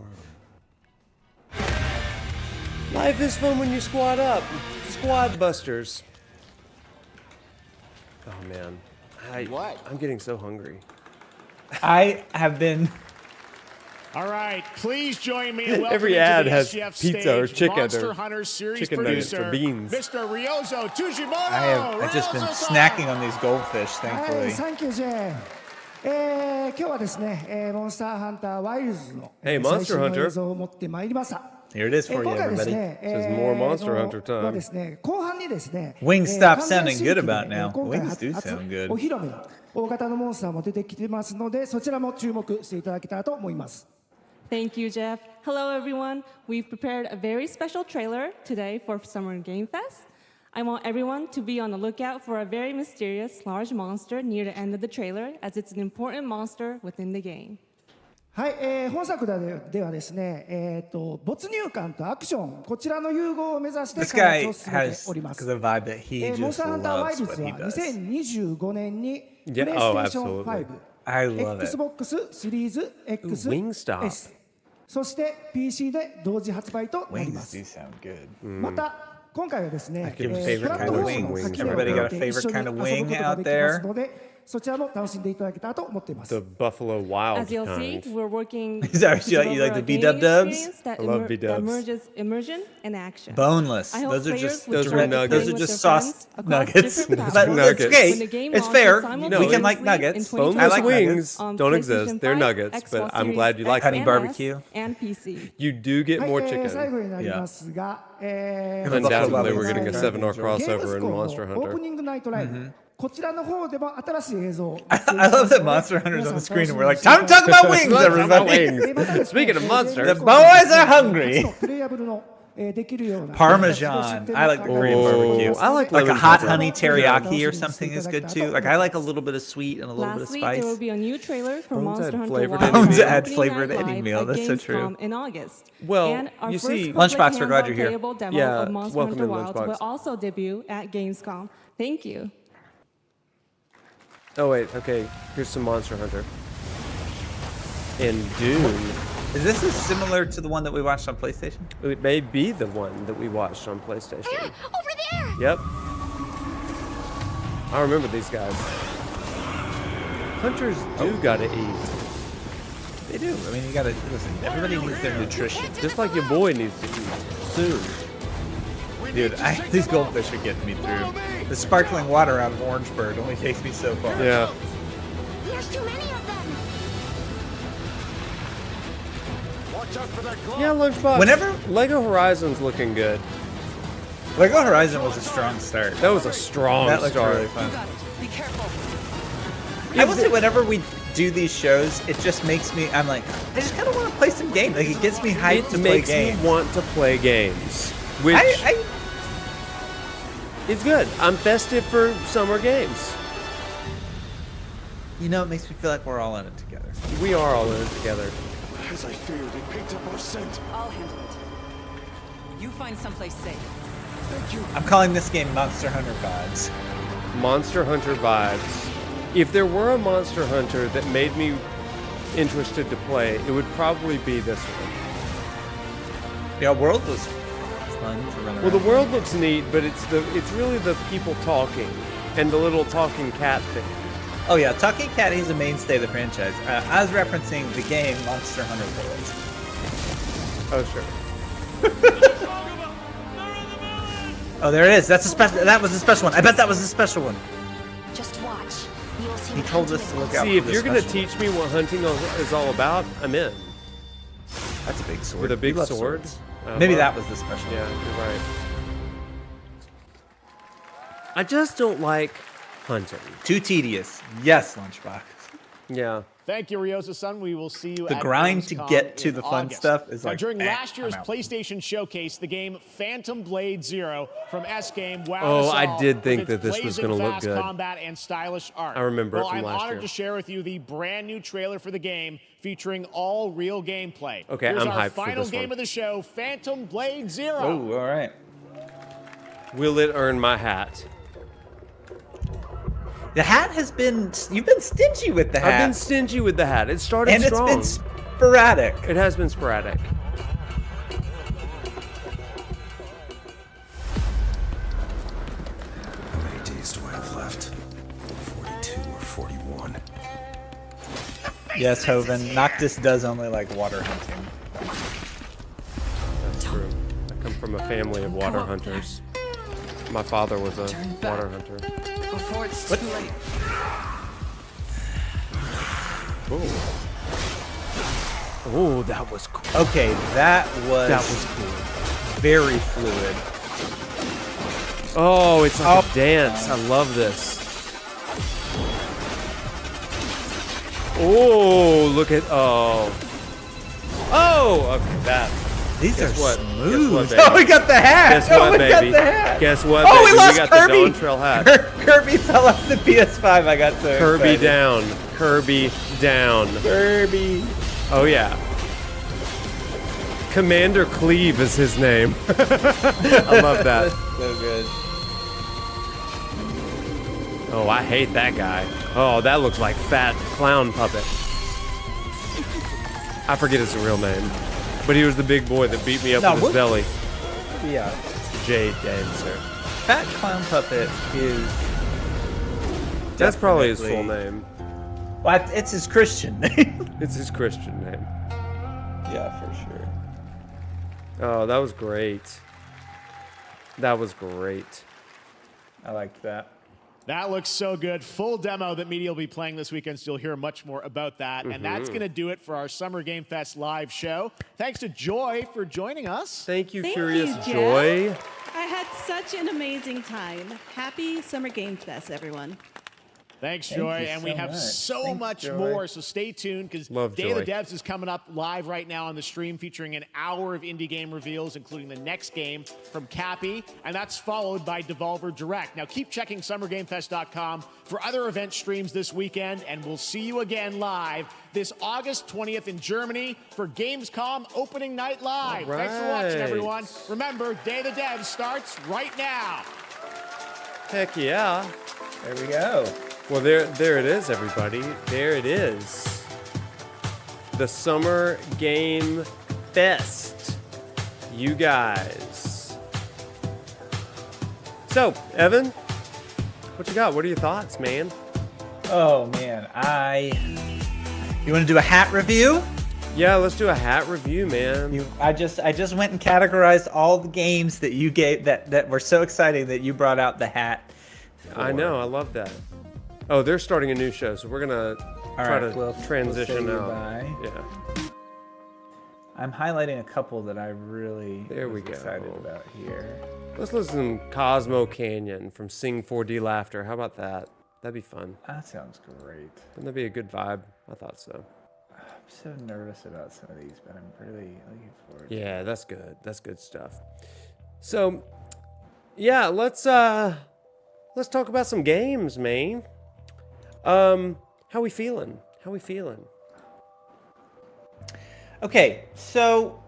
Life is fun when you squad up. Squad busters. Oh man, I'm getting so hungry. I have been. All right, please join me in welcoming Every ad to the has SGF pizza or stage, chicken Monster or Hunter series chicken nuggets producer, or beans. Mr. Ryozo Tujimoto. I've just been snacking on these goldfish, はい、 thankfully. サンキュージェー。今日はですね、モンスターハンターワイルズの Hey, 最 Monster 新の Hunter. 映像を持ってまいりました。 Here it is for you, 今回です everybody. ね、 Says more Monster Hunter time. はですね、後半にですね、 Wings stop 完全 sounding 新規 good で about now. 今回 Wings 初 do sound good. お披露目の大型のモンスターも出てきてますので、そちらも注目していただけたらと思います。 Thank you, Jeff. Hello, everyone. We've prepared a very special trailer today for Summer Game Fest. I want everyone to be on the lookout for a very mysterious large monster near the end of the trailer, as it's an important monster within the game. はい、本作ではですね、没入感とアクションこちらの融合を目指して This 開 guy 発を進めて has おります。 the vibe that he モンス just ターハンターワイ loves ル what ズ he は does. 2025年に Yeah, プレイステ oh, ーション absolutely. 5、 I love it. Xbox シリーズ Wingstop. XS、そして PC で同時発売となりま Wings す。 do sound good. また今回はですね、 I can favorite プラットフォームの kind of 垣根を wings. 越 Everybody got a えて一緒 favorite に kind of 遊ぶ wing ことが out できます there? ので、そちらも楽しんでいただけたらと思っています。 The Buffalo Wild As you'll see, kind. we're working Is that what to you like? You like deliver the a gaming B-dub-dubs? experience that I love that B-dubs. merges immersion and action. Boneless. I hope Those are players just will those try were to nuggets. play those are with just their sauce friends across nuggets. different But platforms. nuggets. it's okay. When the game It's launches fair. No, We can like simultaneously nuggets. in I Boneless like 2025 wings on don't PlayStation exist. They're 5, nuggets, but Xbox I'm Series glad you like X Honey and barbecue. S, and PC. You do get はい、 more 最 chicken. 後になりますが、 Undoubtedly, we're getting a 7-hour ゲーム crossover ス in コーの Monster オープ Hunter. ニングナイトライブ、こちらの方でも新しい映像を I love that Monster Hunter's on the screen and we're like, time to talk about wings, Let's talk about everybody. wings. Speaking of monsters, The boys are hungry. プレイヤブルのできるような Parmesan. I like the Korean barbecue. I like Like a lemon hot pepper. honey teriyaki or something is good too. Like I like a little bit of sweet and a little bit of Lastly, there will spice. be a new trailer for Bones Monster add Hunter flavor to Wild any Bones meal. add opening flavor night to any live meal. at That's so Gamescom true. in August. Well, And our you first see- public Lunchbox, we're glad hands-on you're here. playable demo Yeah, of Monster welcome Hunter in, Wilds Lunchbox. will also debut at Gamescom. Thank you. Oh wait, okay. Here's some Monster Hunter. And Dune. Is this as similar to the one that we watched on PlayStation? It may be the one that we watched on PlayStation. Over there! Yep. I remember these guys. Hunters do gotta eat. They do. I mean, you gotta listen. Everybody needs their nutrition. Just like your boy needs to eat soon. Dude, these goldfish are getting me through. The sparkling water out of Orangeburg only takes me so far. Yeah. There's too many of them! Watch out for that glove. Yeah, Lunchbox. Whenever- Lego Horizon's looking good. Lego Horizon was a strong start. That was a strong That looked start. really fun. I will say, whenever we do these shows, it just makes me. I'm like, I just kind of want to play some games. Like it gets me hyped It to play makes me games. want to play games. Which it's good. I'm festive for summer games. You know, it makes me feel like we're all in it together. We are all in it together. As I feared, it picked up our scent. I'll handle it. You find someplace safe. Thank you. I'm calling this game Monster Hunter vibes. Monster Hunter vibes. If there were a Monster Hunter that made me interested to play, it would probably be this one. Yeah, World was fun to run around. Well, the world looks neat, but it's really the people talking and the little talking cat thing. Oh yeah, Talking Cat is a mainstay of the franchise. I was referencing the game Monster Hunter World. Oh sure. Oh, there it is. That's a special. That was a special one. I bet that was a special one. Just watch. You'll see He what told hunting us is to look all out See, for if this you're gonna special teach me what hunting is all about, I'm in. That's a big sword. With a big We love sword? swords. Maybe well, that was the special. Yeah, you're right. I just don't like hunting. Too tedious. Yes, Lunchbox. Yeah. Thank you, Ryosa-san. We will see you The at grind to Gamescom get to in the fun August. stuff is Now, like, during eh, last year's I'm out. PlayStation Showcase, the game Phantom Blade Zero from S-Game wowed Oh, us I all did with think its that this was blazing gonna look fast good. combat and stylish art. I remember it well, from I'm last honored year. to share with you the brand new trailer for the game featuring all real gameplay. Okay, Here's I'm our hyped for final this game one. of the show, Phantom Blade Zero. Oh, all right. Will it earn my hat? The hat has been. You've been stingy with the hat. I've been stingy with the hat. It started and strong. it's been sporadic. It has been sporadic. How many days do I have left? 42 or 41. Yes, Hoven. Noctis does only like water hunting. That's true. I come from a family of water hunters. My father was a water hunter. Before it's What? too late. Oh, that was cool. Okay, that was cool. very fluid. Oh, it's like a dance. I love this. Oh, look at oh. Oh, okay, These Guess are what? smooth. Guess what, Oh, we got the hat. Guess Oh, what, we got baby? the hat. Guess what, Oh, baby? we lost got Kirby. the Dawn Trail hat. Kirby fell off the PS5. I got so Kirby excited. down. Kirby down. Kirby. Oh, yeah. Commander Cleve is his name. I love that. That's so good. Oh, I hate that guy. Oh, that looks like fat clown puppet. I forget his real name. But he was the big boy that beat me up with his belly. Yeah. Jade Dancer. Fat Clown Puppet is. That's probably his full definitely- name. Well, it's his Christian name. It's his Christian name. Yeah, for sure. Oh, that was great. That was great. I liked that. That looks so good. Full demo that media will be playing this weekend, so you'll hear much more about that. And that's going to do it for our Summer Game Fest live show. Thanks to Joy for joining us. Thank you, Thank Curious you, Jeff. Joy. I had such an amazing time. Happy Summer Game Fest, everyone. Thanks, Thank Joy. you And we so have much. so Thanks, much Joy. more, so stay tuned because Love Day of the Joy. Devs is coming up live right now on the stream featuring an hour of indie game reveals, including the next game from Cappy, and that's followed by Devolver Direct. Now keep checking SummerGameFest.com for other event streams this weekend, and we'll see you again live this August 20th in Germany for Gamescom Opening Night Live. All Thanks for watching, right. everyone. Remember, Day of the Devs starts right now. Heck yeah. There we go. Well, there it is, everybody. There it is. The Summer Game Fest. You guys. So, Evan, what you got? What are your thoughts, man? Oh man, You want to do a hat review? Yeah, let's do a hat review, man. I just went and categorized all the games that you gave that were so exciting that you brought out the hat. I know, I love that. Oh, they're starting a new show, so we're gonna try to we'll transition say out. goodbye. Yeah. I'm highlighting a couple that I really was excited about here. Let's listen to Cosmo Canyon from Sing 4D Laughter. How about that? That'd be fun. That sounds great. Wouldn't that be a good vibe? I thought so. I'm so nervous about some of these, but I'm really looking forward to Yeah, that's good. That's good stuff. So, yeah, let's talk about some games, man. How we feeling? How we feeling? Okay, so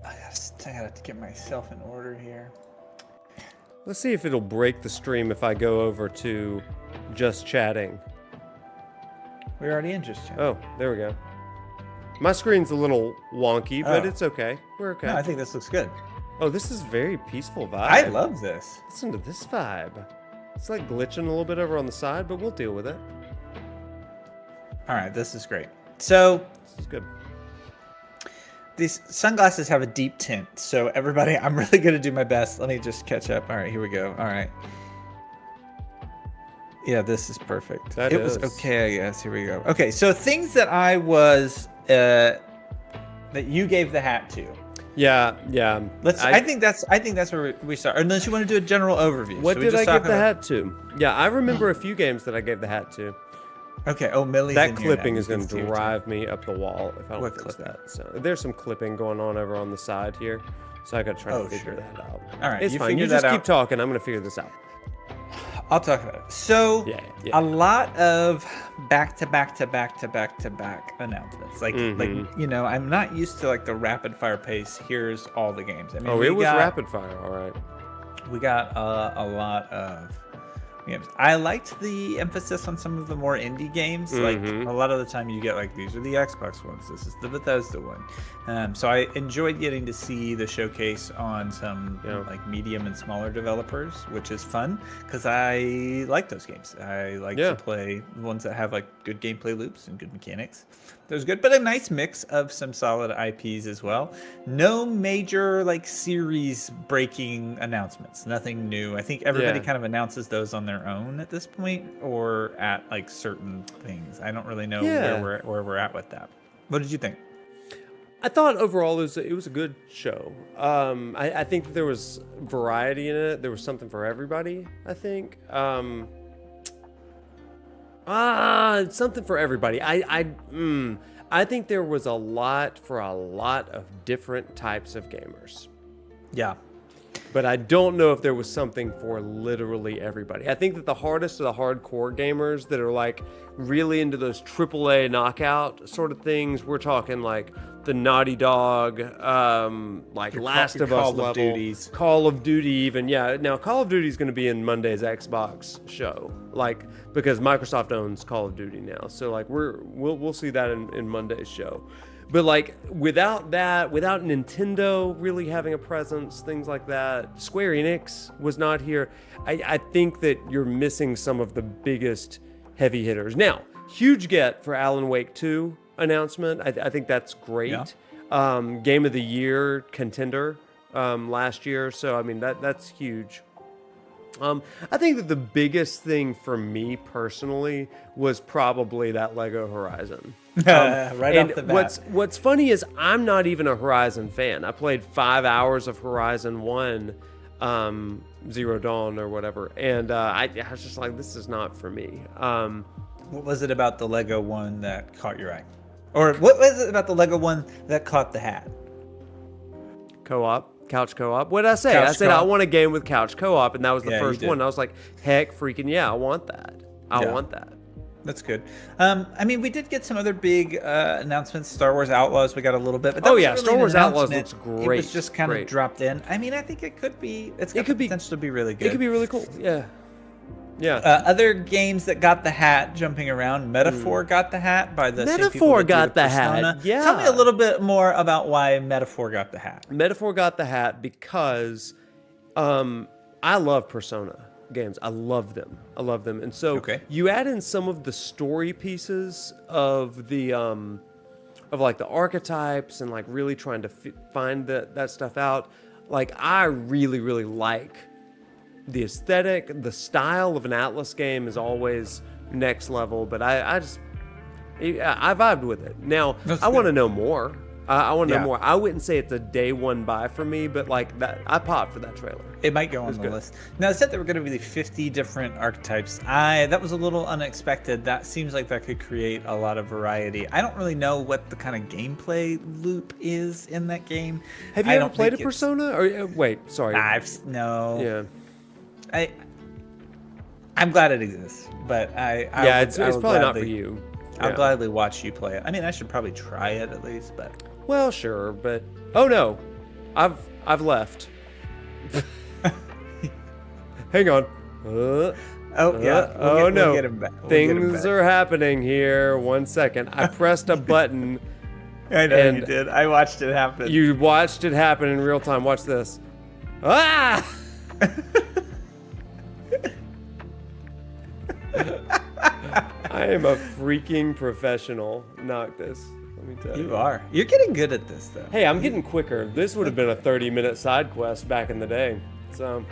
I gotta get myself in order here. Let's see if it'll break the stream if I go over to just chatting. We're already in just chatting. Oh, there we go. My screen's a little wonky, but Oh. it's okay. We're okay. No, I think this looks good. Oh, this is very peaceful vibe. I love this. Listen to this vibe. It's like glitching a little bit over on the side, but we'll deal with it. All right, this is great. So This is good. these sunglasses have a deep tint. So everybody, I'm really gonna do my best. Let me just catch up. All right, here we go. All right. Yeah, this is perfect. That it was is. okay, I guess. Here we go. Okay, so things that I was that you gave the hat to. Yeah, yeah. I think that's where we start. Unless you want to do a general overview. What Should we did just I talk give the about- hat to? Yeah, I remember a few games that I gave the hat to. Okay. Oh, Millie's That in here now. clipping is going It's to here, too. drive me up the wall if I don't What fix clipping? that. So there's some clipping going on over on the side here, so I got to try to Oh, figure sure. that out. All right, it's you fine. figure You just that keep out. talking. I'm going to figure this out. I'll talk about it. So Yeah. a lot of back to back announcements. Like Mhm. I'm not used to like the rapid fire pace. Here's all the games. I mean, Oh, we it was got- rapid fire. All right. We got a lot of games. I liked the emphasis on some of the more indie games. Like Mhm. a lot of the time, you get like these are the Xbox ones. This is the Bethesda one. So I enjoyed getting to see the showcase on some like medium and smaller developers, which is fun because I like those games. I like Yeah. to play ones that have like good gameplay loops and good mechanics. That was good, but a nice mix of some solid IPs as well. No major like series breaking announcements. Nothing new. I think everybody Yeah. kind of announces those on their own at this point or at like certain things. I don't really know Yeah. where we're at with that. What did you think? I thought overall it was a good show. I think that there was variety in it. There was something for everybody, I think. something for everybody. I think there was a lot for a lot of different types of gamers. Yeah. But I don't know if there was something for literally everybody. I think that the hardest are the hardcore gamers that are like really into those AAA knockout sort of things. We're talking like the Naughty Dog, like Last of Us level, Call of Duty even. Yeah, now Call of Duty is going to be in Monday's Xbox show, like because Microsoft owns Call of Duty now. So like we'll see that in Monday's show. But like without that, without Nintendo really having a presence, things like that, Square Enix was not here. I think that you're missing some of the biggest heavy hitters. Now, huge get for Alan Wake 2 announcement. I think that's great. Yeah. Game of the Year contender last year. So I mean that's huge. I think that the biggest thing for me personally was probably that Lego Horizon. Right off the bat. What's funny is I'm not even a Horizon fan. I played 5 hours of Horizon 1, Zero Dawn or whatever, and I was just like, this is not for me. What was it about the Lego one that caught your eye? Or what was it about the Lego one that caught the hat? Couch co-op. What did I say? I said I want a game with couch co-op, and that was the first one. I was like, heck, freaking yeah, I want that. I want that. That's good. I mean, we did get some other big announcements. Star Wars Outlaws, we got a little bit. But really Star Wars Outlaws looks great. It was just kind of dropped in. I mean, I think it could be. It could be potential to be really good. It could be really cool. Yeah. Yeah. Other games that got the hat jumping around. Metaphor got the hat by the same people Metaphor that got do the Persona. hat. Yeah. Tell me a little bit more about why Metaphor got the hat. Metaphor got the hat because I love Persona games. I love them. And so you add in some of the story pieces of the of like the archetypes and like really trying to find that stuff out. Like I really, really like the aesthetic, the style of an Atlas game is always next level, but I vibed with it. Now, I want to know more. I want to know more. I wouldn't say it's a day one buy for me, but like that, I popped for that trailer. It might go on the list. Now, it said there were going to be 50 different archetypes. That was a little unexpected. That seems like that could create a lot of variety. I don't really know what the kind of gameplay loop is in that game. Have you ever played a Persona? Or wait, sorry. No. Yeah. I'm glad it exists, but it's probably not for you. I'll gladly watch you play it. I mean, I should probably try it at least, but well, sure, but oh no, I've left. Hang on. We'll no. get him back. Things are happening here. 1 second. I pressed a button. I know you did. I watched it happen. You watched it happen in real time. Watch this. Ah! I am a freaking professional, Noctis. Let me tell you. You are. You're getting good at this, though. Hey, I'm getting quicker. This would have been a 30-minute side quest back in the day. So.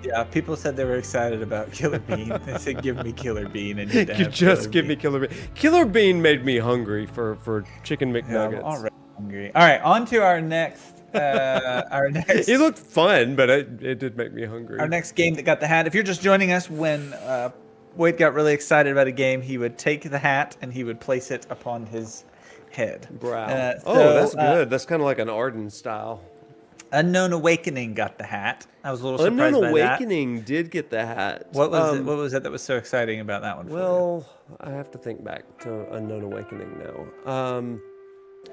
Yeah, people said they were excited about Killer Bean. They said, "Give me Killer Bean," and you just give me Killer Bean. Killer Bean made me hungry for chicken McNuggets. Yeah, I'm already hungry. All right, on to our next. It looked fun, but it did make me hungry. Our next game that got the hat. If you're just joining us, when Wade got really excited about a game, he would take the hat and he would place it upon his head. Brow. That's good. That's kind of like an Arden style. Unknown Awakening got the hat. I was a little surprised by that. Unknown Awakening did get the hat. What was it? What was it that was so exciting about that one? Well, I have to think back to Unknown Awakening now.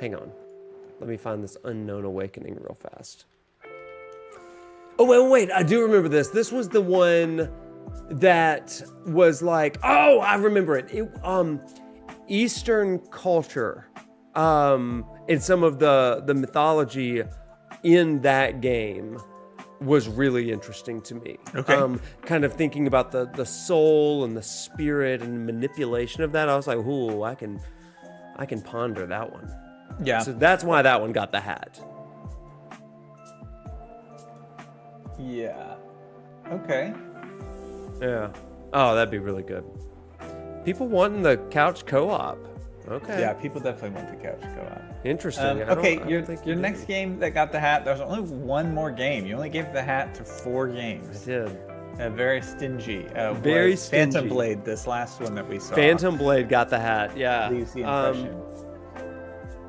Hang on. Let me find this Unknown Awakening real fast. Oh, wait. I do remember this. This was the one that was like, oh, I remember it. Eastern culture and some of the mythology in that game was really interesting to me. Okay. Kind of thinking about the soul and the spirit and manipulation of that. I was like, ooh, I can ponder that one. Yeah. So that's why that one got the hat. Yeah. Okay. Yeah. Oh, that'd be really good. People wanting the couch co-op. Okay. Yeah, people definitely want the couch co-op. Interesting. Your next game that got the hat, there's only one more game. You only gave the hat to 4 games. I did. very stingy. Very was Phantom stingy. Blade, this last one that we saw. Phantom Blade got the hat. Yeah. Leaves the impression.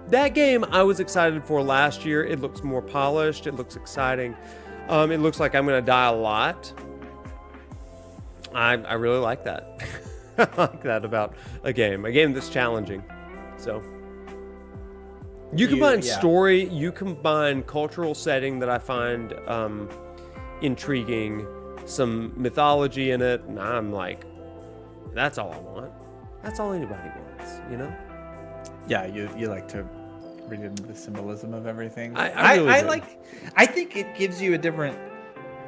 That game I was excited for last year. It looks more polished. It looks exciting. It looks like I'm going to die a lot. I really like that. I like that about a game that's challenging. So you combine story, you combine cultural setting that I find intriguing, some mythology in it, and I'm like, that's all I want. That's all anybody wants, you know? Yeah, you like to read into the symbolism of everything. I really do. I think it gives you a different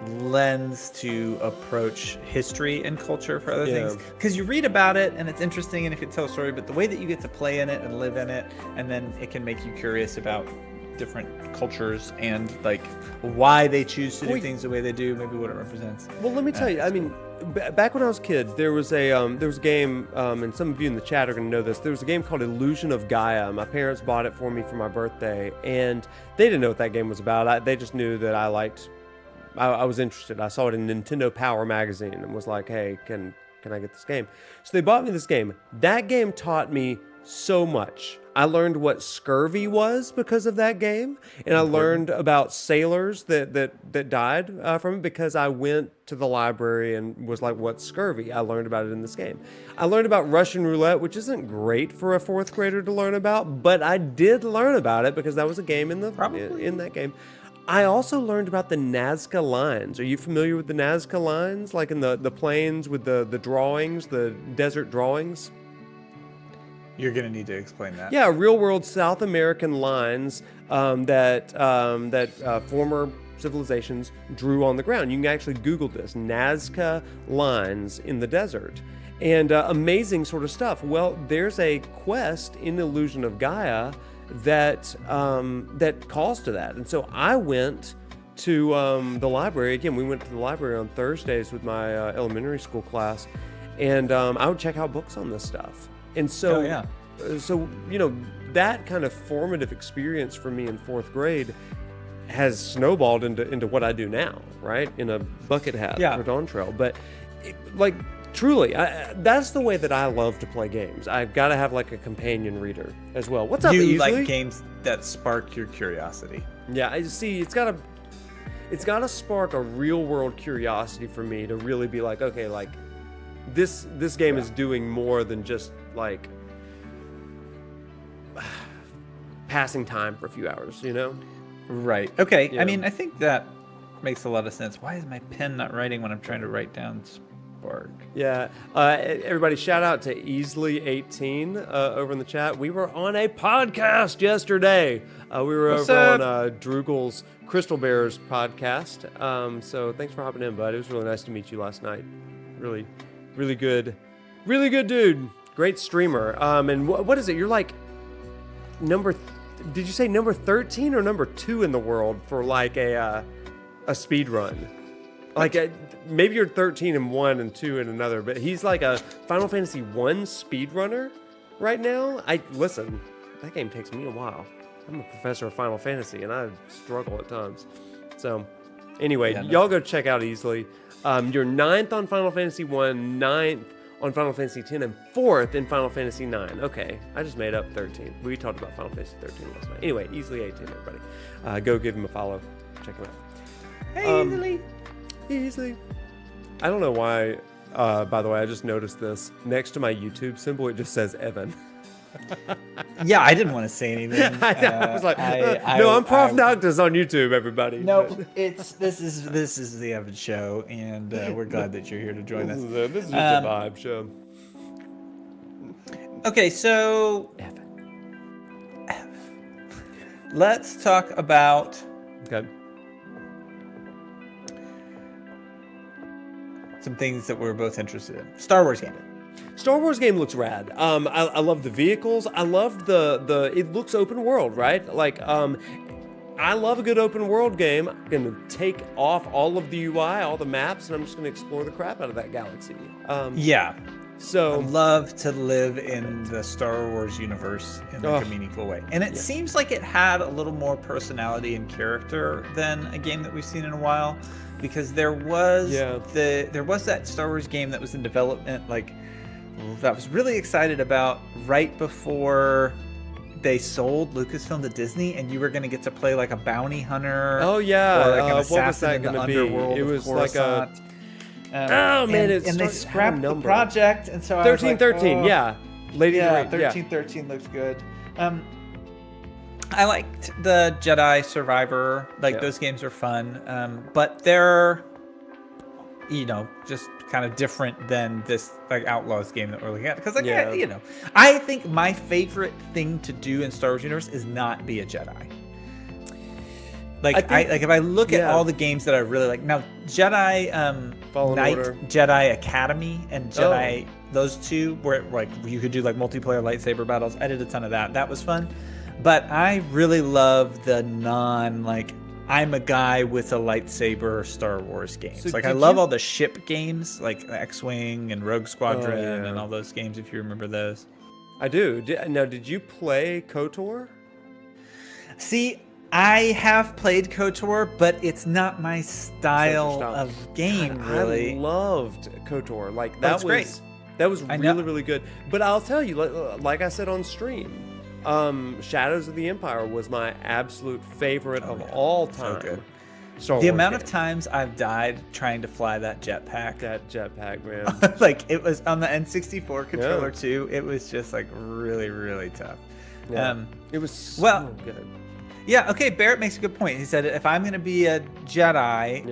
lens to approach history and culture for other things, because you read about it and it's interesting and it can tell a story, but the way that you get to play in it and live in it, and then it can make you curious about different cultures and like why they choose to do things the way they do, maybe what it represents. Well, let me tell you, I mean, back when I was a kid, there was a game, and some of you in the chat are going to know this. There was a game called Illusion of Gaia. My parents bought it for me for my birthday, and they didn't know what that game was about. They just knew that I was interested. I saw it in Nintendo Power magazine and was like, hey, can I get this game? So they bought me this game. That game taught me so much. I learned what scurvy was because of that game, and I learned about sailors that died from it because I went to the library and was like, what's scurvy? I learned about it in this game. I learned about Russian roulette, which isn't great for a fourth grader to learn about, but I did learn about it because that was a game in that game. I also learned about the Nazca lines. Are you familiar with the Nazca lines? Like in the plains with the drawings, the desert drawings? You're going to need to explain that. Yeah, real world South American lines that former civilizations drew on the ground. You can actually Google this, Nazca lines in the desert. And amazing sort of stuff. Well, there's a quest in Illusion of Gaia that calls to that. And so I went to the library. Again, we went to the library on Thursdays with my elementary school class, and I would check out books on this stuff. And so, so you know, that kind of formative experience for me in fourth grade has snowballed into what I do now, right? In a bucket hat for Dawn Trail. But like, truly, that's the way that I love to play games. I've got to have like a companion reader as well. What's up, Easley? You like games that spark your curiosity. Yeah, I see. It's got to spark a real world curiosity for me to really be like, okay, like this game is doing more than just like passing time for a few hours, you know? Right. Okay. Yeah. I mean, I think that makes a lot of sense. Why is my pen not writing when I'm trying to write down Spark? Yeah. Everybody, shout out to Easley18 over in the chat. We were on a podcast yesterday. We were over on Drugel's Crystal Bears podcast. So thanks for hopping in, bud. It was really nice to meet you last night. Really, really good dude. Great streamer. And what is it? You're like did you say number 13 or number 2 in the world for like a speed run? Like maybe you're 13 in one and 2 in another, but he's like a Final Fantasy 1 speedrunner right now. Listen, that game takes me a while. I'm a professor of Final Fantasy and I struggle at times. So anyway, y'all go check out Easley. You're 9th on Final Fantasy 1, 9th on Final Fantasy 10, and 4th in Final Fantasy 9. Okay, I just made up 13. We talked about Final Fantasy 13 last night. Anyway, Easley 18, everybody. Go give him a follow. Check him out. Hey, Easley. I don't know why, by the way, I just noticed this. Next to my YouTube symbol, it just says Evan. Yeah, I didn't want to say anything. I was like, no, I'm ProfNoctis on YouTube, everybody. Nope, this is the Evan Show, and we're glad that you're here to join us. This is just a vibe show. Okay, so Evan. Let's talk about some things that we're both interested in. Star Wars game. Star Wars game looks rad. I love the vehicles. I love the it looks open world, right? Like, I love a good open world game. I'm gonna take off all of the UI, all the maps, and I'm just gonna explore the crap out of that galaxy. Yeah. So I love to live in the Star Wars universe in like a meaningful way. And it seems like it had a little more personality and character than a game that we've seen in a while, because there was that Star Wars game that was in development, like that I was really excited about right before they sold Lucasfilm to Disney, and you were going to get to play like a bounty hunter. Oh yeah, or like an what was assassin that in the going to be? underworld It of was like a Coruscant. oh man, and they scrapped the number. project, and so I was like, 1313, oh. yeah, Lady Yeah, Great, yeah. 1313 looks good. I liked the Jedi Survivor. Like those games are fun, but they're, you know, just kind of different than this like Outlaws game that we're looking at. Because like, you know, I think my favorite thing to do in Star Wars universe is not be a Jedi. Like I if I look at all the games that I really like now, Jedi Knight, Order. Jedi Academy, and Jedi those two where like you could do like multiplayer lightsaber battles. I did a ton of that. That was fun. But I really love the like I'm a guy with a lightsaber Star Wars games. So like I love all the ship games like X-Wing and Rogue Squadron and all those games, if you remember those. I do. Now, did you play KOTOR? See, I have played KOTOR, but it's not my style of game, God, really. I loved KOTOR. Like that was great. That was really, really good. But I'll tell you, like I said on stream, Shadows of the Empire was my absolute favorite of all time. So good. Star The Wars amount game. of times I've died trying to fly that jetpack. That jetpack, man. Like it was on the N64 controller too. It was just like really, really tough. Yeah. It was so good. Yeah, okay, Barrett makes a good point. He said if I'm going to be a Jedi,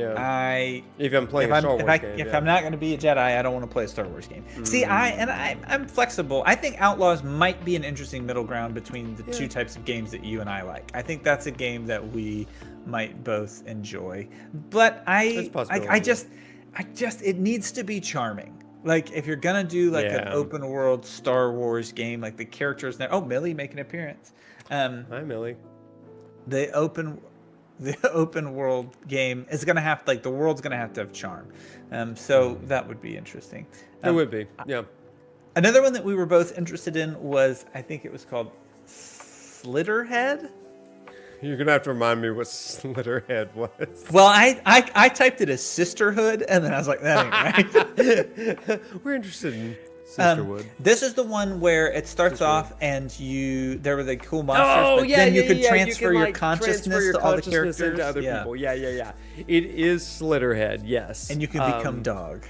if I'm playing a Star Wars game, if I'm not going to be a Jedi, I don't want to play a Star Wars game. See, I'm flexible. I think Outlaws might be an interesting middle ground between the two types of games that you and I like. I think that's a game that we might both enjoy. But I just it needs to be charming. Like if you're going to do like an open world Star Wars game, like the characters now. Oh, Millie making an appearance. Hi, Millie. The open world game is gonna have the world's gonna have to have charm, so that would be interesting. It would be, yeah. Another one that we were both interested in was, I think it was called Slitterhead. You're gonna have to remind me what Slitterhead was. Well, I typed it as Sisterhood, and then I was like, that ain't right. We're interested in Sisterhood. This is the one where it starts off and there were the cool monsters, but then you could transfer your consciousness to all the characters into other people. Yeah. It is Slitterhead, yes. And you can become Dog.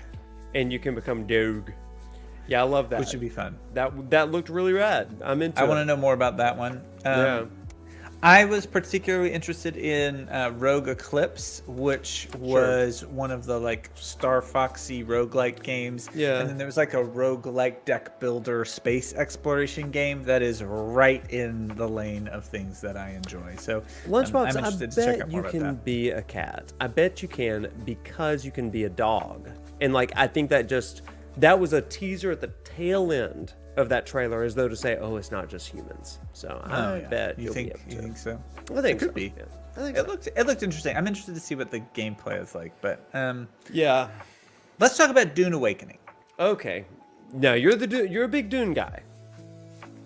And you can become Dog. Yeah, I love that. Which would be fun. That looked really rad. I'm into it. I want to know more about that one. Yeah. I was particularly interested in Rogue Eclipse, which was one of the like Star Foxy roguelike games. Yeah. And then there was like a roguelike deck builder space exploration game that is right in the lane of things that I enjoy. So Lunchbox, I'm interested I to check out bet more you about can that. be a cat. I bet you can because you can be a dog. And like I think that was a teaser at the tail end of that trailer, as though to say, "Oh, it's not just humans." So I bet you think so. I think it could so. be. Yeah. I think it looked interesting. I'm interested to see what the gameplay is like. But yeah, let's talk about Dune Awakening. Okay, now you're a big Dune guy.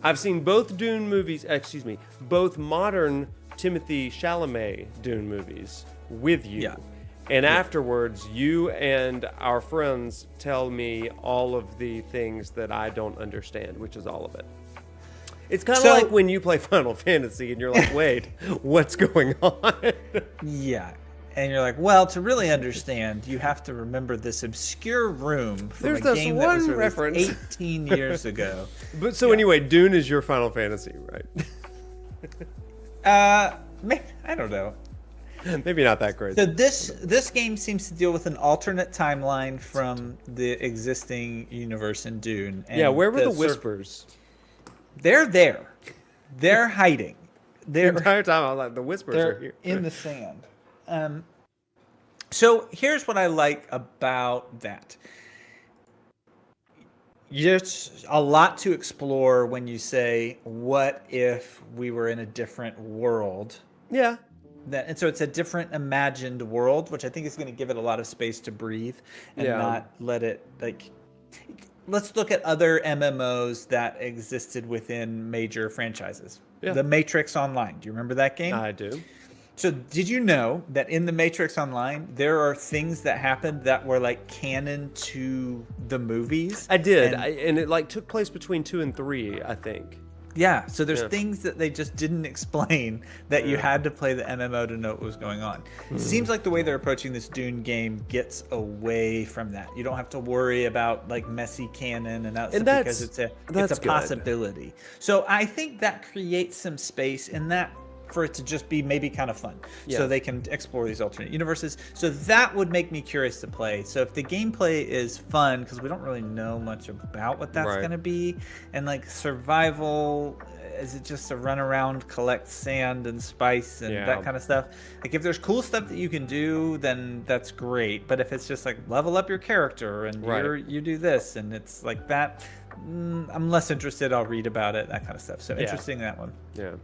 I've seen both Dune movies. Excuse me, both modern Timothée Chalamet Dune movies with you. Yeah. And afterwards, you and our friends tell me all of the things that I don't understand, which is all of it. It's kind of like when you play Final Fantasy and you're like, wait, what's going on? Yeah. And you're like, well, to really understand, you have to remember this obscure room from There's a this game that was one released reference. 18 years ago. But so anyway, Dune is your Final Fantasy, right? I don't know. Maybe not that great. So this game seems to deal with an alternate timeline from the existing universe in Dune. And yeah, where were the Whispers? They're there. They're hiding. The entire time I was like, the Whispers are here. In the sand. So here's what I like about that. There's a lot to explore when you say, what if we were in a different world? Yeah. And so it's a different imagined world, which I think is going to give it a lot of space to breathe and not let it let's look at other MMOs that existed within major franchises. Yeah. The Matrix Online. Do you remember that game? I do. So did you know that in the Matrix Online, there are things that happened that were like canon to the movies? I did. And it like took place between 2 and 3, I think. Yeah, so there's things that they just didn't explain that you had to play the MMO to know what was going on. It seems like the way they're approaching this Dune game gets away from that. You don't have to worry about like messy canon and that stuff because it's a possibility. So I think that creates some space in that for it to just be maybe kind of fun. So they can explore these alternate universes. So that would make me curious to play. So if the gameplay is fun, because we don't really know much about what that's going to be, and like survival, is it just to run around, collect sand and spice and that kind of stuff? Like if there's cool stuff that you can do, then that's great. But if it's just like level up your character and you do this and it's like that, I'm less interested. I'll read about it, that kind of stuff. So interesting, that one. Yeah.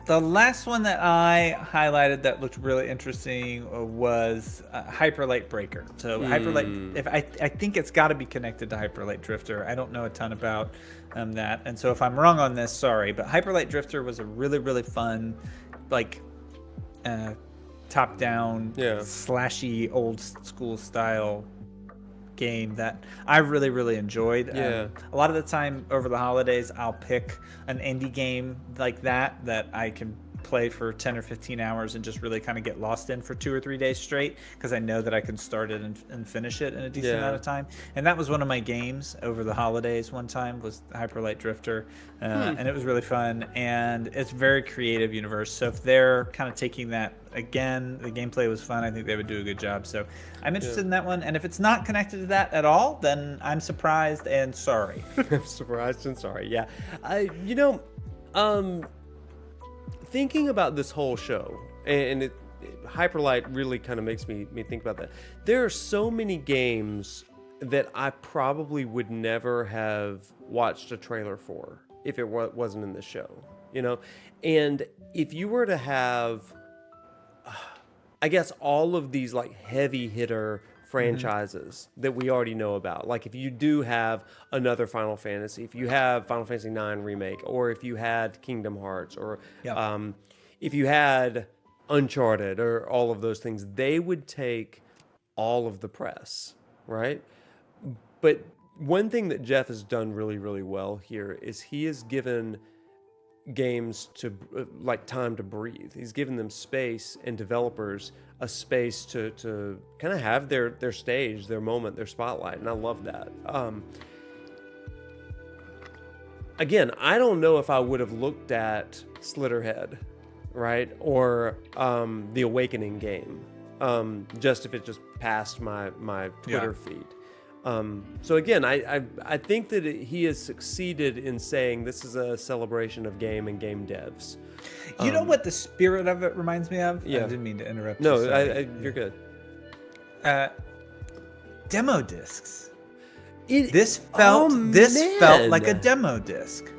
The last one that I highlighted that looked really interesting was Hyper Light Breaker. So Hyper Light, I think it's got to be connected to Hyper Light Drifter. I don't know a ton about that, and so if I'm wrong on this, sorry. But Hyper Light Drifter was a really, really fun, like top-down, slashy, old school style game that I really, really enjoyed. A lot of the time over the holidays, I'll pick an indie game like that I can play for 10 or 15 hours and just really kind of get lost in for 2 or 3 days straight, because I know that I can start it and finish it in a decent amount of time. And that was one of my games over the holidays one time, was Hyper Light Drifter. And it was really fun, and it's a very creative universe. So if they're kind of taking that again, the gameplay was fun, I think they would do a good job. So I'm interested in that one. And if it's not connected to that at all, then I'm surprised and sorry. I'm surprised and sorry. Yeah. Thinking about this whole show, and Hyperlight really kind of makes me think about that. There are so many games that I probably would never have watched a trailer for if it wasn't in the show, And if you were to have, I guess, all of these like heavy hitter franchises that we already know about, like if you do have another Final Fantasy, if you have Final Fantasy IX Remake, or if you had Kingdom Hearts, or if you had Uncharted, or all of those things, they would take all of the press, right? But one thing that Jeff has done really, really well here is he has given games to like time to breathe. He's given them space, and developers a space to kind of have their stage, their moment, their spotlight, and I love that. Again, I don't know if I would have looked at Slitterhead, right, or the Awakening game, just if it just passed my Twitter feed. So again, I think that he has succeeded in saying this is a celebration of game and game devs. You know what the spirit of it reminds me of? I didn't mean to interrupt. No, you. You're good. Demo discs. This felt like a demo disc.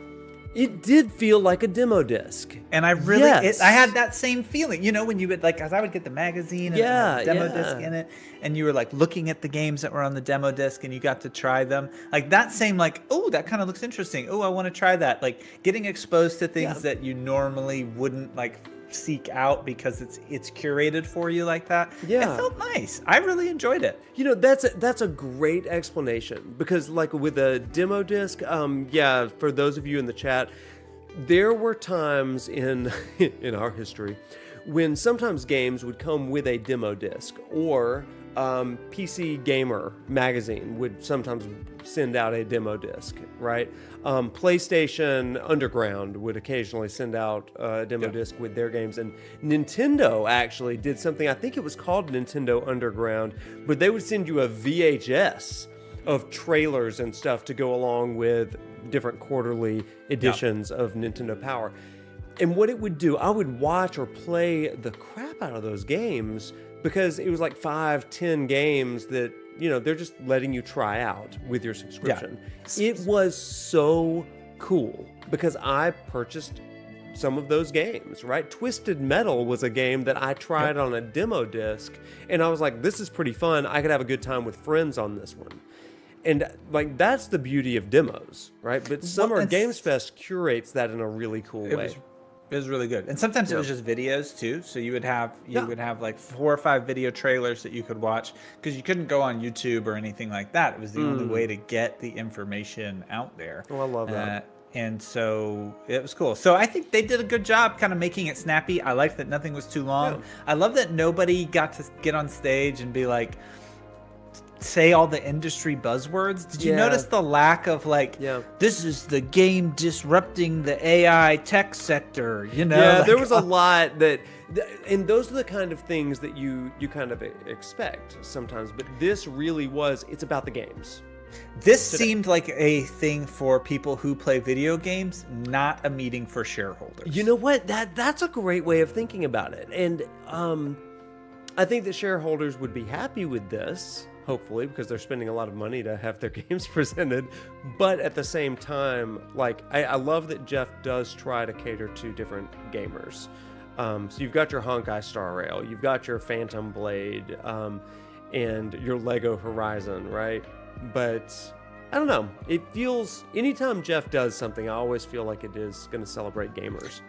It did feel like a demo disc. And I really, I had that same feeling, when you would because I would get the magazine and the demo disc in it, and you were like looking at the games that were on the demo disc and you got to try them. Like that same oh, that kind of looks interesting. Oh, I want to try that. Like getting exposed to things that you normally wouldn't seek out because it's curated for you like that. It felt nice. I really enjoyed it. That's a great explanation, because like with a demo disc, for those of you in the chat, there were times in our history when sometimes games would come with a demo disc, or PC Gamer magazine would sometimes send out a demo disc, right? PlayStation Underground would occasionally send out a demo disc with their games, and Nintendo actually did something, I think it was called Nintendo Underground, but they would send you a VHS of trailers and stuff to go along with different quarterly editions of Nintendo Power. And what it would do, I would watch or play the crap out of those games, because it was like 5-10 games that, they're just letting you try out with your subscription. It was so cool, because I purchased some of those games, right? Twisted Metal was a game that I tried on a demo disc, and I was like, this is pretty fun. I could have a good time with friends on this one. And like that's the beauty of demos, right? But Summer it's- Games Fest curates that in a really cool way. It was really good, and sometimes it was just videos too. So you would have like 4 or 5 video trailers that you could watch because you couldn't go on YouTube or anything like that. It was the only way to get the information out there. Oh, I love that. And so it was cool. So I think they did a good job kind of making it snappy. I liked that nothing was too long. Yeah. I love that nobody got to get on stage and be like, say all the industry buzzwords. Did you notice the lack of like, this is the game disrupting the AI tech sector, you know? Yeah, like, there was a lot that, and those are the kind of things that you kind of expect sometimes, but this really was, it's about the games. This seemed like a thing for people who play video games, not a meeting for shareholders. You know what? That's a great way of thinking about it. And I think that shareholders would be happy with this, hopefully, because they're spending a lot of money to have their games presented. But at the same time, like, I love that Jeff does try to cater to different gamers. So you've got your Honkai Star Rail, you've got your Phantom Blade, and your Lego Horizon, right? But I don't know. It feels, anytime Jeff does something, I always feel like it is going to celebrate gamers.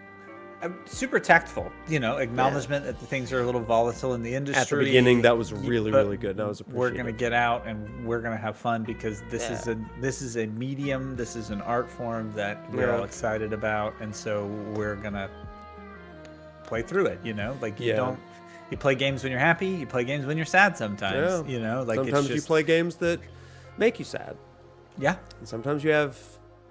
Super tactful, you know, acknowledgement that the things are a little volatile in the industry. At the beginning, that was really, really good. That was appreciated. We're going to get out and we're going to have fun because this is a medium, this is an art form that we're all excited about, and so we're going to play through it, you know? Like you play games when you're happy, you play games when you're sad sometimes, you know? Like sometimes you play games that make you sad. Yeah. And sometimes you have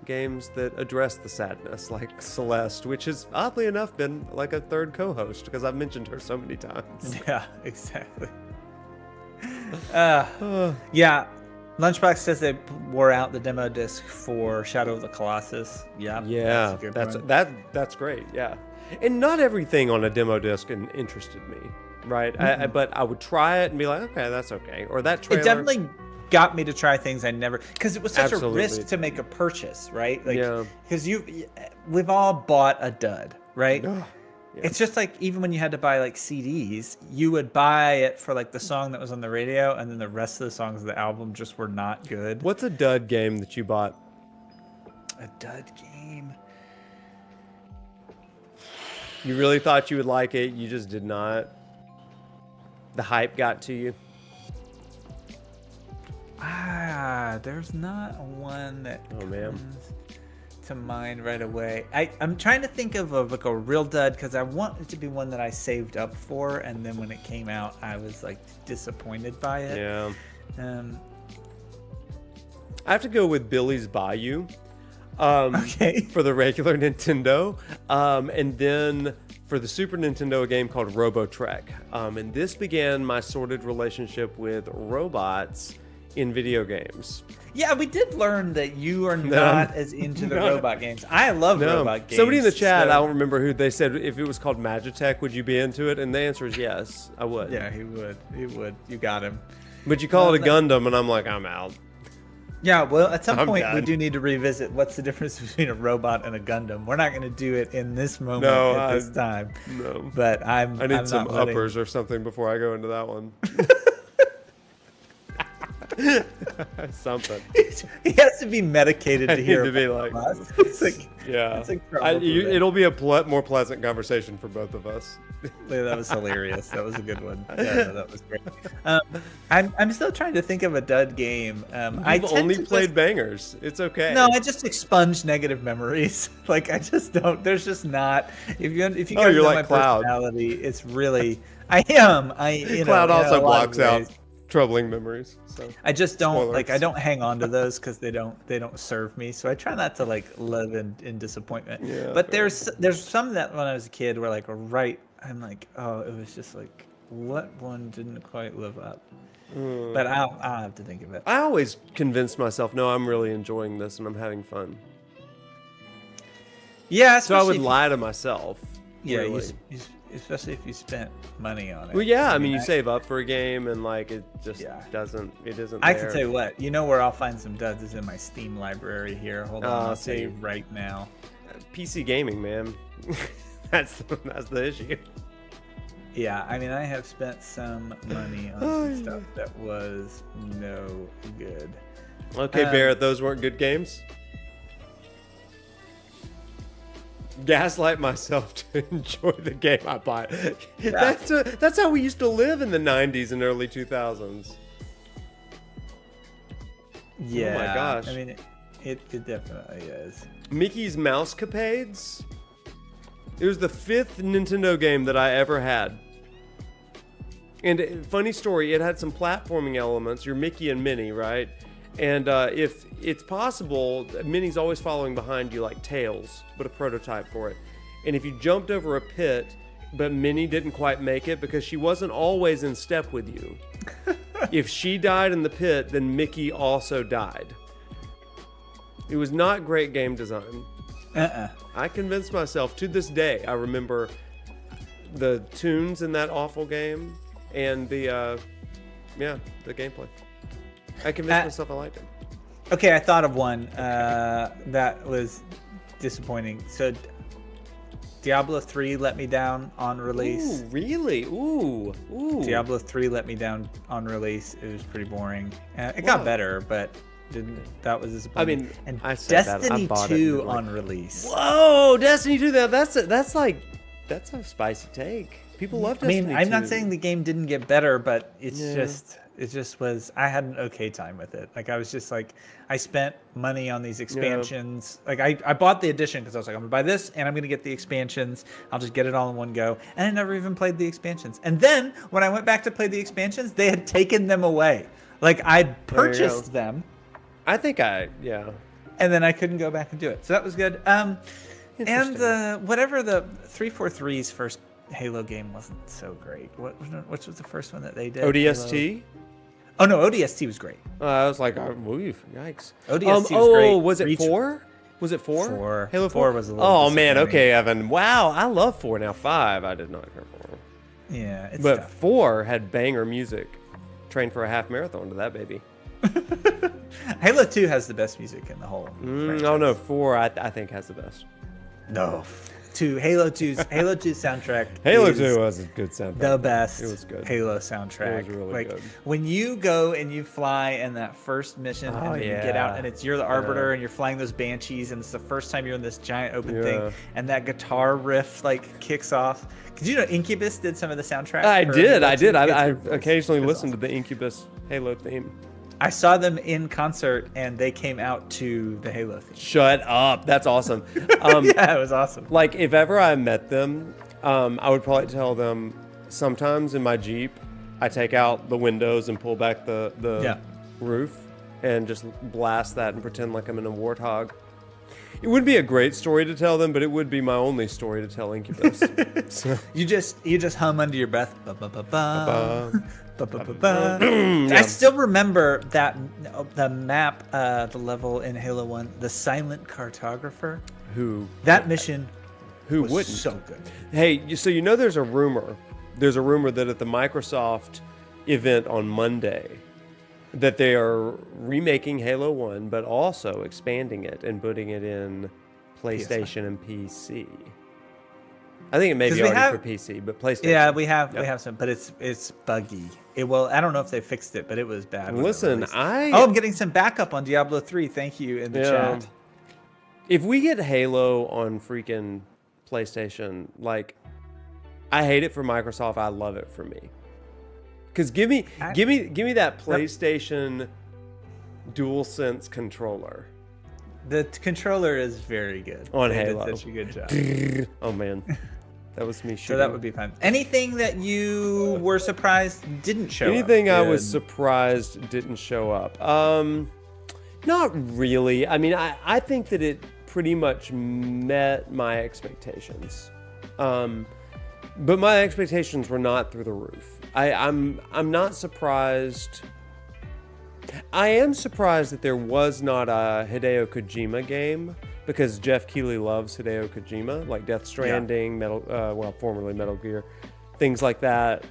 games that address the sadness, like Celeste, which has oddly enough been like a third co-host because I've mentioned her so many times. Yeah, exactly. Yeah. Lunchbox says they wore out the demo disc for Shadow of the Colossus. Yeah. Yeah, that's great. Yeah. And not everything on a demo disc interested me, right? But I would try it and be like, okay, that's okay. Or that trailer. It definitely got me to try things I never, because it was such a risk to make a purchase, right? Like, because we've all bought a dud, right? It's just like, even when you had to buy like CDs, you would buy it for like the song that was on the radio, and then the rest of the songs of the album just were not good. What's a dud game that you bought? A dud game. You really thought you would like it, you just did not. The hype got to you. There's not one that comes to mind right away. I'm trying to think of like a real dud because I want it to be one that I saved up for, and then when it came out, I was like disappointed by it. Yeah. I have to go with Billy's Bayou. For the regular Nintendo, and then for the Super Nintendo, a game called Robo Trek. And this began my sordid relationship with robots in video games. Yeah, we did learn that you are not as into the robot games. I love robot games. Somebody in the chat, I don't remember who, they said if it was called Magitech, would you be into it? And the answer is yes, I would. Yeah, he would. He would. You got him. But you call it a Gundam, and I'm like, I'm out. Yeah, well, at some point we do need to revisit what's the difference between a robot and a Gundam. We're not going to do it in this moment at this time. No, but I need some uppers or something before I go into that one. Something. He has to be medicated to hear. To be like, it's like, yeah, it's it'll be a more pleasant conversation for both of us. Yeah, that was hilarious. That was a good one. Yeah, no, that was great. I'm still trying to think of a dud game. I've only played bangers. It's okay. No, I just expunge negative memories. Like I just don't. There's just not. If you guys know like my Cloud. personality, it's really. I am. Cloud also blocks out troubling memories. So I just don't spoilers. I don't hang on to those because they don't serve me. So I try not to like live in disappointment. Yeah, but there's some that when I was a kid were like I'm like, oh, it was just like, what one didn't quite live up. But I'll have to think of it. I always convinced myself, no, I'm really enjoying this and I'm having fun. Yeah, so I would lie to myself. Yeah, really. Especially if you spent money on it. Well, yeah, I mean, you save up for a game and like it just isn't. I can tell you what, you know where I'll find some duds is in my Steam library here. Hold on, I'll tell you right now. PC gaming, man. that's the issue. Yeah, I mean, I have spent some money on some stuff that was no good. Okay, Barrett, those weren't good games. Gaslight myself to enjoy the game I bought. That's how we used to live in the 90s and early 2000s. Yeah. Oh my gosh. I mean, it definitely is. Mickey's Mousecapades. It was the 5th Nintendo game that I ever had. And funny story, it had some platforming elements. You're Mickey and Minnie, right? And if it's possible, Minnie's always following behind you like Tails, but a prototype for it. And if you jumped over a pit, but Minnie didn't quite make it because she wasn't always in step with you. If she died in the pit, then Mickey also died. It was not great game design. I convinced myself to this day. I remember the tunes in that awful game and the gameplay. I convinced myself I liked it. Okay, I thought of one that was disappointing. So, Diablo 3 let me down on release. Ooh, really? Ooh. Diablo 3 let me down on release. It was pretty boring. It got better, but that was disappointing. I mean, and I said Destiny that. I bought 2 it on release. Whoa, Destiny 2. That's a spicy take. People love Destiny 2. I mean, I'm not saying the game didn't get better, but it just was. I had an okay time with it. Like I was just like, I spent money on these expansions. Like I bought the edition because I was like, I'm gonna buy this and I'm gonna get the expansions. I'll just get it all in one go. And I never even played the expansions. And then when I went back to play the expansions, they had taken them away. Like I'd purchased them. I think and then I couldn't go back and do it. So that was good. And whatever the 343's first Halo game wasn't so great. Which was the first one that they did? ODST? Halo? Oh no, ODST was great. I was like, yikes. ODST was great. Was it 4? Was it 4? 4. Halo 4 was a little Oh man, disappointing. okay, Evan. Wow, I love 4 now. 5, I did not care for. Yeah, it's but tough. 4 had banger music. Trained for a half marathon to that baby. Halo 2 has the best music in the whole. Oh no, 4 I think has the best. No. Halo 2's soundtrack. Halo is 2 was a good soundtrack. The best. It was good. Halo soundtrack. It was really like good. when you go and you fly in that first mission and then you get out and you're the Arbiter and you're flying those Banshees and it's the first time you're in this giant open thing and that guitar riff like kicks off. Cause you know Incubus did some of the soundtrack. I did. I It's occasionally listened awesome. to the Incubus Halo theme. I saw them in concert and they came out to the Halo theme. Shut up. That's awesome. Yeah, it was awesome. Like, if ever I met them, I would probably tell them sometimes in my Jeep, I take out the windows and pull back the roof and just blast that and pretend like I'm in a warthog. It would be a great story to tell them, but it would be my only story to tell Incubus. So. You just hum under your breath. I still remember the map, the level in Halo 1, the Silent Cartographer. That mission was wouldn't? so good. Hey, so you know there's a rumor that at the Microsoft event on Monday that they are remaking Halo 1, but also expanding it and putting it in PlayStation and PC. I think it may be already for PC, but PlayStation. Yeah, we have some, but it's buggy. I don't know if they fixed it, but it was bad. Listen, I'm getting some backup on Diablo 3. Thank you in the chat. If we get Halo on freaking PlayStation, like, I hate it for Microsoft. I love it for me. Because give me that PlayStation DualSense controller. The controller is very good. On They Halo. did such a good job. Oh man, that was me shooting. So that would be fun. Anything that you were surprised didn't show up? Anything I was surprised didn't show up? Not really. I mean, I think that it pretty much met my expectations. But my expectations were not through the roof. I'm not surprised. I am surprised that there was not a Hideo Kojima game, because Jeff Keighley loves Hideo Kojima, like Death Stranding, formerly Metal Gear, things like that.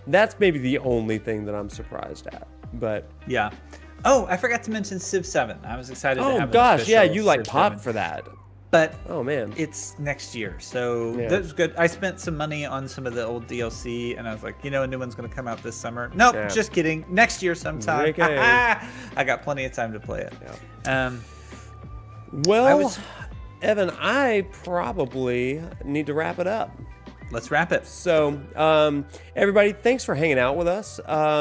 That's maybe the only thing that I'm surprised at. But yeah. Oh, I forgot to mention Civ 7. I was excited to have gosh, yeah, you like Civ popped 7. for that. but oh man, it's next year, so Yeah. that's good. I spent some money on some of the old DLC, and I was like, you know, a new one's gonna come out this summer. Nope, Yeah. just kidding. Next year sometime. Okay. I got plenty of time to play it. Well, Evan, I probably need to wrap it up. Let's wrap it. So, everybody, thanks for hanging out with us.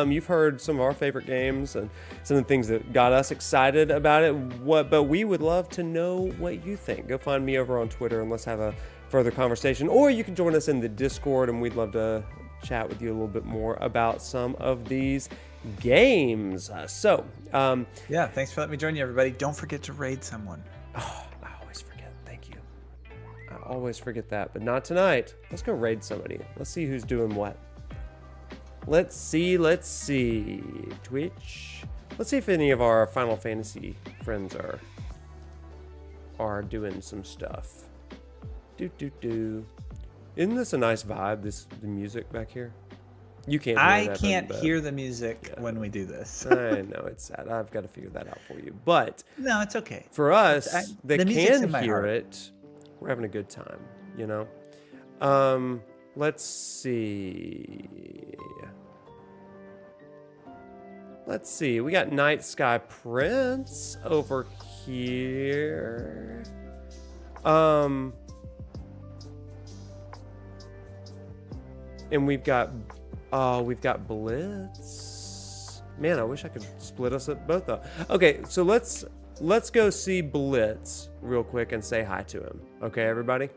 You've heard some of our favorite games and some of the things that got us excited about it. But we would love to know what you think. Go find me over on Twitter and let's have a further conversation. Or you can join us in the Discord, and we'd love to chat with you a little bit more about some of these games. Yeah, thanks for letting me join you, everybody. Don't forget to raid someone. Oh, I always forget. Thank you. I always forget that, but not tonight. Let's go raid somebody. Let's see who's doing what. Let's see. Twitch. Let's see if any of our Final Fantasy friends are doing some stuff. Isn't this a nice vibe, the music back here? You can't hear I that, can't but hear the music when we do this. I know, it's sad. I've got to figure that out for you. But no, it's okay. For us that the music's in can my hear heart. it, we're having a good time, you know? Let's see. We got Night Sky Prince over here. And we've got Blitz. Man, I wish I could split us up both up. Okay, so let's go see Blitz real quick and say hi to him. Okay, everybody?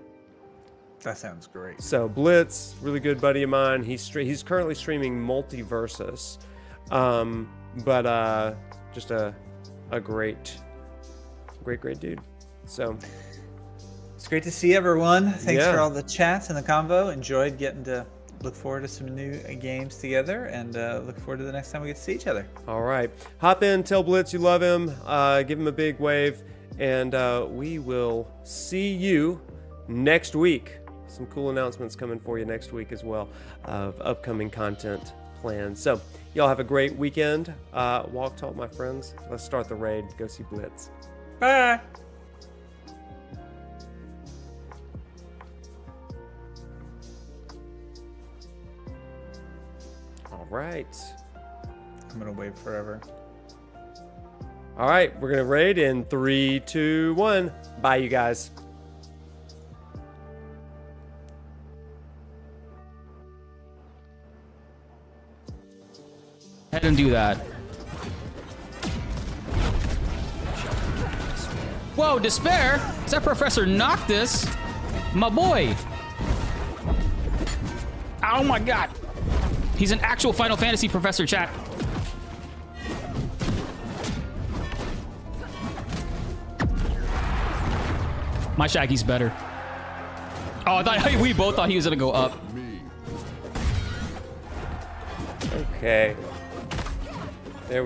That sounds great. So Blitz, really good buddy of mine. He's currently streaming Multiversus. But just a great dude. So it's great to see everyone. Thanks Yeah. for all the chats and the convo. Enjoyed getting to look forward to some new games together, and look forward to the next time we get to see each other. All right. Hop in, tell Blitz you love him, give him a big wave, and we will see you next week. Some cool announcements coming for you next week as well of upcoming content plans. So y'all have a great weekend. Walk talk, my friends. Let's start the raid. Go see Blitz. Bye. All right. I'm gonna wave forever. All right, we're gonna raid in 3, 2, 1. Bye, you guys. Head and do that. Whoa, Despair? Is that ProfNoctis? My boy. Oh my god. He's an actual Final Fantasy professor, chat. My Shaggy's better. Oh, I thought we both thought he was gonna go up. Okay.